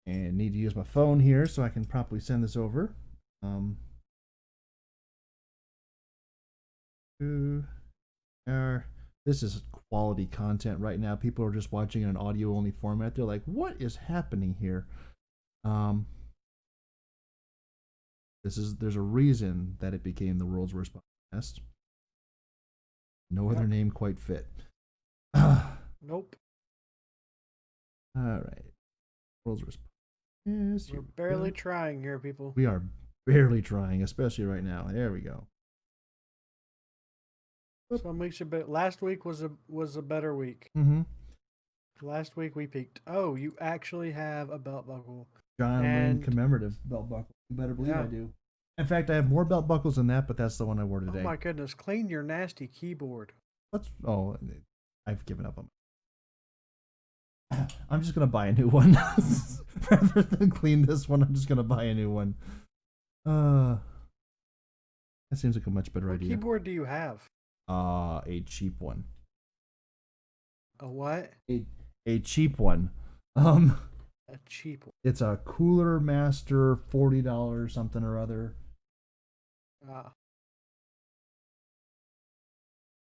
And need to use my phone here so I can properly send this over. This is quality content right now. People are just watching in an audio only format. They're like, what is happening here? There's a reason that it became the world's worst podcast. No other name quite fit. Nope. All right. World's worst podcast. We're barely trying here, people. We are barely trying, especially right now. There we go. Some weeks are better. Last week was a better week. Mm-hmm. Last week we peaked. Oh, you actually have a belt buckle. John Wayne commemorative belt buckle. You better believe I do. In fact, I have more belt buckles than that, but that's the one I wore today. Oh my goodness! Clean your nasty keyboard. I've given up on it. I'm just gonna buy a new one rather than clean this one. I'm just gonna buy a new one. That seems like a much better idea. What keyboard do you have? A cheap one. A what? A cheap one. A cheap one. It's a Cooler Master, $40 something or other.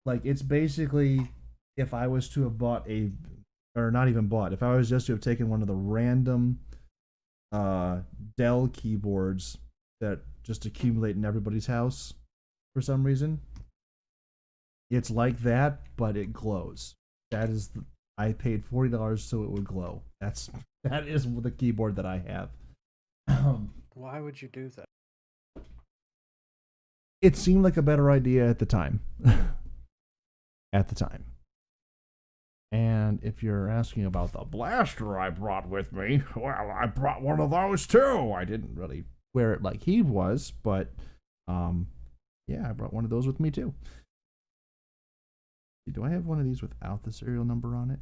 Like, it's basically, if I was to have bought if I was just to have taken one of the random Dell keyboards that just accumulate in everybody's house for some reason, it's like that, but it glows. I paid $40 so it would glow. That is the keyboard that I have. Why would you do that? It seemed like a better idea at the time. At the time. And if you're asking about the blaster I brought with me, well, I brought one of those too. I didn't really wear it like he was, but yeah, I brought one of those with me too. Do I have one of these without the serial number on it?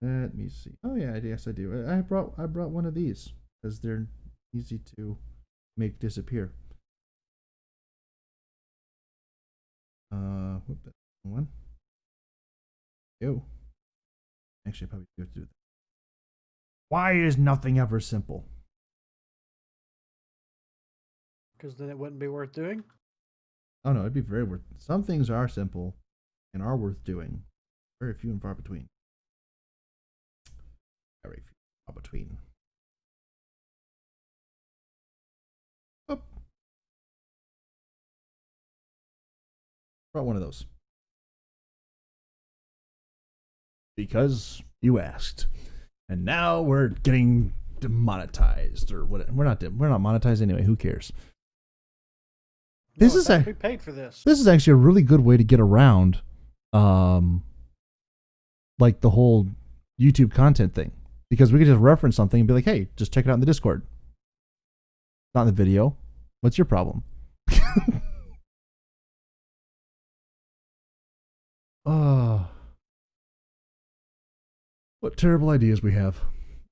Let me see. Oh yeah, yes I do. I brought one of these because they're easy to make disappear. Whoop, that's one. Ew. Actually, I probably do have to do that. Why is nothing ever simple? Because then it wouldn't be worth doing. Oh no, it'd be very worth. Some things are simple and are worth doing. Very few and far between. Very few and far between. Oh. Brought one of those. Because you asked. And now we're getting demonetized or what? We're not monetized anyway. Who cares? We paid for this. This is actually a really good way to get around, like the whole YouTube content thing, because we could just reference something and be like, "Hey, just check it out in the Discord." Not in the video. What's your problem? Oh, what terrible ideas we have,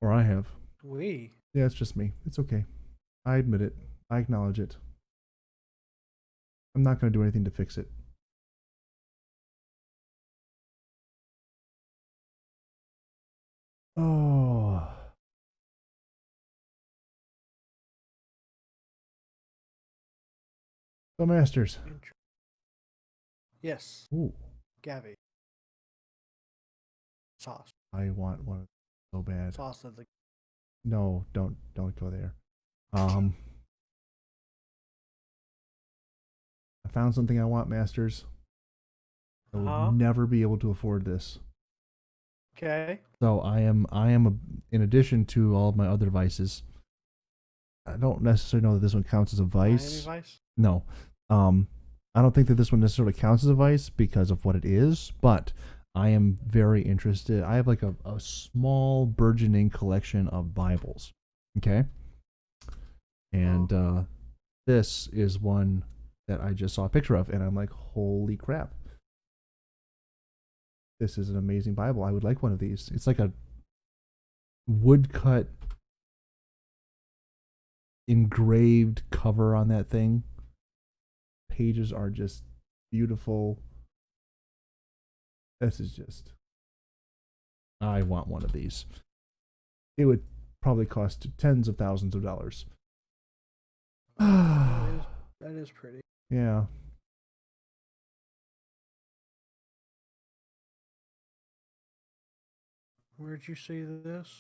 or I have. Yeah, it's just me. It's okay. I admit it. I acknowledge it. I'm not going to do anything to fix it. Oh. So, Masters. Yes. Ooh. Gavi. Sauce. I want one so bad. Sauce of the... No, don't go there. I found something I want, Masters. I will never be able to afford this. Okay. So I am in addition to all of my other vices. I don't necessarily know that this one counts as a vice. Miami Vice? No. I don't think that this one necessarily counts as a vice because of what it is, but I am very interested. I have like a small burgeoning collection of Bibles. Okay? And this is one that I just saw a picture of, and I'm like, holy crap. This is an amazing Bible. I would like one of these. It's like a woodcut engraved cover on that thing. Pages are just beautiful. This is just... I want one of these. It would probably cost tens of thousands of dollars. That is pretty. Yeah. Where'd you see this?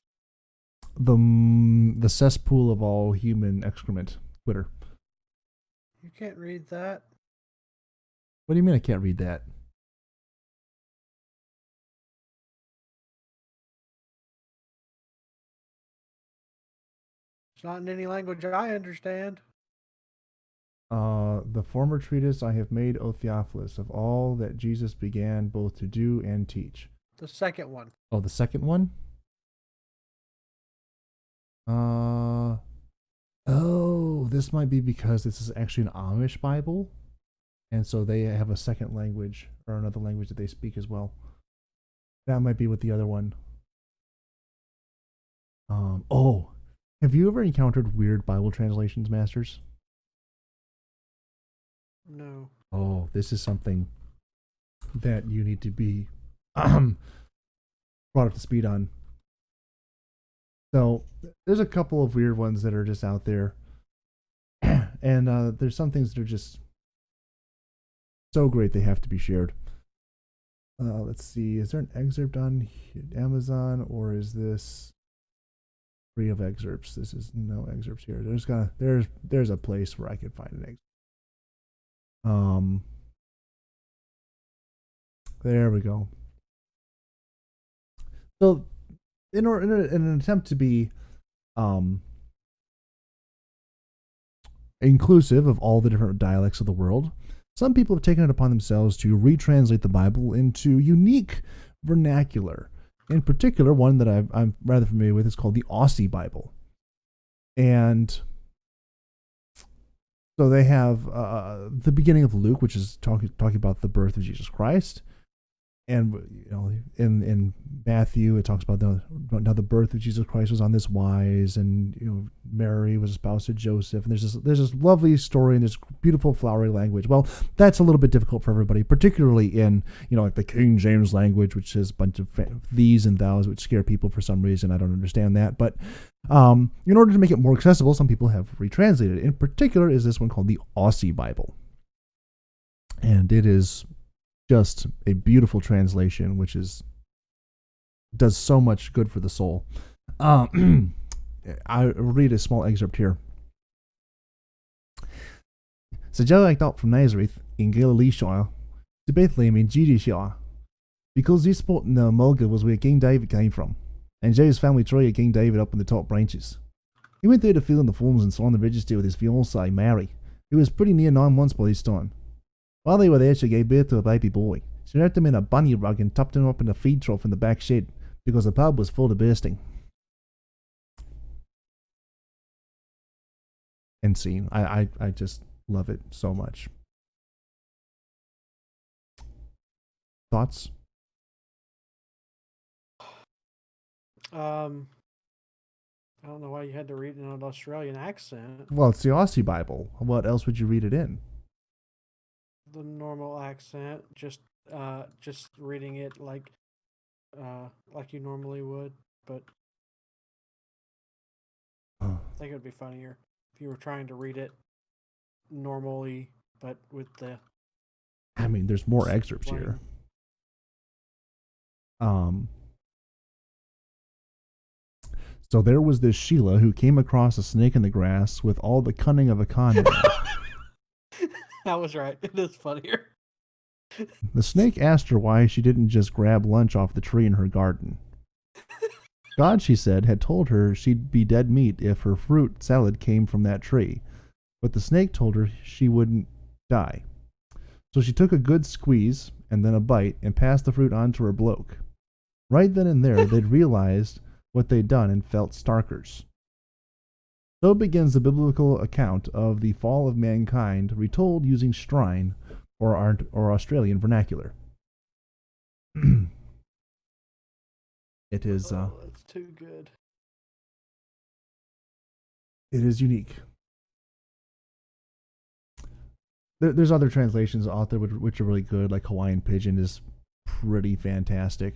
The cesspool of all human excrement. Twitter. You can't read that. What do you mean I can't read that? It's not in any language I understand. The former treatise I have made, O Theophilus, of all that Jesus began both to do and teach. The second one. Oh, the second one? Oh, this might be because this is actually an Amish Bible. And so they have a second language or another language that they speak as well. That might be with the other one. Oh, have you ever encountered weird Bible translations, Masters? No. Oh, this is something that you need to be brought up to speed on. So there's a couple of weird ones that are just out there. And there's some things that are just so great they have to be shared. Let's see. Is there an excerpt on Amazon, or is this free of excerpts? This is no excerpts here. There's a place where I could find an excerpt. There we go. So in an attempt to be inclusive of all the different dialects of the world, some people have taken it upon themselves to retranslate the Bible into unique vernacular. In particular, one that I'm rather familiar with is called the Aussie Bible. And so they have the beginning of Luke, which is talking about the birth of Jesus Christ. And in Matthew, it talks about how the birth of Jesus Christ was on this wise, and Mary was espoused to Joseph. And there's this lovely story and this beautiful flowery language. Well, that's a little bit difficult for everybody, particularly in like the King James language, which has a bunch of these and thous, which scare people for some reason. I don't understand that, but in order to make it more accessible, some people have retranslated it. In particular, is this one called the Aussie Bible, and it is just a beautiful translation, which does so much good for the soul. I read a small excerpt here. So Joe went up from Nazareth in Galileeshire to Bethlehem in Judea, because this spot in the Mulga was where King David came from, and Joe's family tree had King David up in the top branches. He went there to fill in the forms and sign the register with his fiancée, Mary, who was pretty near 9 months by this time. While they were there, she gave birth to a baby boy. She wrapped him in a bunny rug and tucked him up in a feed trough in the back shed, because the pub was full to bursting. End scene. I just love it so much. Thoughts? I don't know why you had to read it in an Australian accent. Well, it's the Aussie Bible. What else would you read it in? The normal accent, just reading it like you normally would, but I think it would be funnier if you were trying to read it normally, but with the. I mean, there's more excerpts here. So there was this Sheila who came across a snake in the grass with all the cunning of a con man. I was right. It is funnier. The snake asked her why she didn't just grab lunch off the tree in her garden. God, she said, had told her she'd be dead meat if her fruit salad came from that tree. But the snake told her she wouldn't die. So she took a good squeeze and then a bite and passed the fruit on to her bloke. Right then and there, they'd realized what they'd done and felt starkers. So begins the biblical account of the fall of mankind, retold using strine or Australian vernacular. It is. That's too good. It is unique. There's other translations out there which are really good, like Hawaiian Pidgin is pretty fantastic.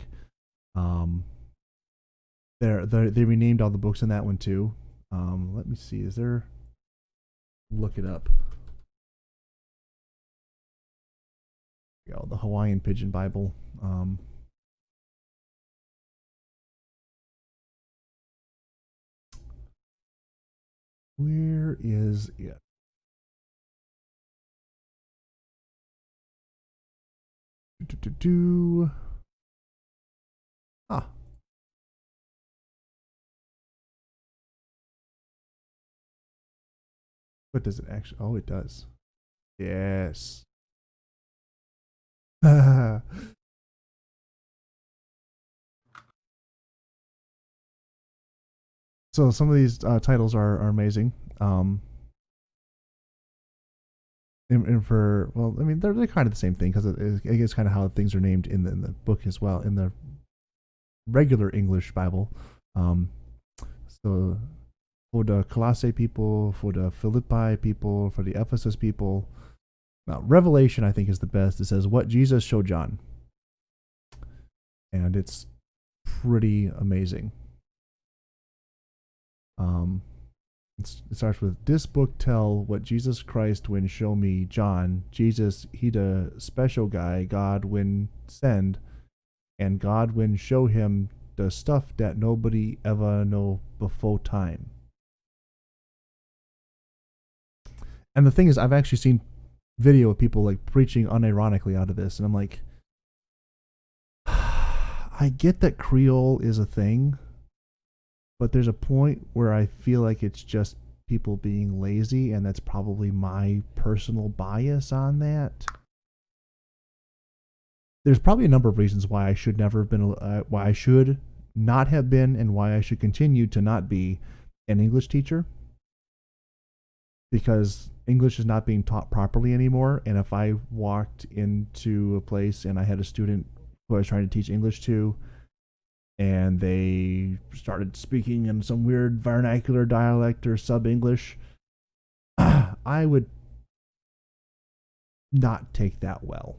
They renamed all the books in that one too. Let me see. Is there? Look it up. The Hawaiian Pidgin Bible. Where is it? Ah. What does it actually? Oh, it does. Yes. So some of these titles are amazing. And for, well, I mean, they're kind of the same thing, because it is kind of how things are named in the book as well, in the regular English Bible. So for the Colossae people, for the Philippi people, for the Ephesus people. Now, Revelation, I think, is the best. It says, what Jesus showed John. And it's pretty amazing. It starts with, this book tell what Jesus Christ when show me John. Jesus, he the special guy God when send, and God when show him the stuff that nobody ever know before time. And the thing is, I've actually seen video of people like preaching unironically out of this, and I'm like, I get that Creole is a thing, but there's a point where I feel like it's just people being lazy, and that's probably my personal bias on that. There's probably a number of reasons why I should never have been, why I should not have been, and why I should continue to not be an English teacher. Because English is not being taught properly anymore, and if I walked into a place and I had a student who I was trying to teach English to, and they started speaking in some weird vernacular dialect or sub-English, I would not take that well.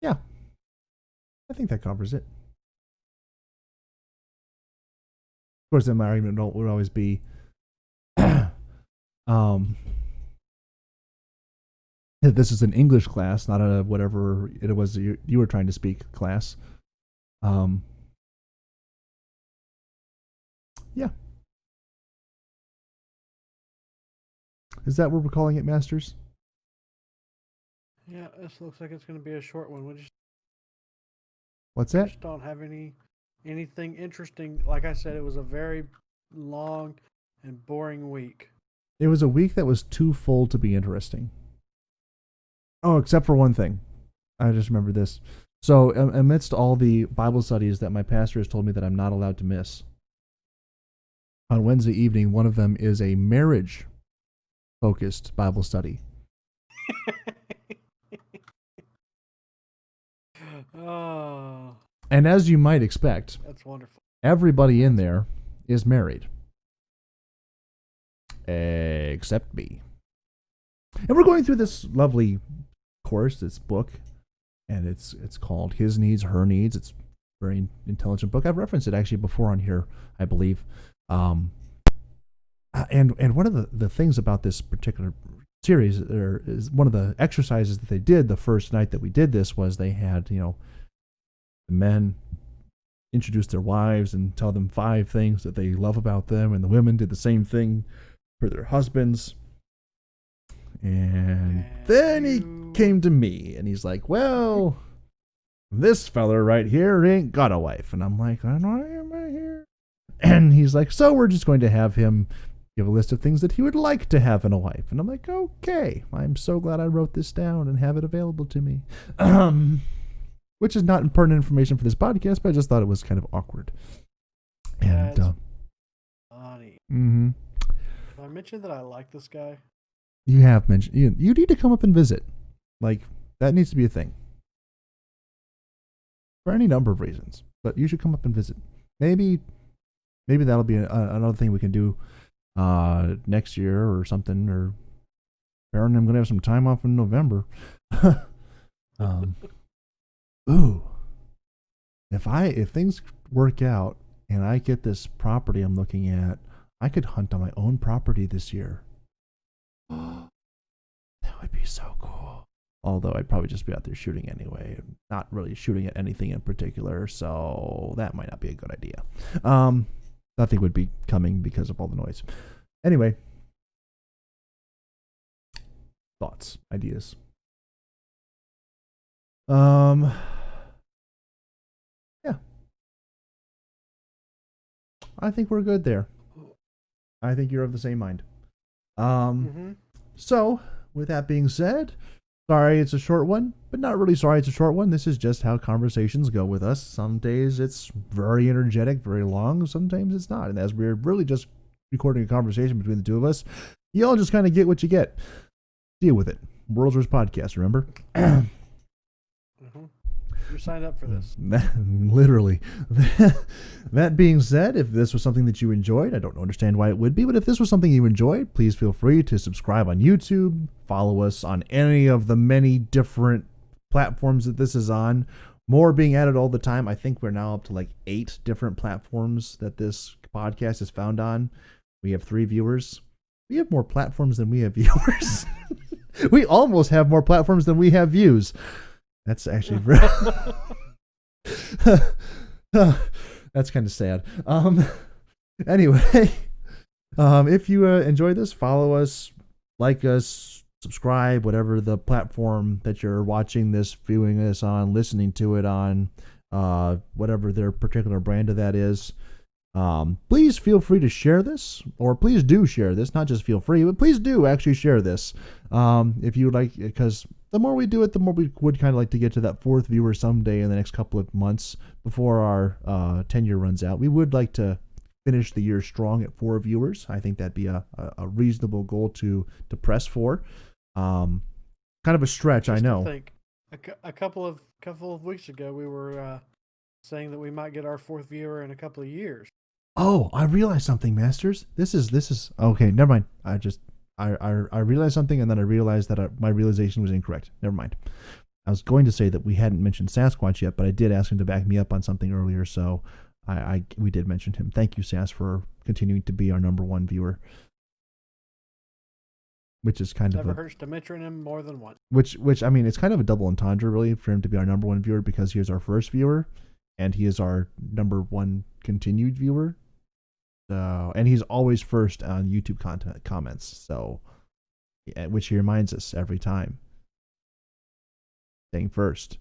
Yeah, I think that covers it. Of course, then my argument would always be, this is an English class, not a whatever it was you were trying to speak class. Yeah. Is that what we're calling it, Masters? Yeah, this looks like it's going to be a short one. What's that? Just don't have anything interesting. Like I said, it was a very long and boring week. It was a week that was too full to be interesting. Oh, except for one thing. I just remembered this. So, amidst all the Bible studies that my pastor has told me that I'm not allowed to miss, on Wednesday evening, one of them is a marriage-focused Bible study. Oh, and as you might expect, that's wonderful. Everybody in there is married. Except me. And we're going through this lovely course, this book, and it's called His Needs, Her Needs. It's a very intelligent book. I've referenced it actually before on here, I believe. And one of the things about this particular series is one of the exercises that they did the first night that we did this was they had, the men introduce their wives and tell them 5 things that they love about them, and the women did the same thing for their husbands. And then he came to me and he's like, well, this feller right here ain't got a wife. And I'm like, I know, am I here? And he's like, so we're just going to have him give a list of things that he would like to have in a wife. And I'm like, okay, I'm so glad I wrote this down and have it available to me. Which is not pertinent information for this podcast, but I just thought it was kind of awkward. And that's funny. Mm-hmm. Did I mention that I like this guy? You have mentioned you need to come up and visit. Like, that needs to be a thing. For any number of reasons. But you should come up and visit. Maybe that'll be another thing we can do next year or something. Or Aaron, I'm going to have some time off in November. Ooh. If things work out and I get this property I'm looking at, I could hunt on my own property this year. That would be so cool. Although I'd probably just be out there shooting anyway, not really shooting at anything in particular, so that might not be a good idea. Nothing would be coming because of all the noise. Anyway, thoughts, ideas. Yeah. I think we're good there. I think you're of the same mind. So, with that being said, sorry it's a short one, but not really sorry it's a short one. This is just how conversations go with us. Some days it's very energetic, very long. Sometimes it's not. And as we're really just recording a conversation between the two of us, you all just kind of get what you get. Deal with it. World's Worst Podcast, remember? You signed up for this. Literally. That being said, if this was something that you enjoyed, I don't understand why it would be, but if this was something you enjoyed, please feel free to subscribe on YouTube, follow us on any of the many different platforms that this is on. More being added all the time. I think we're now up to like 8 different platforms that this podcast is found on. We have 3 viewers. We have more platforms than we have viewers. We almost have more platforms than we have views. That's actually that's kind of sad. Anyway, if you enjoyed this, follow us, like us, subscribe, whatever the platform that you're watching this, viewing this on, listening to it on, whatever their particular brand of that is. Please feel free to share this, or please do share this. Not just feel free, but please do actually share this. If you would like, because the more we do it, the more we would kind of like to get to that 4th viewer someday in the next couple of months before our tenure runs out. We would like to finish the year strong at 4 viewers. I think that'd be a reasonable goal to press for. Kind of a stretch, I know. I think a couple of weeks ago we were saying that we might get our 4th viewer in a couple of years. Oh, I realized something, Masters. This is okay. Never mind. I realized something, and then I realized that my realization was incorrect. Never mind. I was going to say that we hadn't mentioned Sasquatch yet, but I did ask him to back me up on something earlier, so we did mention him. Thank you, Sass, for continuing to be our number 1 viewer. Which is kind Never of hurts to mention him more than once. Which I mean, it's kind of a double entendre, really, for him to be our number 1 viewer, because he is our first viewer, and he is our number 1 continued viewer. So, and he's always first on YouTube comments. So, which he reminds us every time, staying first.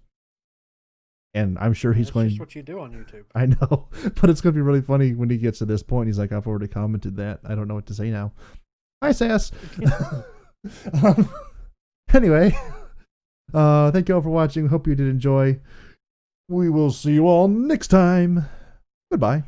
And I'm sure he's going. That's just what you do on YouTube. I know, but it's going to be really funny when he gets to this point. He's like, "I've already commented that. I don't know what to say now." Hi, Sass. Anyway, thank you all for watching. Hope you did enjoy. We will see you all next time. Goodbye.